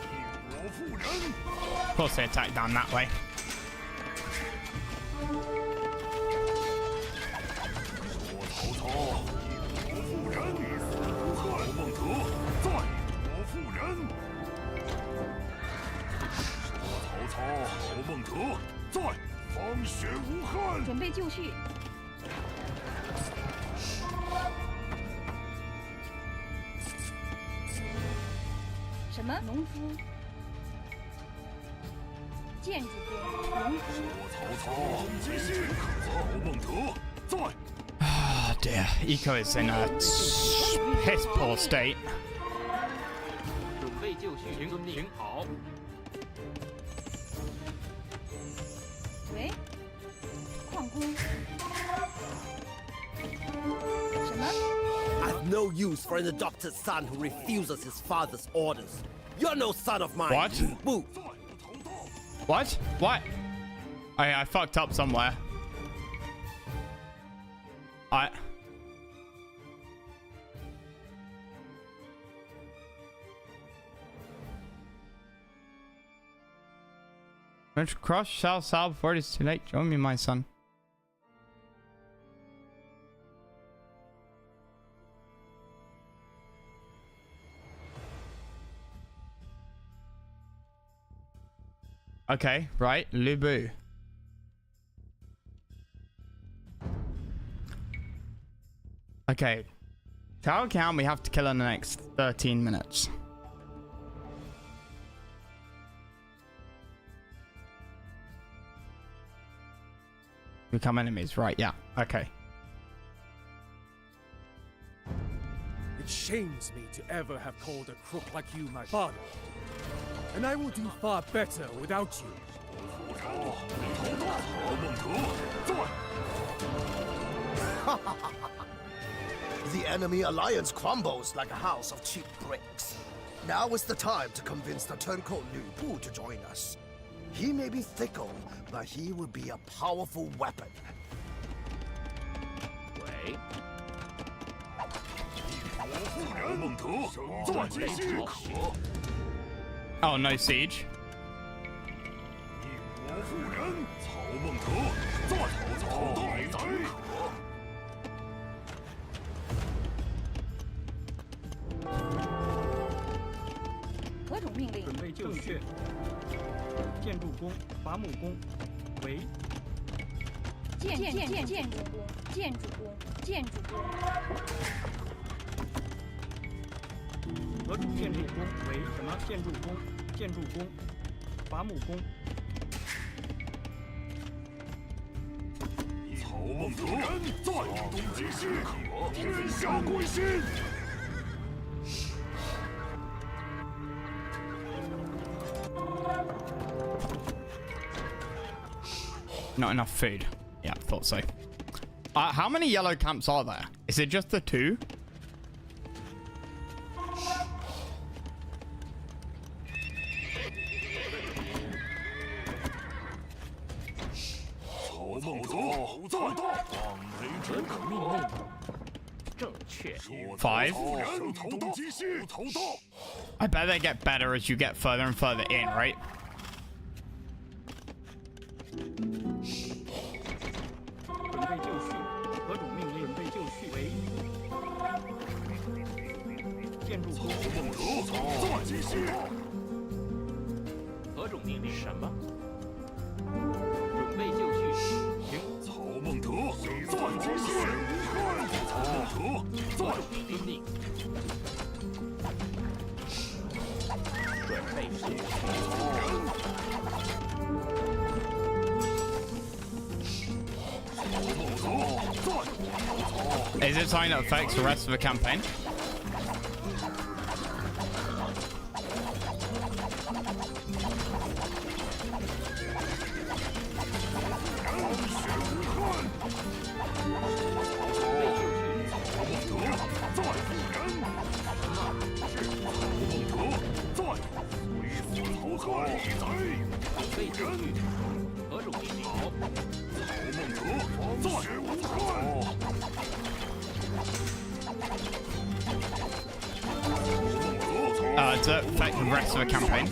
替我妇人。 Of course they attack down that way. 说曹操在，方血无憾。准备就绪。什么？农夫？建筑工？农夫？曹操，继续。曹孟德，在。Ah, dear. Eco is in a piss poor state. 准备就绪，停好。喂，矿工。什么 I've no use for an adopted son who refuses his father's orders. You're no son of mine. What? Move. What? What? I fucked up somewhere. Let's cross south before it's too late. Join me, my son. Okay, right, Lubu. Okay. Tower count we have to kill in the next 13 minutes. Become enemies, right, yeah, okay. It shames me to ever have called a crook like you my father. And I will do far better without you. The enemy alliance crumbles like a house of cheap bricks. Now is the time to convince the turncoat Liu Bu to join us. He may be fickle, but he will be a powerful weapon. 喂。曹孟德，在继续。 Oh, no siege. 一国妇人，曹孟德，在曹操待宰可。 何种命令？准备就绪。建筑工，伐木工，为。建筑工，建筑工。何种建筑工为什么？建筑工，建筑工，伐木工。曹孟德，在东击西，天下归心。 Not enough food. Yeah, thought so. How many yellow camps are there? Is it just the 2? Five? I bet they get better as you get further and further in, right? Is it something that affects the rest of the campaign? To affect the rest of the campaign.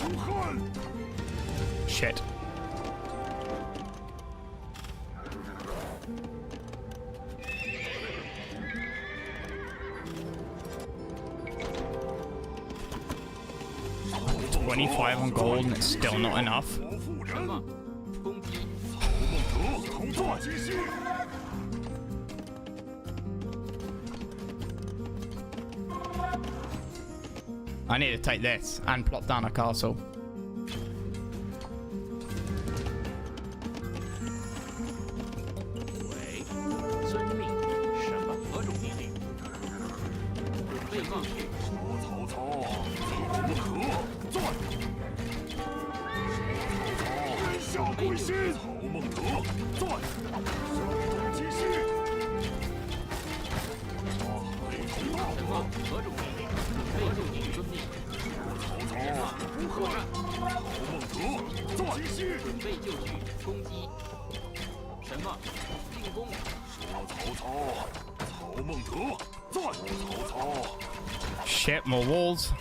Shit. $25 on gold and it's still not enough. I need to take this and plot down a castle. Shit, more walls.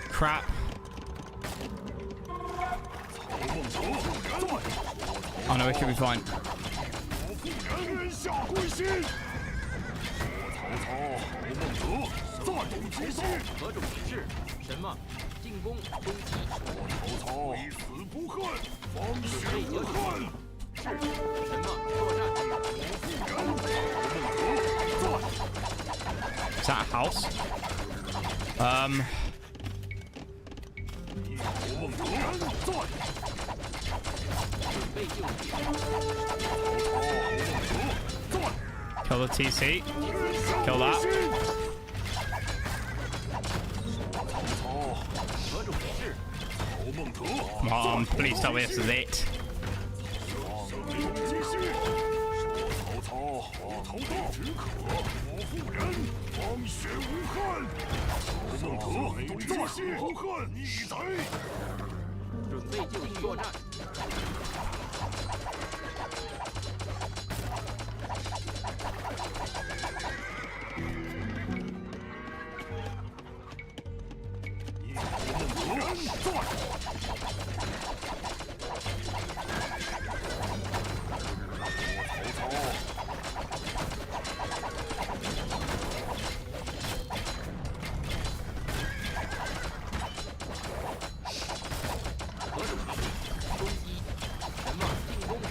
Crap. Oh no, it should be fine. Is that a house? Kill the TC. Kill that. Come on, please tell me this is it.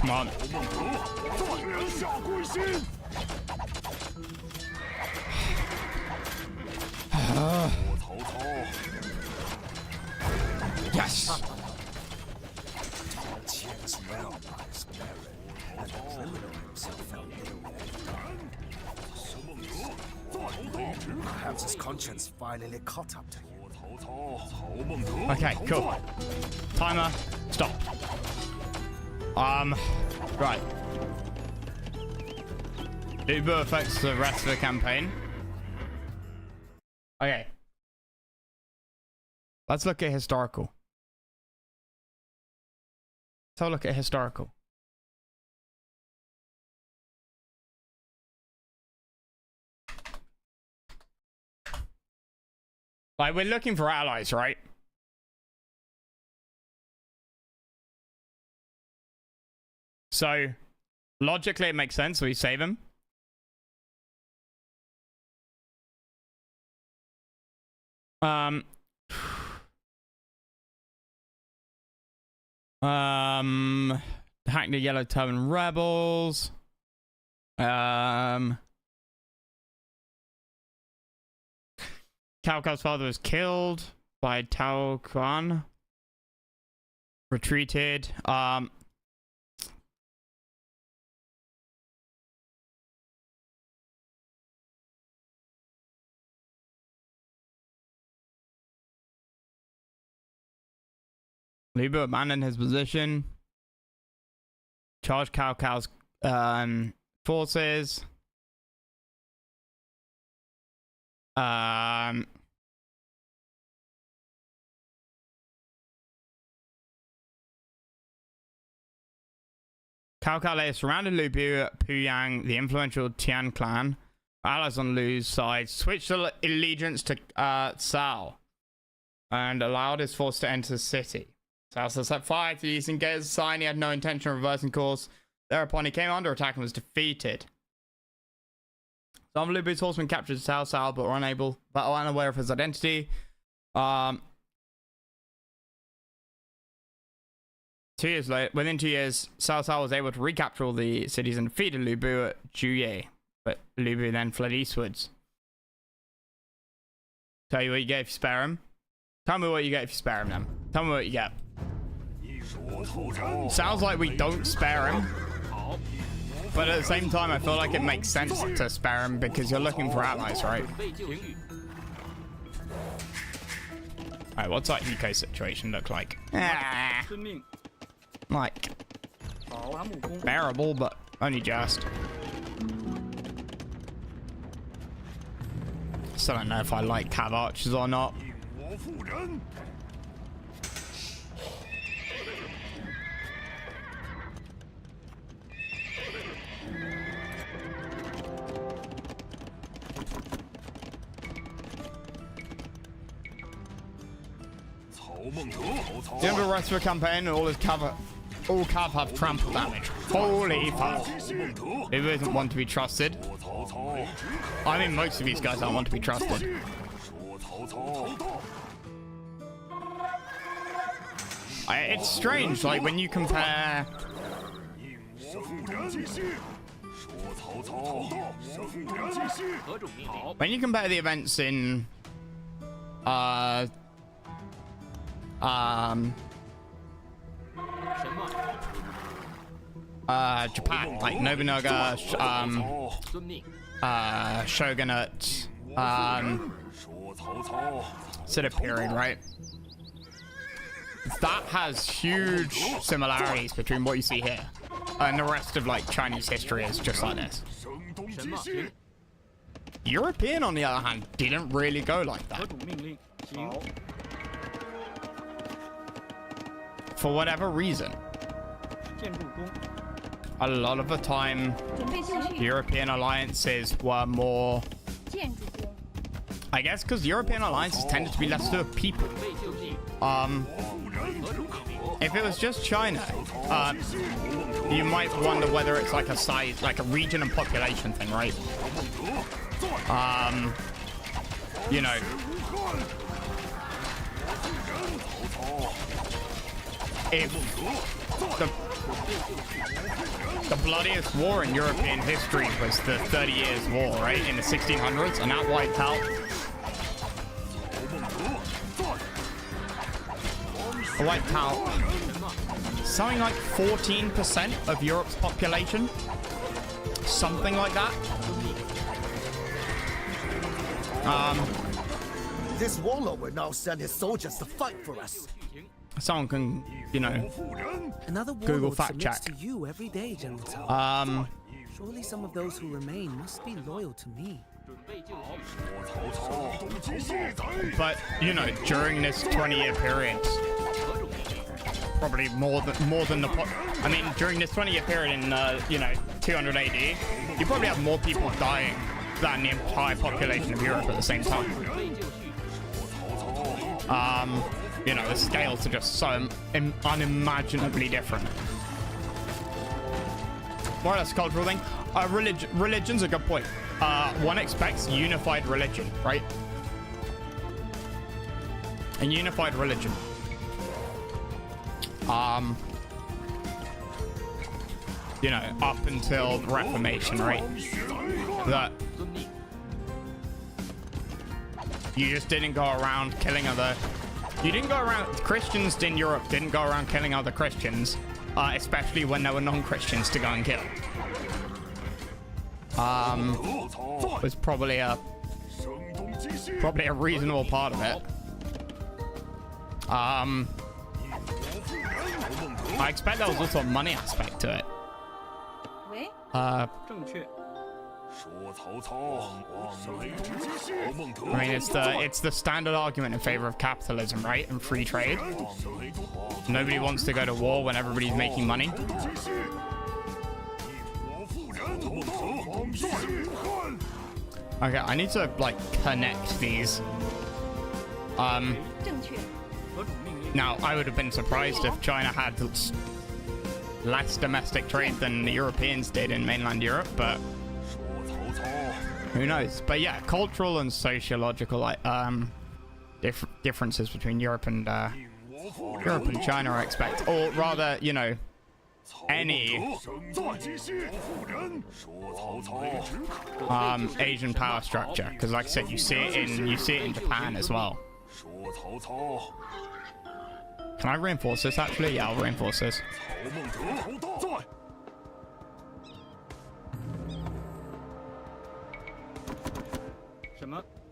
Come on. Yes. Perhaps his conscience finally caught up to him. Okay, cool. Timer. Stop. Right. Uber affects the rest of the campaign. Okay. Let's look at historical. Let's have a look at historical. Like, we're looking for allies, right? So, logically, it makes sense. We save him. Hack the Yellow Turban rebels. Cao Cao's father was killed by Tao Quan. Retreated. Liu Bu abandoned his position. Charged Cao Cao's forces. Cao Cao later surrounded Liu Bu at Puyang, the influential Tian clan. Allies on Liu's side switched allegiance to Cao and allowed his force to enter the city. Cao set fire to the eastern gate as a sign he had no intention of reversing course. Thereupon he came under attack and was defeated. Some of Liu Bu's horsemen captured Cao but were unaware of his identity. within 2 years, Cao Cao was able to recapture all the cities and defeated Lu Bu at Juye, but Lu Bu then fled eastwards. Tell you what you get if you spare him. Tell me what you get if you spare him, then. Tell me what you get. Sounds like we don't spare him, but at the same time, I feel like it makes sense to spare him because you're looking for allies, right? Alright, what's our eco situation look like? Like, bearable, but only just. Still don't know if I like cav archers or not. The end of the rest of the campaign, all cav have trample damage. Holy fuck. Who isn't one to be trusted? I mean, most of these guys aren't one to be trusted. It's strange, like, when you compare... When you compare the events in... Japan, like Nobunaga, Shogunate, sort of period, right? That has huge similarities between what you see here and the rest of like Chinese history is just like this. European, on the other hand, didn't really go like that. For whatever reason. A lot of the time, European alliances were more... I guess because European alliances tended to be less to the people. If it was just China, you might wonder whether it's like a size, like a region and population thing, right? You know... If the bloodiest war in European history was the 30 Years' War, right, in the 1600s, and that wiped out something like 14% of Europe's population, something like that. This warlord will now send his soldiers to fight for us. Someone can, you know, Another Google fact check. to you every day, General Cao. Surely some of those who remain must be loyal to me. But you know, during this 20-year period, probably more than the. I mean, during this 20-year period in you know 200 AD, you probably have more people dying than the entire population of Europe at the same time. You know, the scales are just so unimaginably different. More or less a cultural thing. Religion's a good point. One expects unified religion, right? A unified religion. You know, up until the Reformation, right? That you just didn't go around killing other... You didn't go around... Christians in Europe didn't go around killing other Christians, especially when there were non-Christians to go and kill. Was probably a reasonable part of it. I expect there was also a money aspect to it. I mean, it's the standard argument in favor of capitalism, right? And free trade. Nobody wants to go to war when everybody's making money. Okay, I need to like connect these. Now, I would have been surprised if China had less domestic trade than the Europeans did in mainland Europe, but who knows? But yeah, cultural and sociological differences between Europe and Europe and China, I expect. Or rather, you know, any Asian power structure. Because like I said, you see it in Japan as well. Can I reinforce this actually? Yeah, I'll reinforce this.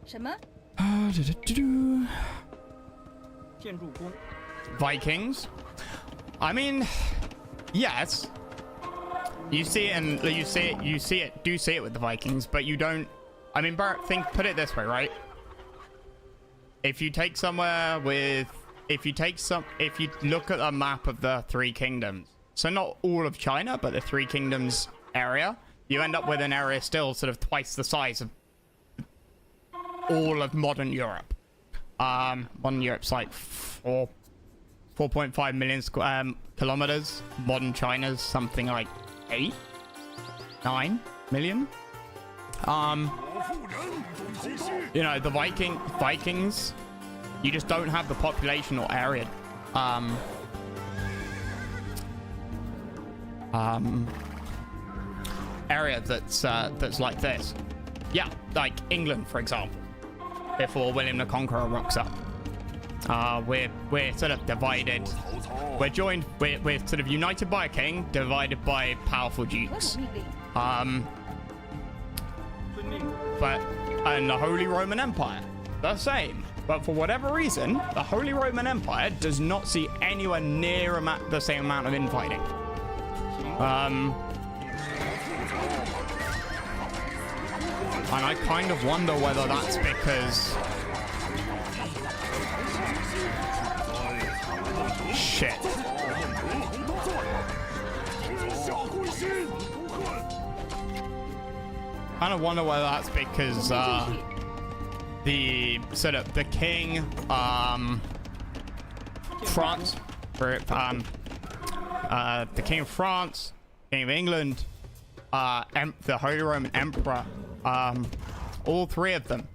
什么？ 建筑工。 Vikings. I mean, yes. You see it and do see it with the Vikings, but you don't. I mean, put it this way, right? If you take somewhere with, if you look at a map of the Three Kingdoms, so not all of China, but the Three Kingdoms area, you end up with an area still sort of twice the size of all of modern Europe. Modern Europe's like 4.5 million kilometers. Modern China's something like 9 million. You know, the Vikings, you just don't have the population or area area that's like this. Yeah, like England, for example, before William the Conqueror rocks up. We're sort of divided. We're sort of united by a king, divided by powerful dukes. And the Holy Roman Empire, the same. But for whatever reason, the Holy Roman Empire does not see anywhere near the same amount of infighting. And I kind of wonder whether that's because... Shit. I kind of wonder whether that's because the king, France, the king of France, king of England, the Holy Roman Emperor, all three of them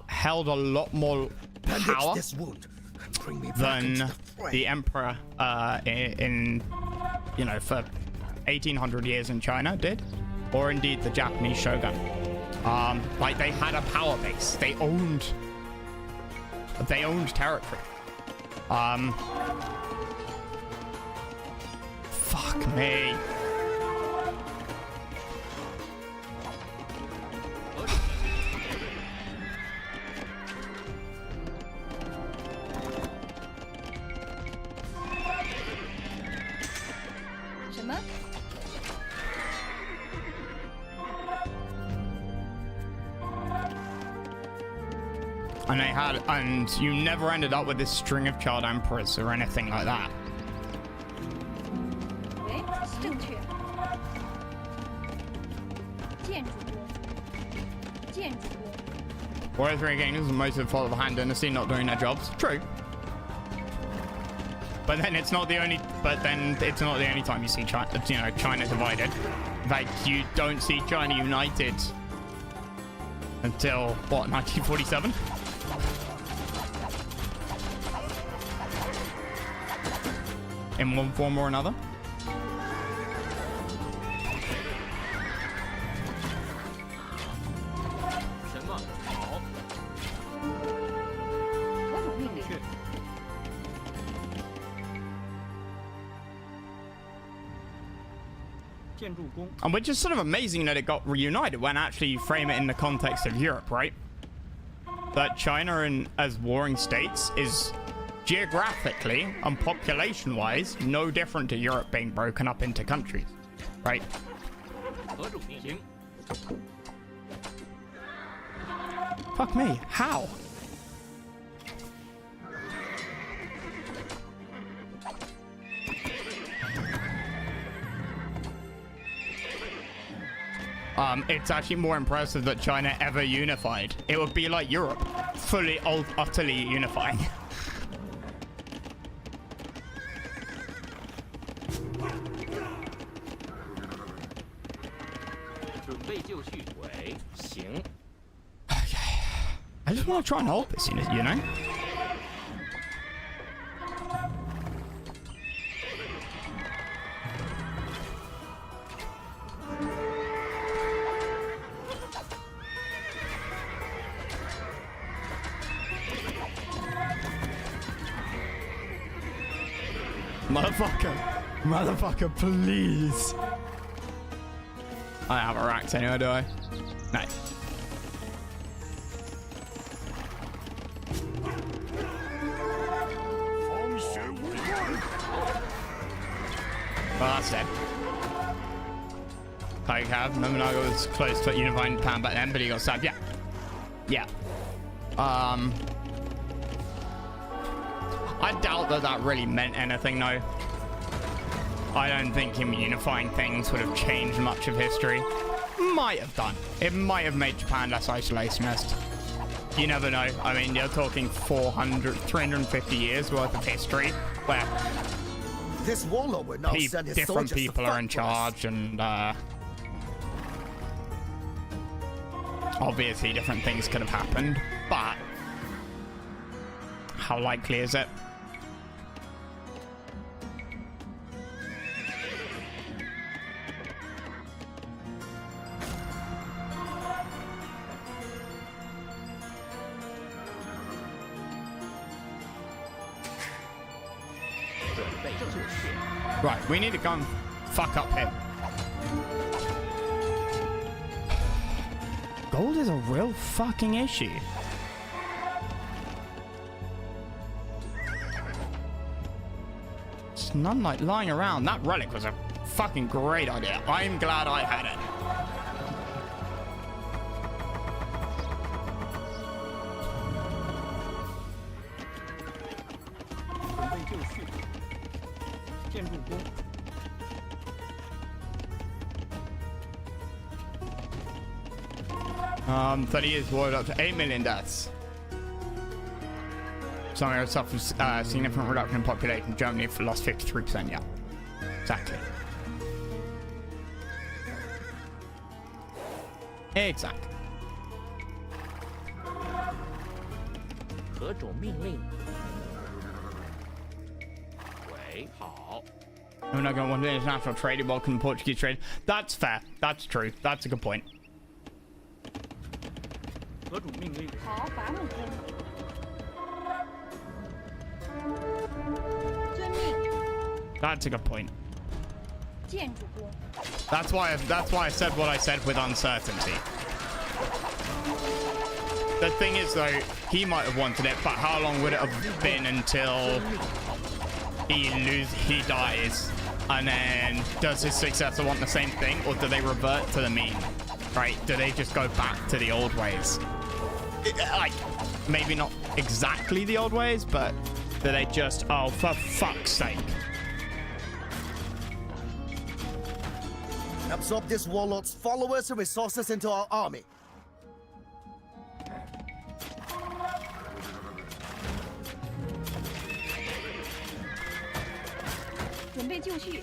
held a lot more power than the emperor in you know, for 1800 years in China did, or indeed the Japanese shogun. Like they had a power base. They owned territory. Fuck me. And you never ended up with this string of child emperors or anything like that. Warrior Three Kingdoms and most of the follow the Han Dynasty not doing their jobs. True. But then it's not the only. But then it's not the only time you see China divided. In fact, you don't see China united until what, 1947? In one form or another. And which is sort of amazing that it got reunited when actually you frame it in the context of Europe, right? That China as warring states is geographically and population-wise no different to Europe being broken up into countries, right? Fuck me, how? It's actually more impressive that China ever unified. It would be like Europe, fully, utterly unifying. Okay. I just want to try and hold this, you know? motherfucker. Motherfucker, please. I don't have a racks anyway, do I? No. Well, that's it. Poke have. Nobunaga was close to unifying Japan back then, but he got stabbed. Yeah. Yeah. I doubt that really meant anything, though. I don't think him unifying things would have changed much of history. Might have done. It might have made Japan less isolationist. You never know. I mean, you're talking 350 years worth of history where this warlord will now send his different soldiers people to are in fight for us. charge, and obviously different things could have happened, but how likely is it? Right, we need to go and fuck up him. Gold is a real fucking issue. It's none like lying around. That relic was a fucking great idea. I'm glad I had it. 30 years war up to 8 million deaths. Some areas suffered significant reduction in population. Germany lost 53%. Yeah, exactly. Exactly. 何种命令？喂，好。 I'm not going to want international trade. Welcome Portuguese trade. That's fair. That's true. That's a good point. 何种命令？好，伐木工。遵命。 That's a good point. 建筑工。 That's why I said what I said with uncertainty. The thing is, though, he might have wanted it, but how long would it have been until he dies, and then does his successor want the same thing, or do they revert to the mean? Right? Do they just go back to the old ways? Like, maybe not exactly the old ways, but do they just, oh, for fuck's sake. Absorb this warlord's followers and resources into our army. 准备就绪，行。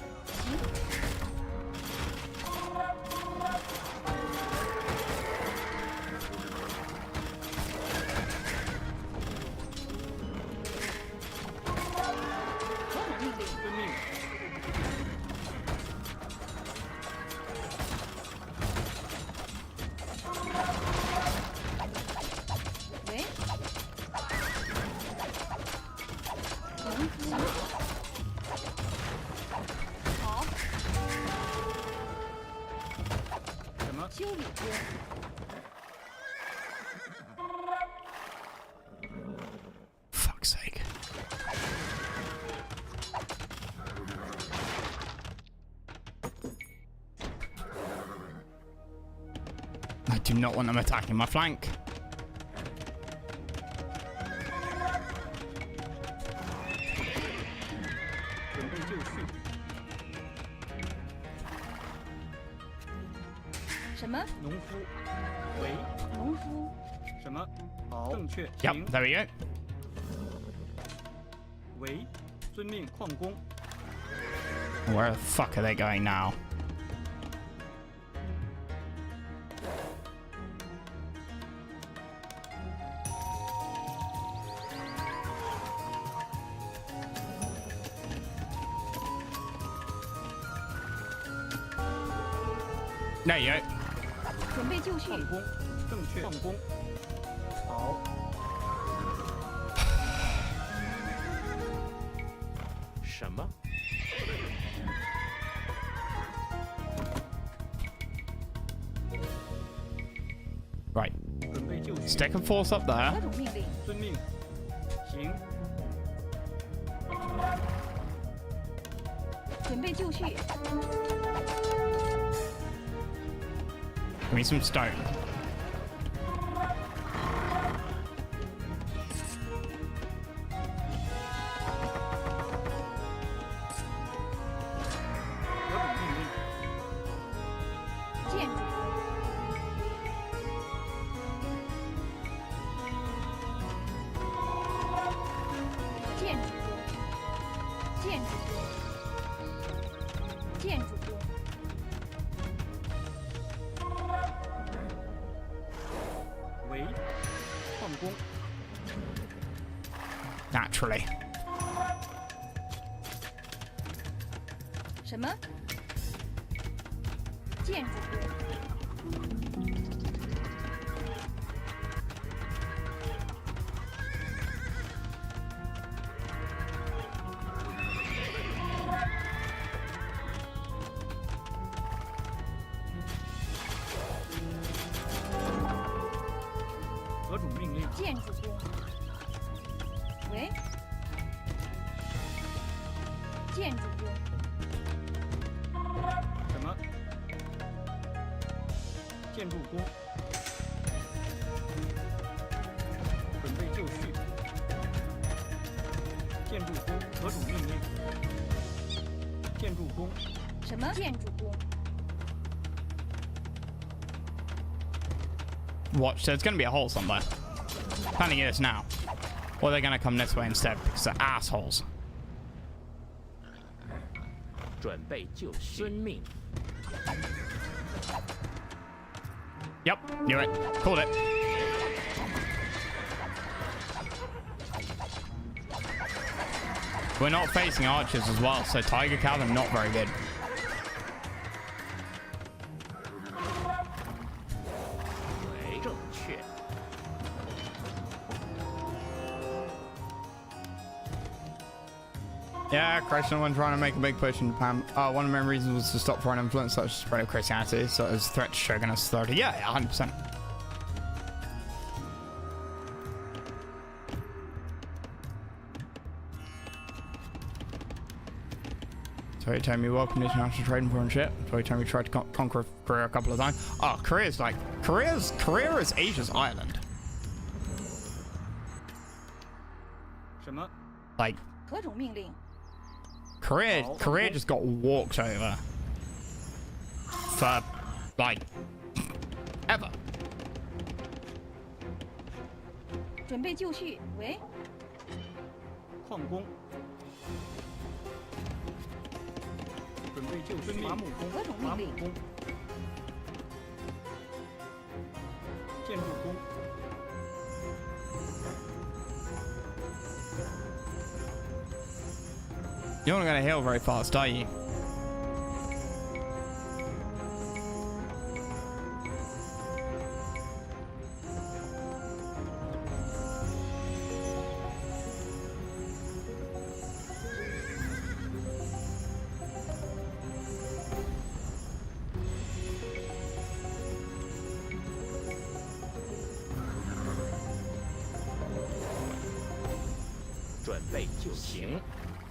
Fuck's sake. I do not want them attacking my flank. Yep, there we go. 为遵命矿工。 Where the fuck are they going now? There you go. 准备就绪。矿工，正确。矿工。好。什么？ Stick and force up there. 何种命令？遵命。行。准备就绪。 Give me some stone. Naturally. 什么？建筑工。何种命令？建筑工。喂？建筑工。什么？建筑工。准备就绪。建筑工。何种命令？建筑工。什么？建筑工。 Watch, there's gonna be a hole somewhere. Planning it is now. Or they're gonna come this way instead because they're assholes. 准备就绪。遵命。 Yep, knew it. Called it. We're not facing archers as well, so Tiger Cavalry not very good. Yeah, Christian one trying to make a big push in Japan. One of the main reasons was to stop foreign influence such as spread of Christianity, so as a threat to shogunist authority. Yeah, 100%. So you told me welcome to international trade and foreign shit. So you told me tried to conquer Korea a couple of times. Oh, Korea's like Korea is Asia's island. 什么？ Like 何种命令？ Korea just got walked over for like ever. 准备就绪。喂？矿工。准备就绪。伐木工。何种命令？工。建筑工。 You're not going to heal very fast, are you?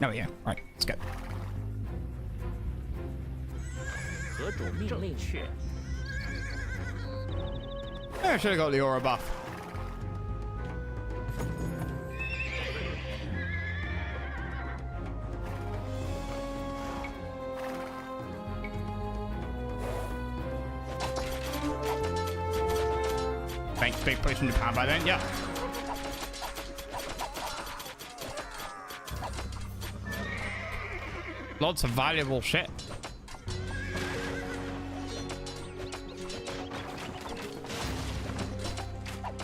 There we go. Right, let's go. I should have got the aura buff. Thanks, big push in Japan by then, yeah. Lots of valuable shit.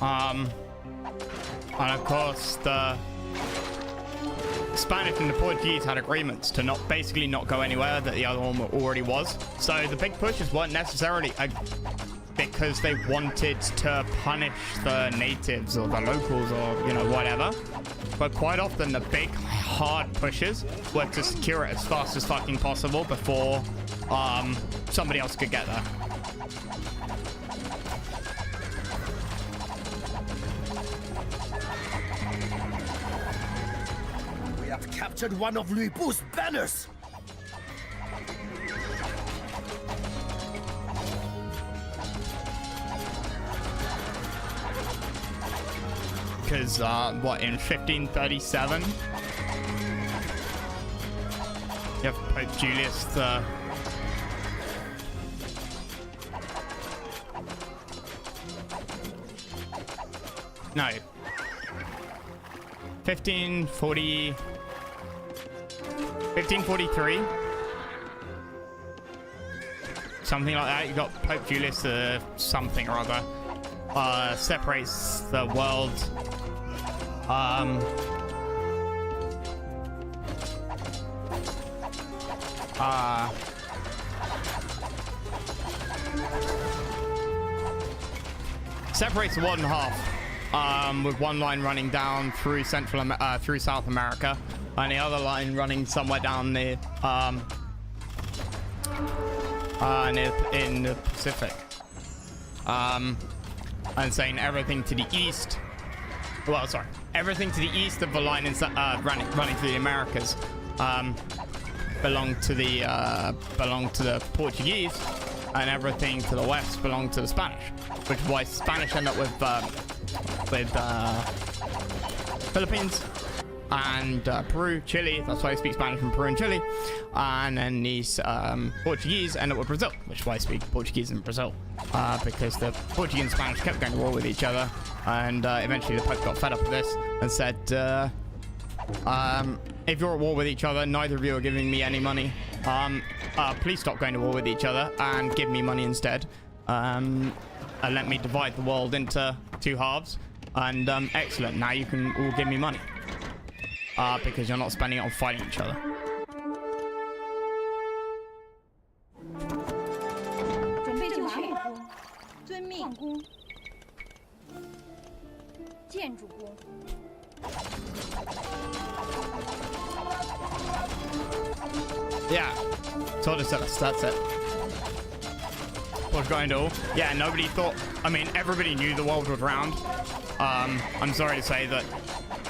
And of course the Spanish and the Portuguese had agreements to basically not go anywhere that the other one already was. So the big pushes weren't necessarily because they wanted to punish the natives or the locals or, you know, whatever. But quite often the big hard pushes were to secure it as fast as fucking possible before somebody else could get there. captured one of Lu Bu's banners! Because, what, in 1537? You have Pope Julius the... No. 1543? Something like that. You got Pope Julius something or other. Separates the world. Separates the world in half. With one line running down through through South America, and the other line running somewhere down near in the Pacific. And saying everything to the east. Well, sorry, everything to the east of the line running through the Americas belonged to the Portuguese, and everything to the west belonged to the Spanish, which is why Spanish end up with Philippines and Peru, Chile. That's why I speak Spanish from Peru and Chile. And then these Portuguese end up with Brazil, which is why I speak Portuguese in Brazil, because the Portuguese and Spanish kept going to war with each other, and eventually the Pope got fed up with this and said, if you're at war with each other, neither of you are giving me any money. Please stop going to war with each other and give me money instead. And let me divide the world into two halves. And excellent, now you can all give me money. Because you're not spending it on fighting each other. Yeah, told us that's it. What's going on? Yeah, nobody thought, I mean, everybody knew the world was round. I'm sorry to say that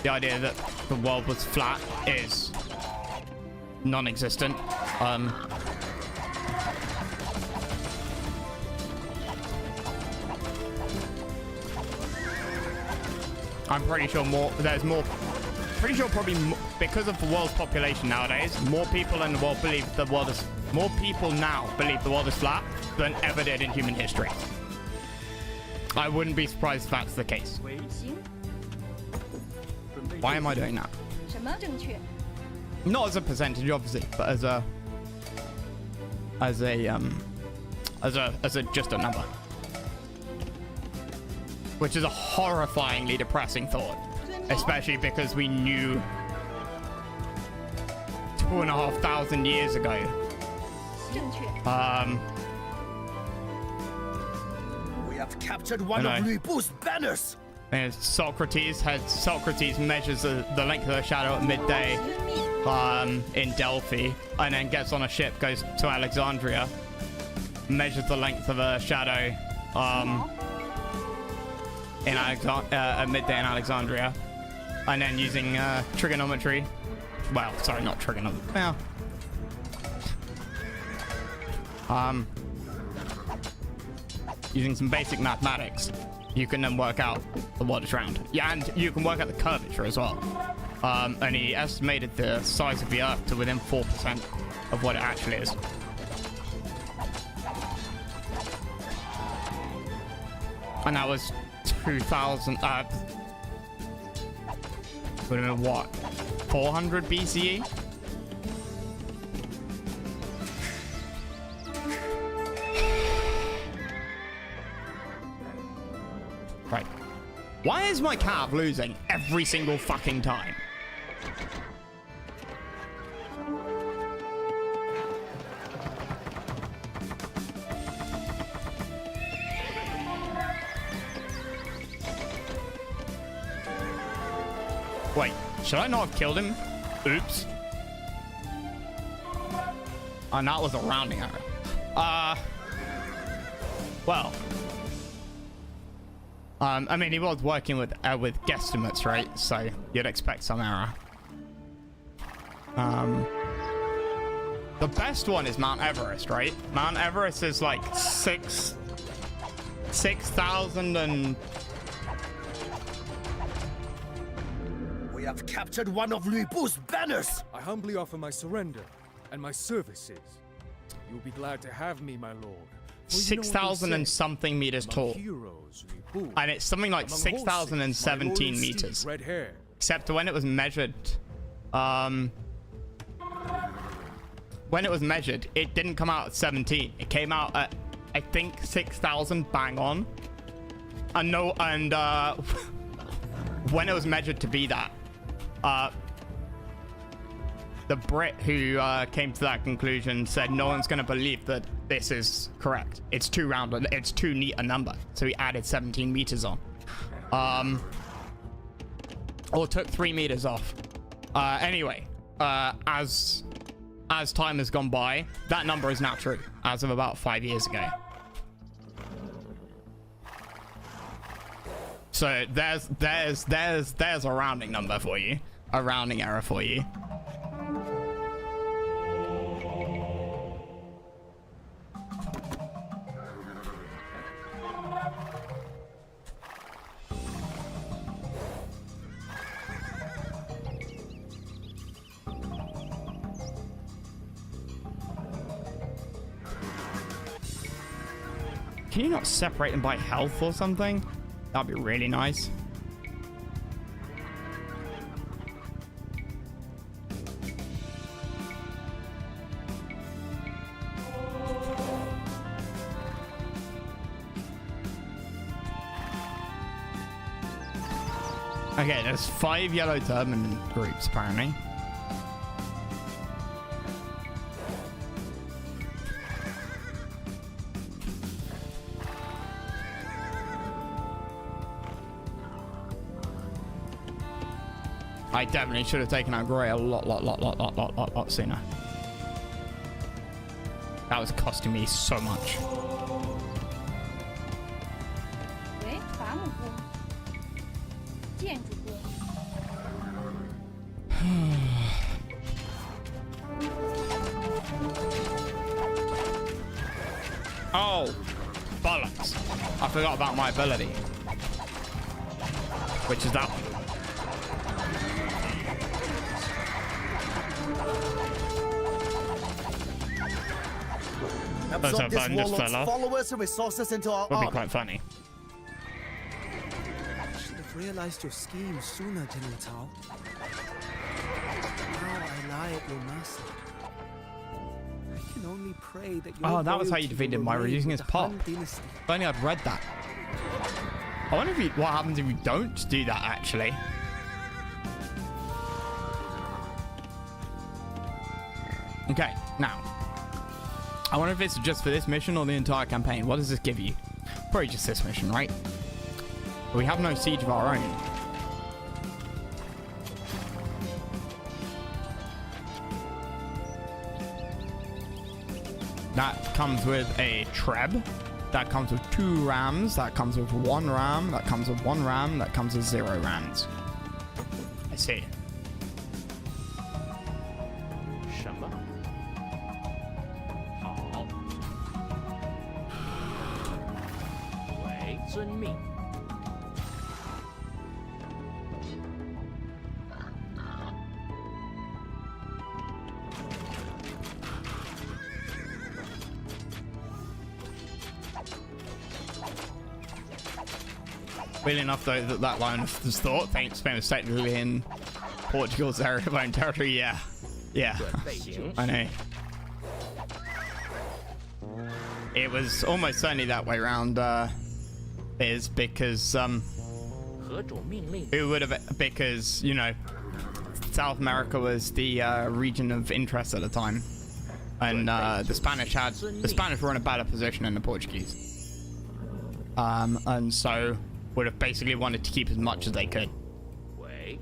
the idea that the world was flat is non-existent. I'm pretty sure pretty sure probably more, because of the world's population nowadays, more people in the world believe the world is, more people now believe the world is flat than ever did in human history. I wouldn't be surprised if that's the case. Why am I doing that? Not as a percentage, obviously, but as just a number. Which is a horrifyingly depressing thought, especially because we knew 2,500 years ago. We have captured one of Lu Bu's banners. And Socrates measures the length of the shadow at midday in Delphi, and then gets on a ship, goes to Alexandria, measures the length of a shadow at midday in Alexandria, and then using trigonometry, well, sorry, not trigonometry, well, using some basic mathematics, you can then work out the world is round. Yeah, and you can work out the curvature as well. And he estimated the size of the Earth to within 4% of what it actually is. And that was 2000, would have been what, 400 BCE? Right. Why is my cat losing every single fucking time? Wait, should I not have killed him? Oops. And that was a rounding error. Well. I mean, he was working with guesstimates, right? So you'd expect some error. The best one is Mount Everest, right? Mount Everest is like 6,000 and... We have captured one of Lu Bu's banners! I humbly offer my surrender and my services. You'll be glad to have me, my lord. 6,000 and something meters tall. And it's something like 6,017 meters. Red hair. Except when it was measured, it didn't come out at 17. It came out at, I think, 6,000 bang on. And when it was measured to be that, the Brit who came to that conclusion said no one's going to believe that this is correct. It's too round, it's too neat a number. So he added 17 meters on. Or took 3 meters off. Anyway, as time has gone by, that number is now true as of about 5 years ago. So there's a rounding number for you, a rounding error for you. Can you not separate them by health or something? That'd be really nice. Okay, there's 5 yellow turban groups apparently. I definitely should have taken out Grey a lot sooner. That was costing me so much. Oh, bollocks. I forgot about my ability. Which is that one. Absorb this warlord's followers and resources into our army. Would be quite funny. I should have realized your scheme sooner, General Tao. Now I lie at your mercy. I can only pray that your oh, that was how you defeated him by reducing his pop. If only I'd read that. I wonder if what happens if you don't do that, actually. Okay, now. I wonder if it's just for this mission or the entire campaign. What does this give you? Probably just this mission, right? But we have no siege of our own. That comes with a Treb. That comes with 2 rams. That comes with 1 ram. That comes with 1 ram. That comes with 0 rams. I see. Weirdly enough, though, that line of thought, Spain was technically in Portugal's area of own territory. Yeah. Yeah. I know. It was almost certainly that way around, is because, it would have, because, you know, South America was the, region of interest at the time. And, the Spanish were in a better position than the Portuguese. And so would have basically wanted to keep as much as they could. What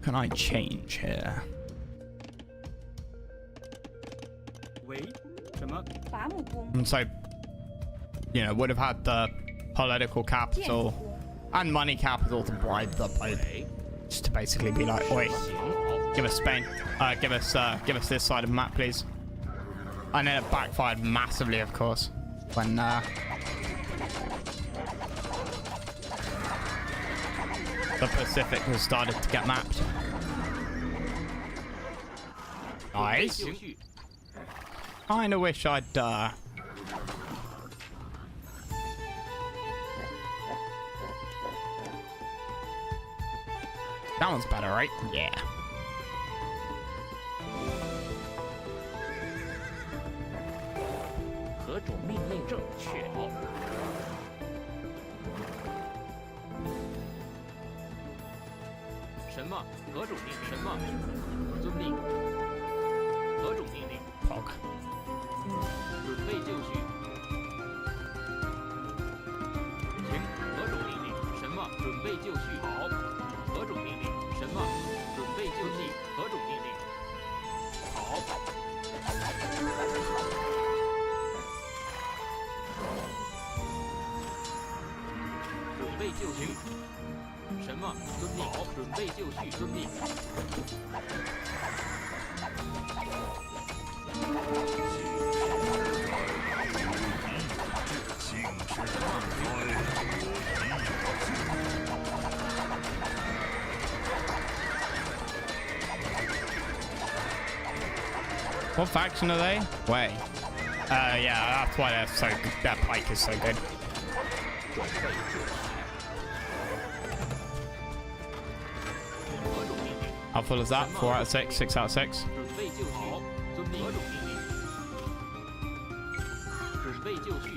can I change here? 喂，什么？伐木工， And so, you know, would have had the political 建筑 capital 工， and money capital to bribe the Pope. Just to basically be like, wait, give us Spain. Give us this side of the map, please. And then it backfired massively, of course, when the Pacific has started to get mapped. Nice. Kinda wish I'd that one's better, right? Yeah. Pog. 准备就绪。请何种命令？什么？准备就绪。好。何种命令？什么？准备就绪。何种命令？好。准备就绪。什么？遵命。好。准备就绪。遵命。 What faction are they? Way. Yeah, that's why they're so good. Their pike is so good. How full is that? 4 out of 6, 6 out of 6. 准备就绪。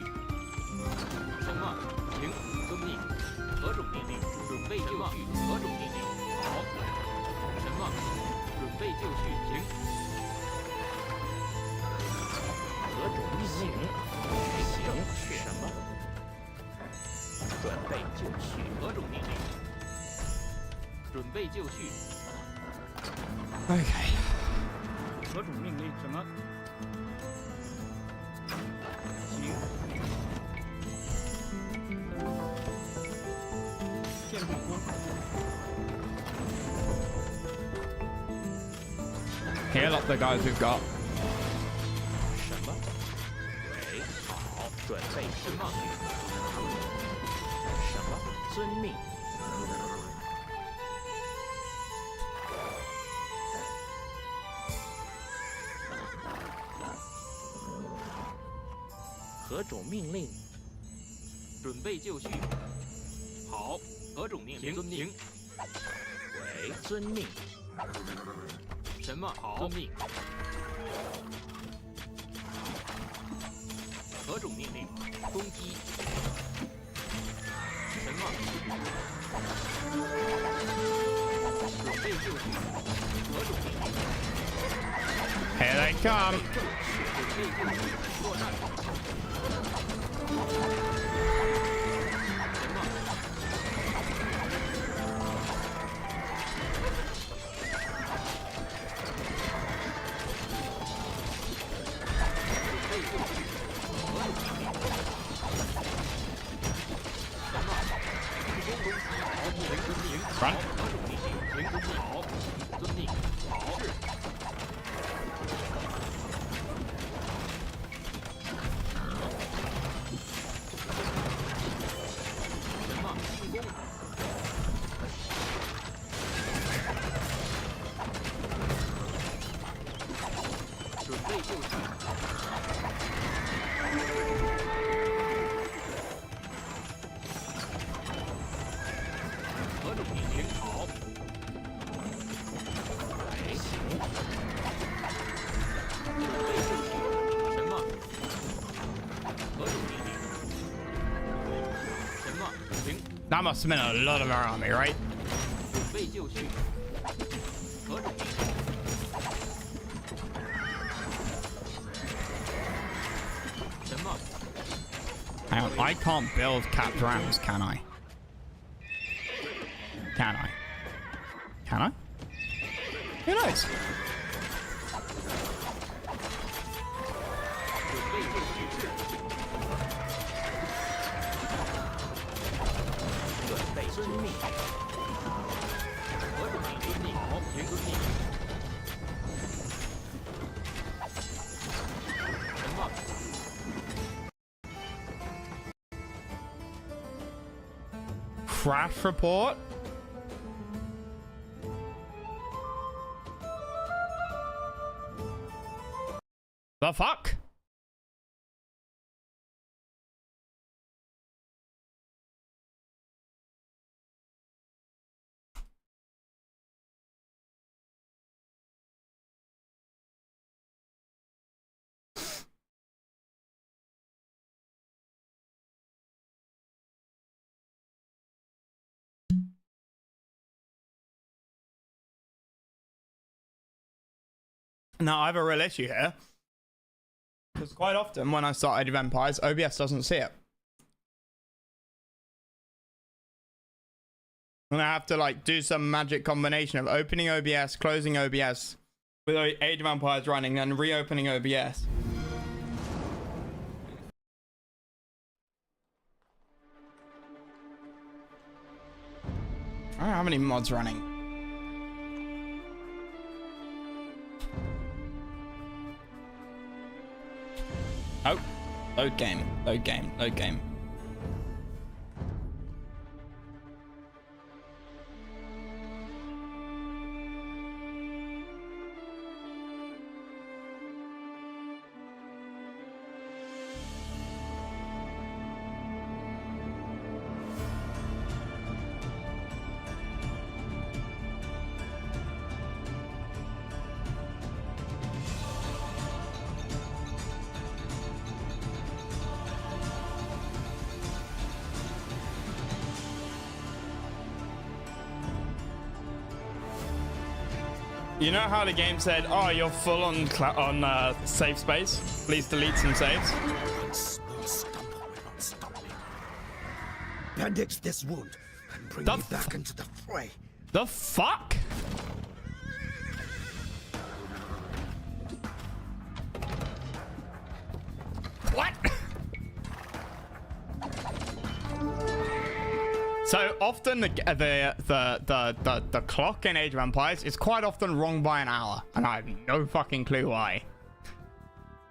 什么？请遵命。何种命令？准备就绪。何种命令？好。什么？准备就绪。请。何种命令？正确。什么？准备就绪。何种命令？准备就绪。 Okay. 何种命令？什么？行。建筑工。 Heal up the guys we've got. 什么？喂，好，准备什么？什么？遵命。 何种命令？准备就绪。好，何种命令？遵命。喂，遵命。什么？好，遵命。何种命令？攻击。什么？准备就绪。何种命令？ Here they come. 准备就绪。作战。 Run. That must have been a lot of our army, right? 准备就绪。何种命令？ 什么？ Hang on, I can't build capped rams, can I? Can I? Can I? Who knows? 准备命。何种命令？好，听遵命。什么？ Crash report? The fuck? Now, I have a real issue here. Because quite often when I start Age of Empires, OBS doesn't see it. And I have to like do some magic combination of opening OBS, closing OBS, with Age of Empires running, and reopening OBS. I don't know how many mods running. Oh, load game, load game, load game. You know how the game said, "Oh, you're full on save space. Please delete some saves." One small stumble will not stop me. Bandage this wound and bring me back into the fray. The fuck? What? So often the clock in Age of Empires is quite often wrong by an hour, and I have no fucking clue why.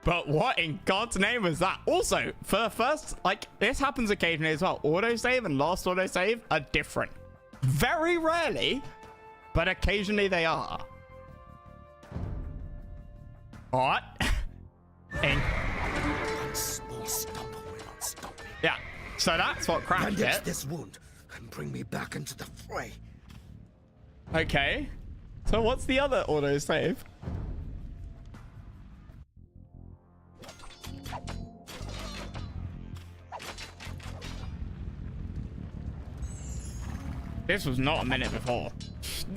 But what in God's name was that? Also, for the first, like, this happens occasionally as well. Autosave and last autosave are different. Very rarely, but occasionally they are. What? One small stumble will not stop me. Yeah. So that's what crashed Bandage it. this wound and bring me back into the fray. Okay. So what's the other autosave? This was not a minute before.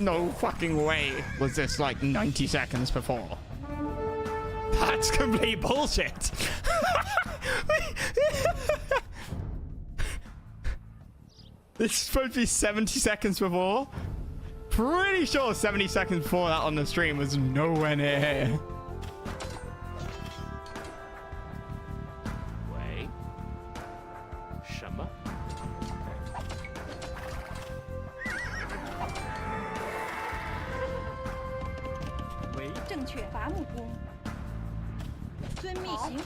No fucking way was this like 90 seconds before. That's complete bullshit. This is supposed to be 70 seconds before. Pretty sure 70 seconds before that on the stream was nowhere near here. Wait. 什么? Wait. 正确，伐木工。遵命行。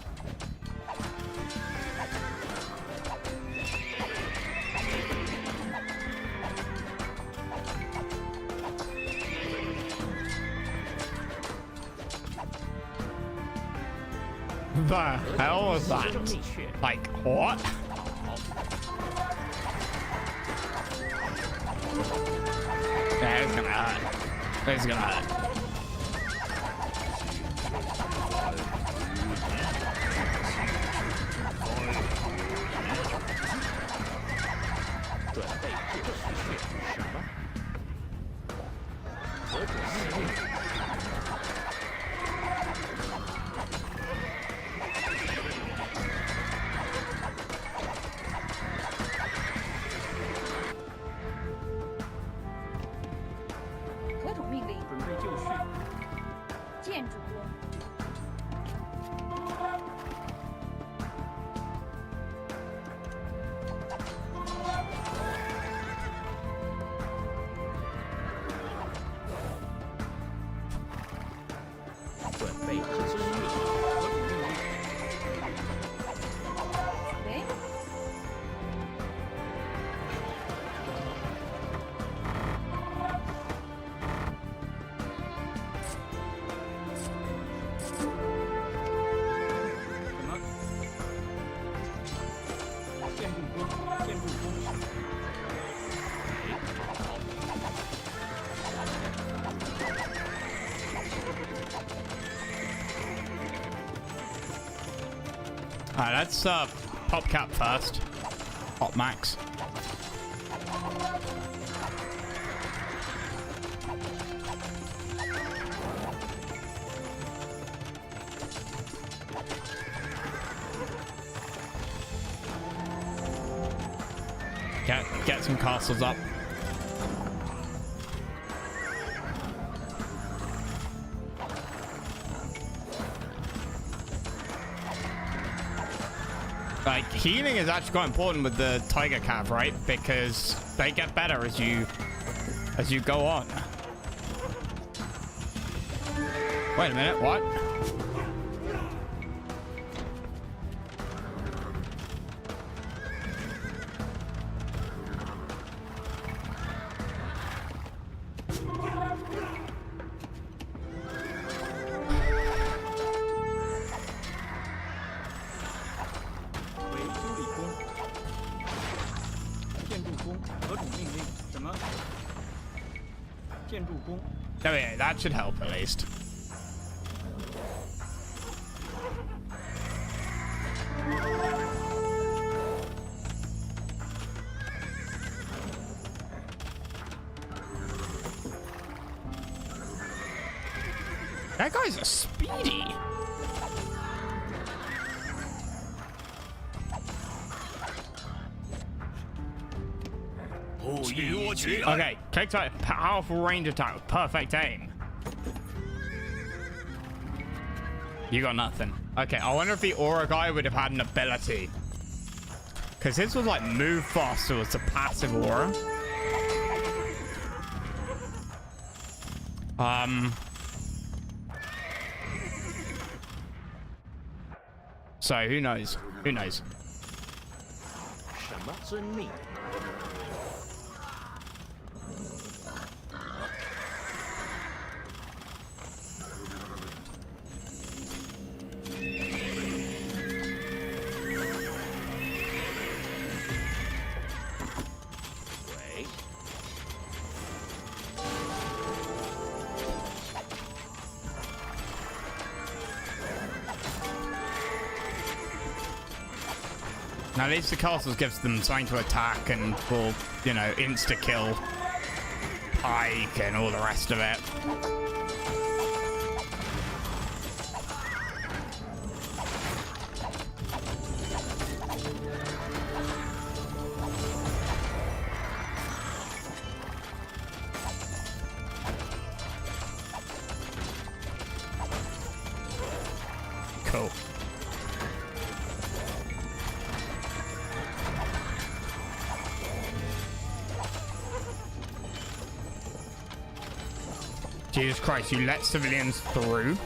The hell was that? Like, what? Yeah, it's gonna hurt. It's gonna hurt. 备遵命。何主命令？喂。什么？建筑工，建筑工。 Alright, let's pop cap first. Pop max. Get some castles up. Like, healing is actually quite important with the tiger cav, right? Because they get better as you go on. Wait a minute, what? Oh yeah, that should help at least. That guy's a speedy. Okay, takes a powerful range attack with perfect aim. You got nothing. Okay, I wonder if the aura guy would have had an ability. Because his was like move fast, so it's a passive aura. So who knows? Who knows? 什么遵命？ Now at least the castles gives them something to attack and will, you know, insta-kill Pike and all the rest of it. Cool. Jesus Christ, you let civilians through?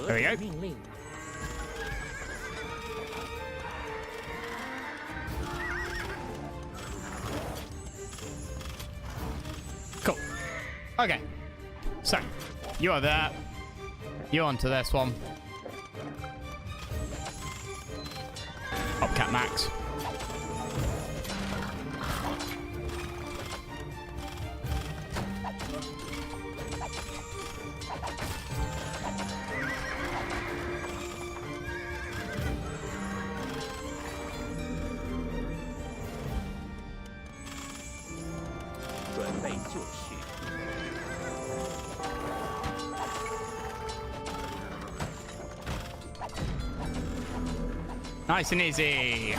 There we go. Cool. Okay. So, you are there. You're onto this one. Upcat max. Nice and easy.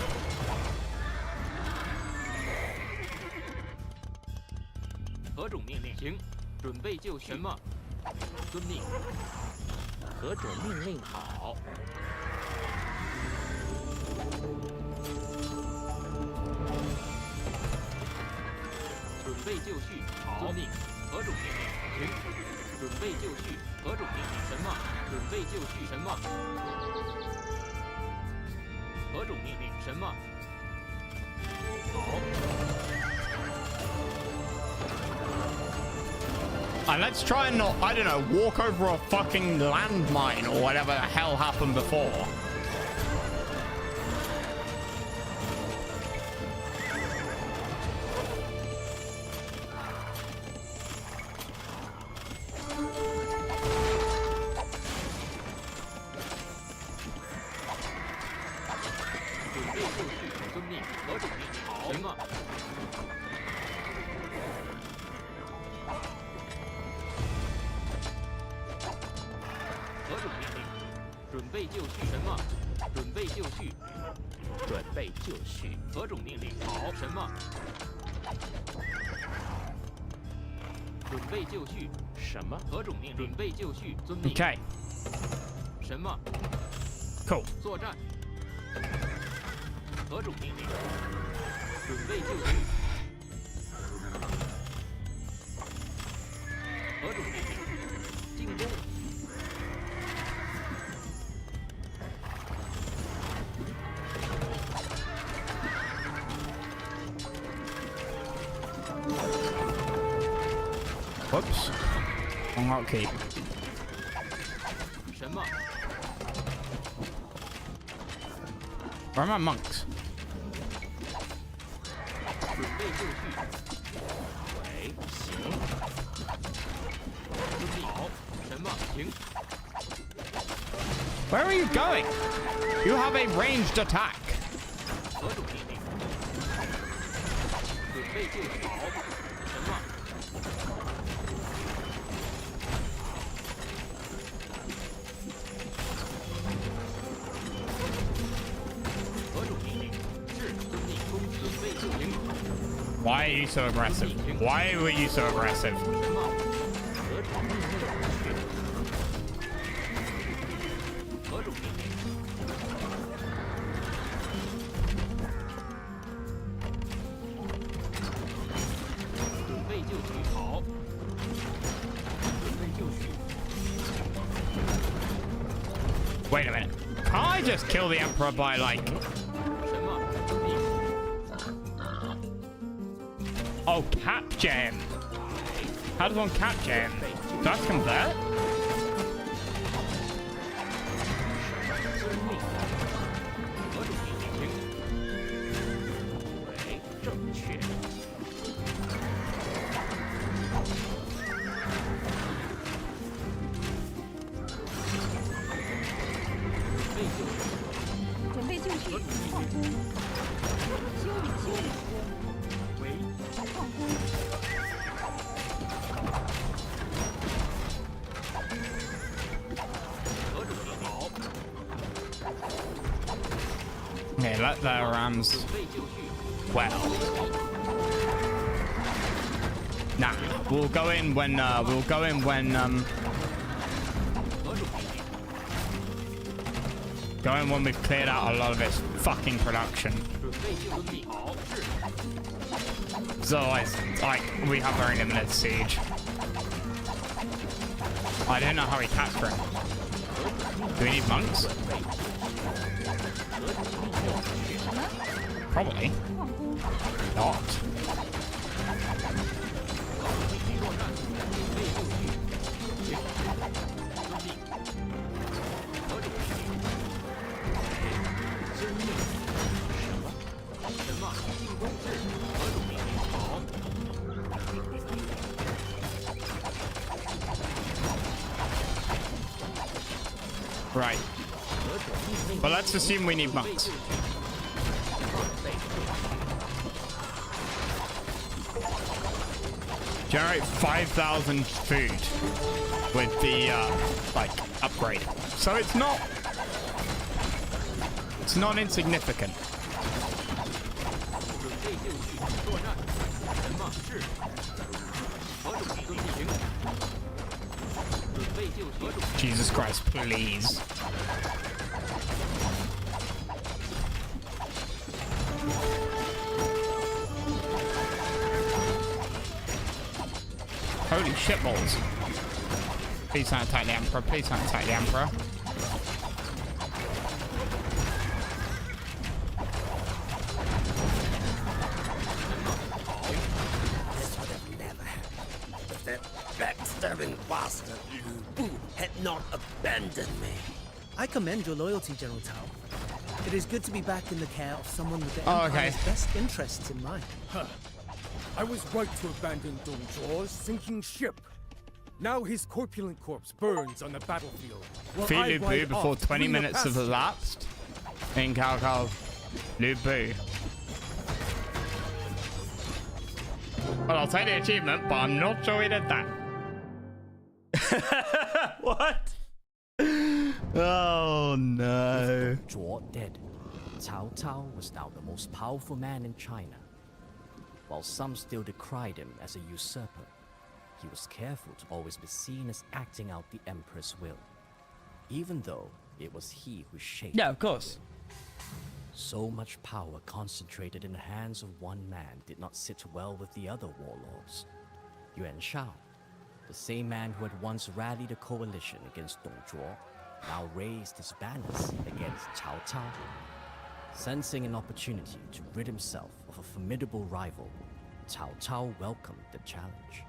何种命令？行，准备就绪。什么？遵命。何种命令？好。准备就绪。好，遵命。何种命令？停。准备就绪。何种命令？什么？准备就绪。什么？何种命令？什么？好。 And let's try and not, I don't know, walk over a fucking landmine or whatever the hell happened before. Okay. 什么 Cool. 作战。何种命令？准备就绪。何种命令？进攻。Whoops. Wrong hotkey. 什么？ Where are my monks? 准备就绪。喂，行。遵命。好。什么？停。 Where are you going? You have a ranged attack. 何种命令？准备就绪。好。什么？ Why are you so aggressive? Why were you so aggressive? Wait a minute. Can't I just kill the Emperor by, like... Oh, capture him. How does one capture him? Do I have to convert? Okay, let the rams. Well. Nah, we'll go in when we've cleared out a lot of its fucking production. So like we have very limited siege. I don't know how we capture him. Do we need monks? Probably. Not. Right. Well, let's assume we need monks. Generate 5,000 food with the like upgrade. So it's not insignificant. Jesus Christ, please. Holy shitballs. Please don't attack the Emperor. Please don't attack the Emperor. This would have never happened if that backstabbing bastard Lu Bu had not abandoned me. I commend your loyalty, General Tao. It is good to be back in the care of someone with the Oh, Empire's okay. best interests in mind. Huh. I was right to abandon Dong Zhuo's sinking ship. Now his corpulent corpse burns on the battlefield. while Defeat I Lu Bu ride before off to 20 greener minutes have pastures. elapsed. In Cao Cao, Lu Bu. Well, I'll take the achievement, but I'm not sure he did that. What? Oh no. With Dong Zhuo dead, Cao Cao was now the most powerful man in China. While some still decried him as a usurper, he was careful to always be seen as acting out the emperor's will, even though it was he who shaped. Yeah, of course. So much power concentrated in the hands of one man did not sit well with the other warlords. Yuan Shao, the same man who had once rallied a coalition against Dong Zhuo, now raised his banners against Cao Cao. Sensing an opportunity to rid himself of a formidable rival, Cao Cao welcomed the challenge.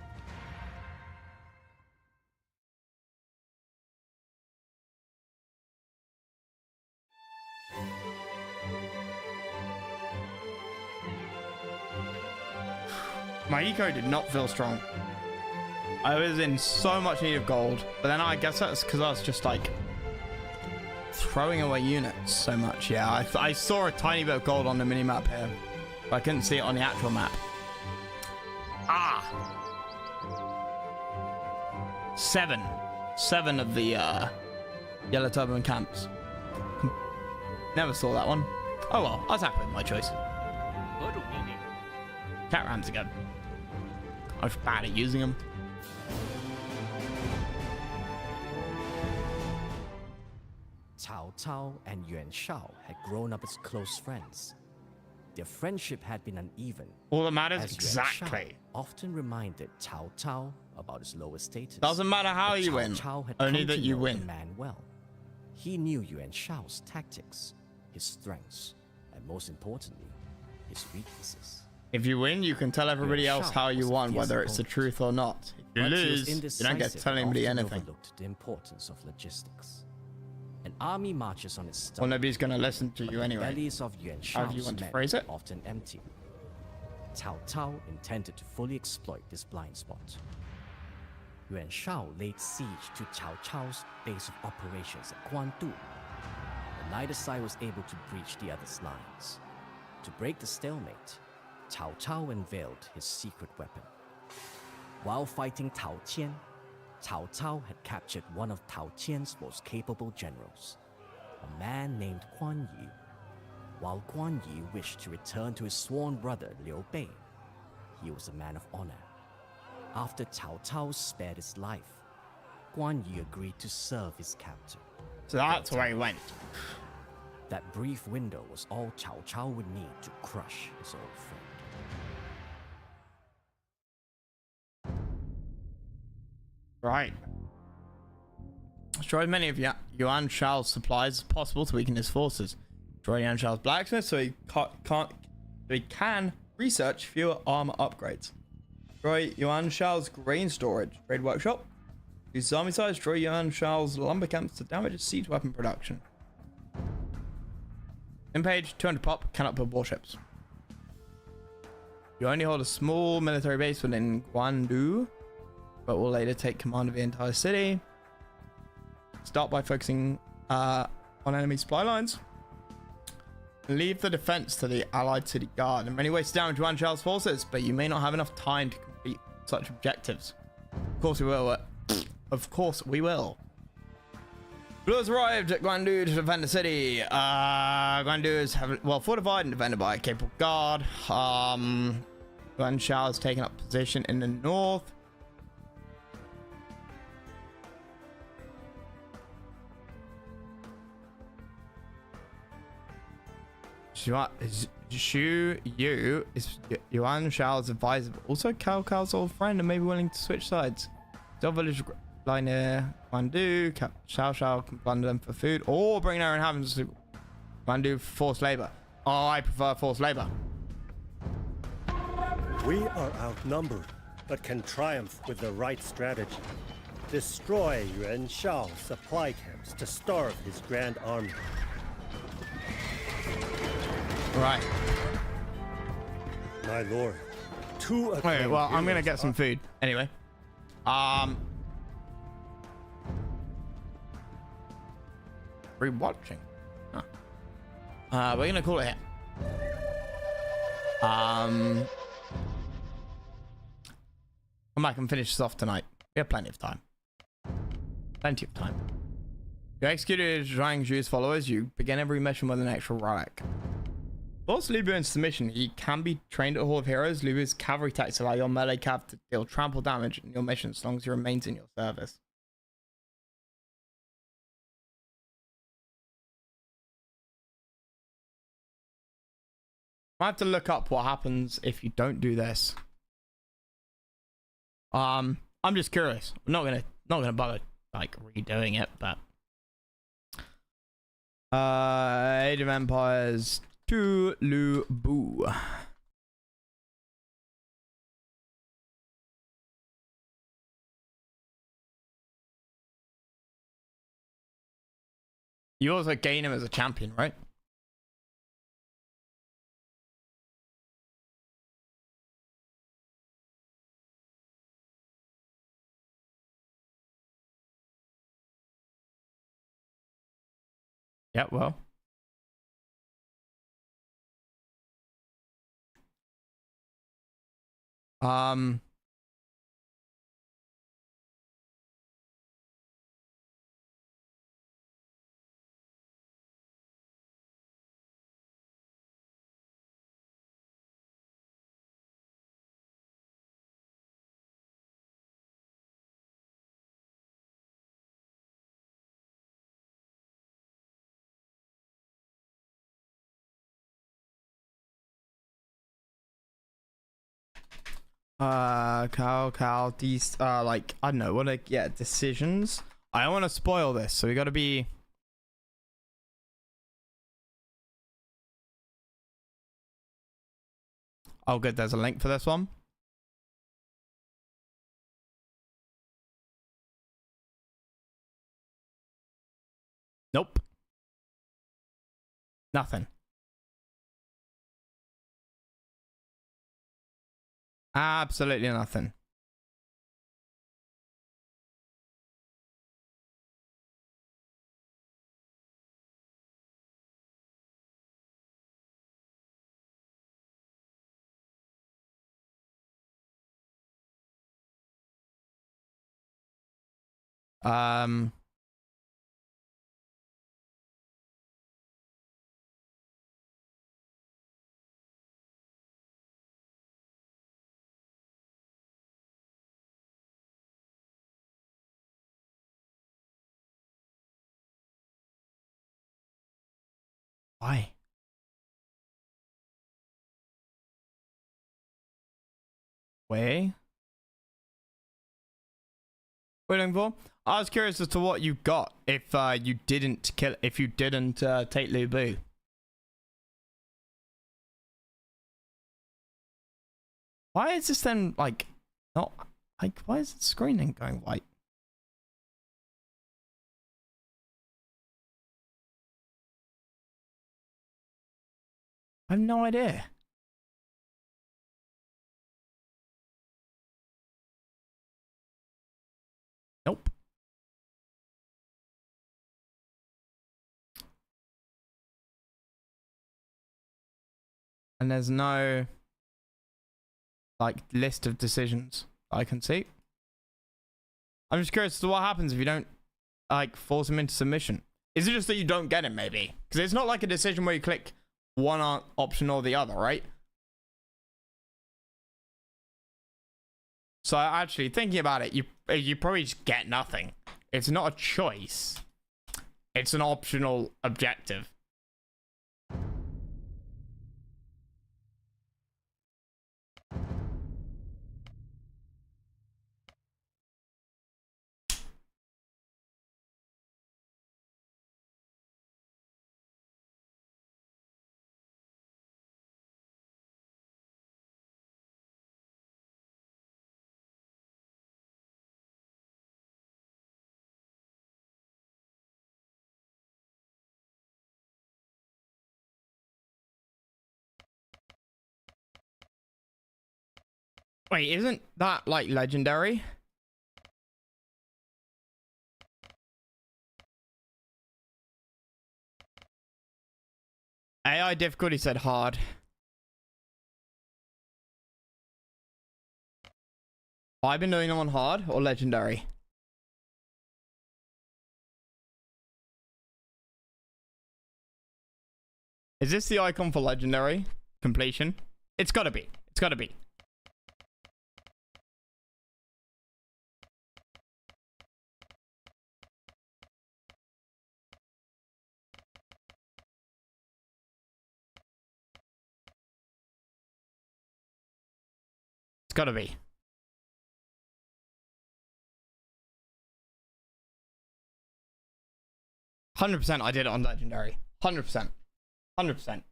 My eco did not feel strong. I was in so much need of gold, but then I guess that's because I was just like throwing away units so much. Yeah, I saw a tiny bit of gold on the mini map here, but I couldn't see it on the actual map. Ah, 7 of the yellow turban camps. Never saw that one. Oh well, I was happy with my choice. 何种命令？ Cat rams again. I was bad at using them. Cao Cao and Yuan Shao had grown up as close friends. Their friendship had been uneven. All that matters, as Yuan Shao exactly. often reminded Cao Cao about his lower status. Doesn't matter how But you Cao win, Cao had only come that to you know win. the man well. He knew Yuan Shao's tactics, his strengths, and most importantly, his weaknesses. If you win, you can tell everybody else how you won, whether it's the truth or not. If you But he was lose, you don't get to indecisive tell and anybody often anything. overlooked the importance of logistics. An army marches on its stomach. Well, nobody's going to listen to but you the anyway. bellies of Yuan However you Shao's want to men phrase it. were often empty. Cao Cao intended to fully exploit this blind spot. Yuan Shao laid siege to Cao Cao's base of operations at Guandu, but neither side was able to breach the other's lines. To break the stalemate, Cao Cao unveiled his secret weapon. While fighting Tao Qian, Cao Cao had captured one of Tao Qian's most capable generals, a man named Guan Yu. While Guan Yu wished to return to his sworn brother Liu Bei, he was a man of honor. After Cao Cao spared his life, Guan Yu agreed to serve his captor. So that's where he went. That brief window was all Cao Cao would need to crush his old friend. Right. Destroy as many of Yuan Shao's supplies as possible to weaken his forces. Destroy Yuan Shao's blacksmith so he can research fewer armor upgrades. Destroy Yuan Shao's grain storage, trade workshop. Use army size, destroy Yuan Shao's lumber camps to damage his siege weapon production. In page 200 pop, cannot build warships. You only hold a small military base within Guandu, but will later take command of the entire city. Start by focusing on enemy supply lines. Leave the defense to the allied city guard. In many ways to damage Yuan Shao's forces, but you may not have enough time to complete such objectives. Of course we will. Of course we will. Blue has arrived at Guandu to defend the city. Guandu is fortified and defended by a capable guard. Yuan Shao has taken up position in the north. Shu Yu is Yuan Shao's advisor, but also Cao Cao's old friend and maybe willing to switch sides. Still village lie near Mandu. Xiao Xiao can plunder them for food or bring their inhabitants to Mandu for forced labor. Oh, I prefer forced labor. We are outnumbered, but can triumph with the right strategy. Destroy Yuan Shao's supply camps to starve his grand army. Right. My lord, two. Okay, well, I'm gonna get some food anyway. Rewatching. Huh. We're gonna call it here. Come back and finish this off tonight. We have plenty of time. Plenty of time. You executed Zhang Zhu's followers. You begin every mission with an extra relic. Force Lu Bu into submission. He can be trained at Hall of Heroes. Lu Bu's cavalry tactics allow your melee cav to deal trample damage in your mission as long as he remains in your service. I have to look up what happens if you don't do this. I'm just curious. I'm not gonna bother like redoing it, but Age of Empires to Lu Bu. You also gain him as a champion, right? Yeah, well. Cal, these like I don't know what decisions. I don't want to spoil this, so we got to be. Oh, good. There's a link for this one. Nope. Nothing. Absolutely nothing. Why? Way? Waiting for? I was curious as to what you got if you didn't take Lu Bu. Why is this then like not like why is the screen going white? I have no idea. Nope. And there's no like list of decisions I can see. I'm just curious as to what happens if you don't like force him into submission. Is it just that you don't get him maybe? Because it's not like a decision where you click one option or the other, right? So actually thinking about it, you probably just get nothing. It's not a choice. It's an optional objective. Wait, isn't that like legendary? AI difficulty said hard. I've been doing them on hard or legendary. Is this the icon for legendary completion? It's gotta be. It's gotta be. It's gotta be. %. I did it on legendary. 100%. 100%.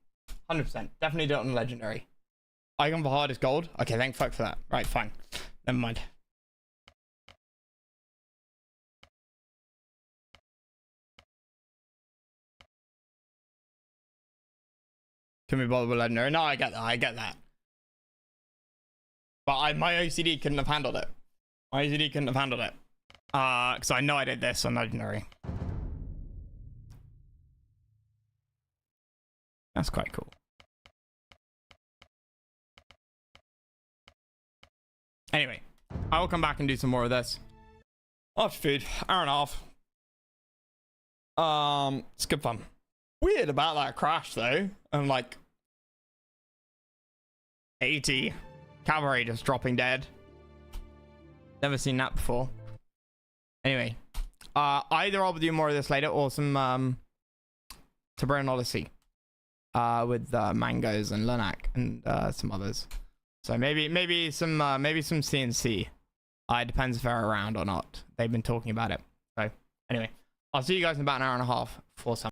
100%. Definitely did it on legendary. Icon for hard is gold. Okay, thank fuck for that. Right, fine. Never mind. Can we bother with legendary? No, I get that. I get that. But my OCD couldn't have handled it. My OCD couldn't have handled it. Because I know I did this on legendary. That's quite cool. Anyway, I will come back and do some more of this. After food, hour and a half. It's good fun. Weird about that crash though. And like 80 cavalry just dropping dead. Never seen that before. Anyway, either I'll do more of this later or some Tibetan Odyssey with Mangoes and Lunak and some others. So maybe some CNC. It depends if they're around or not. They've been talking about it. So anyway, I'll see you guys in about an hour and a half for some.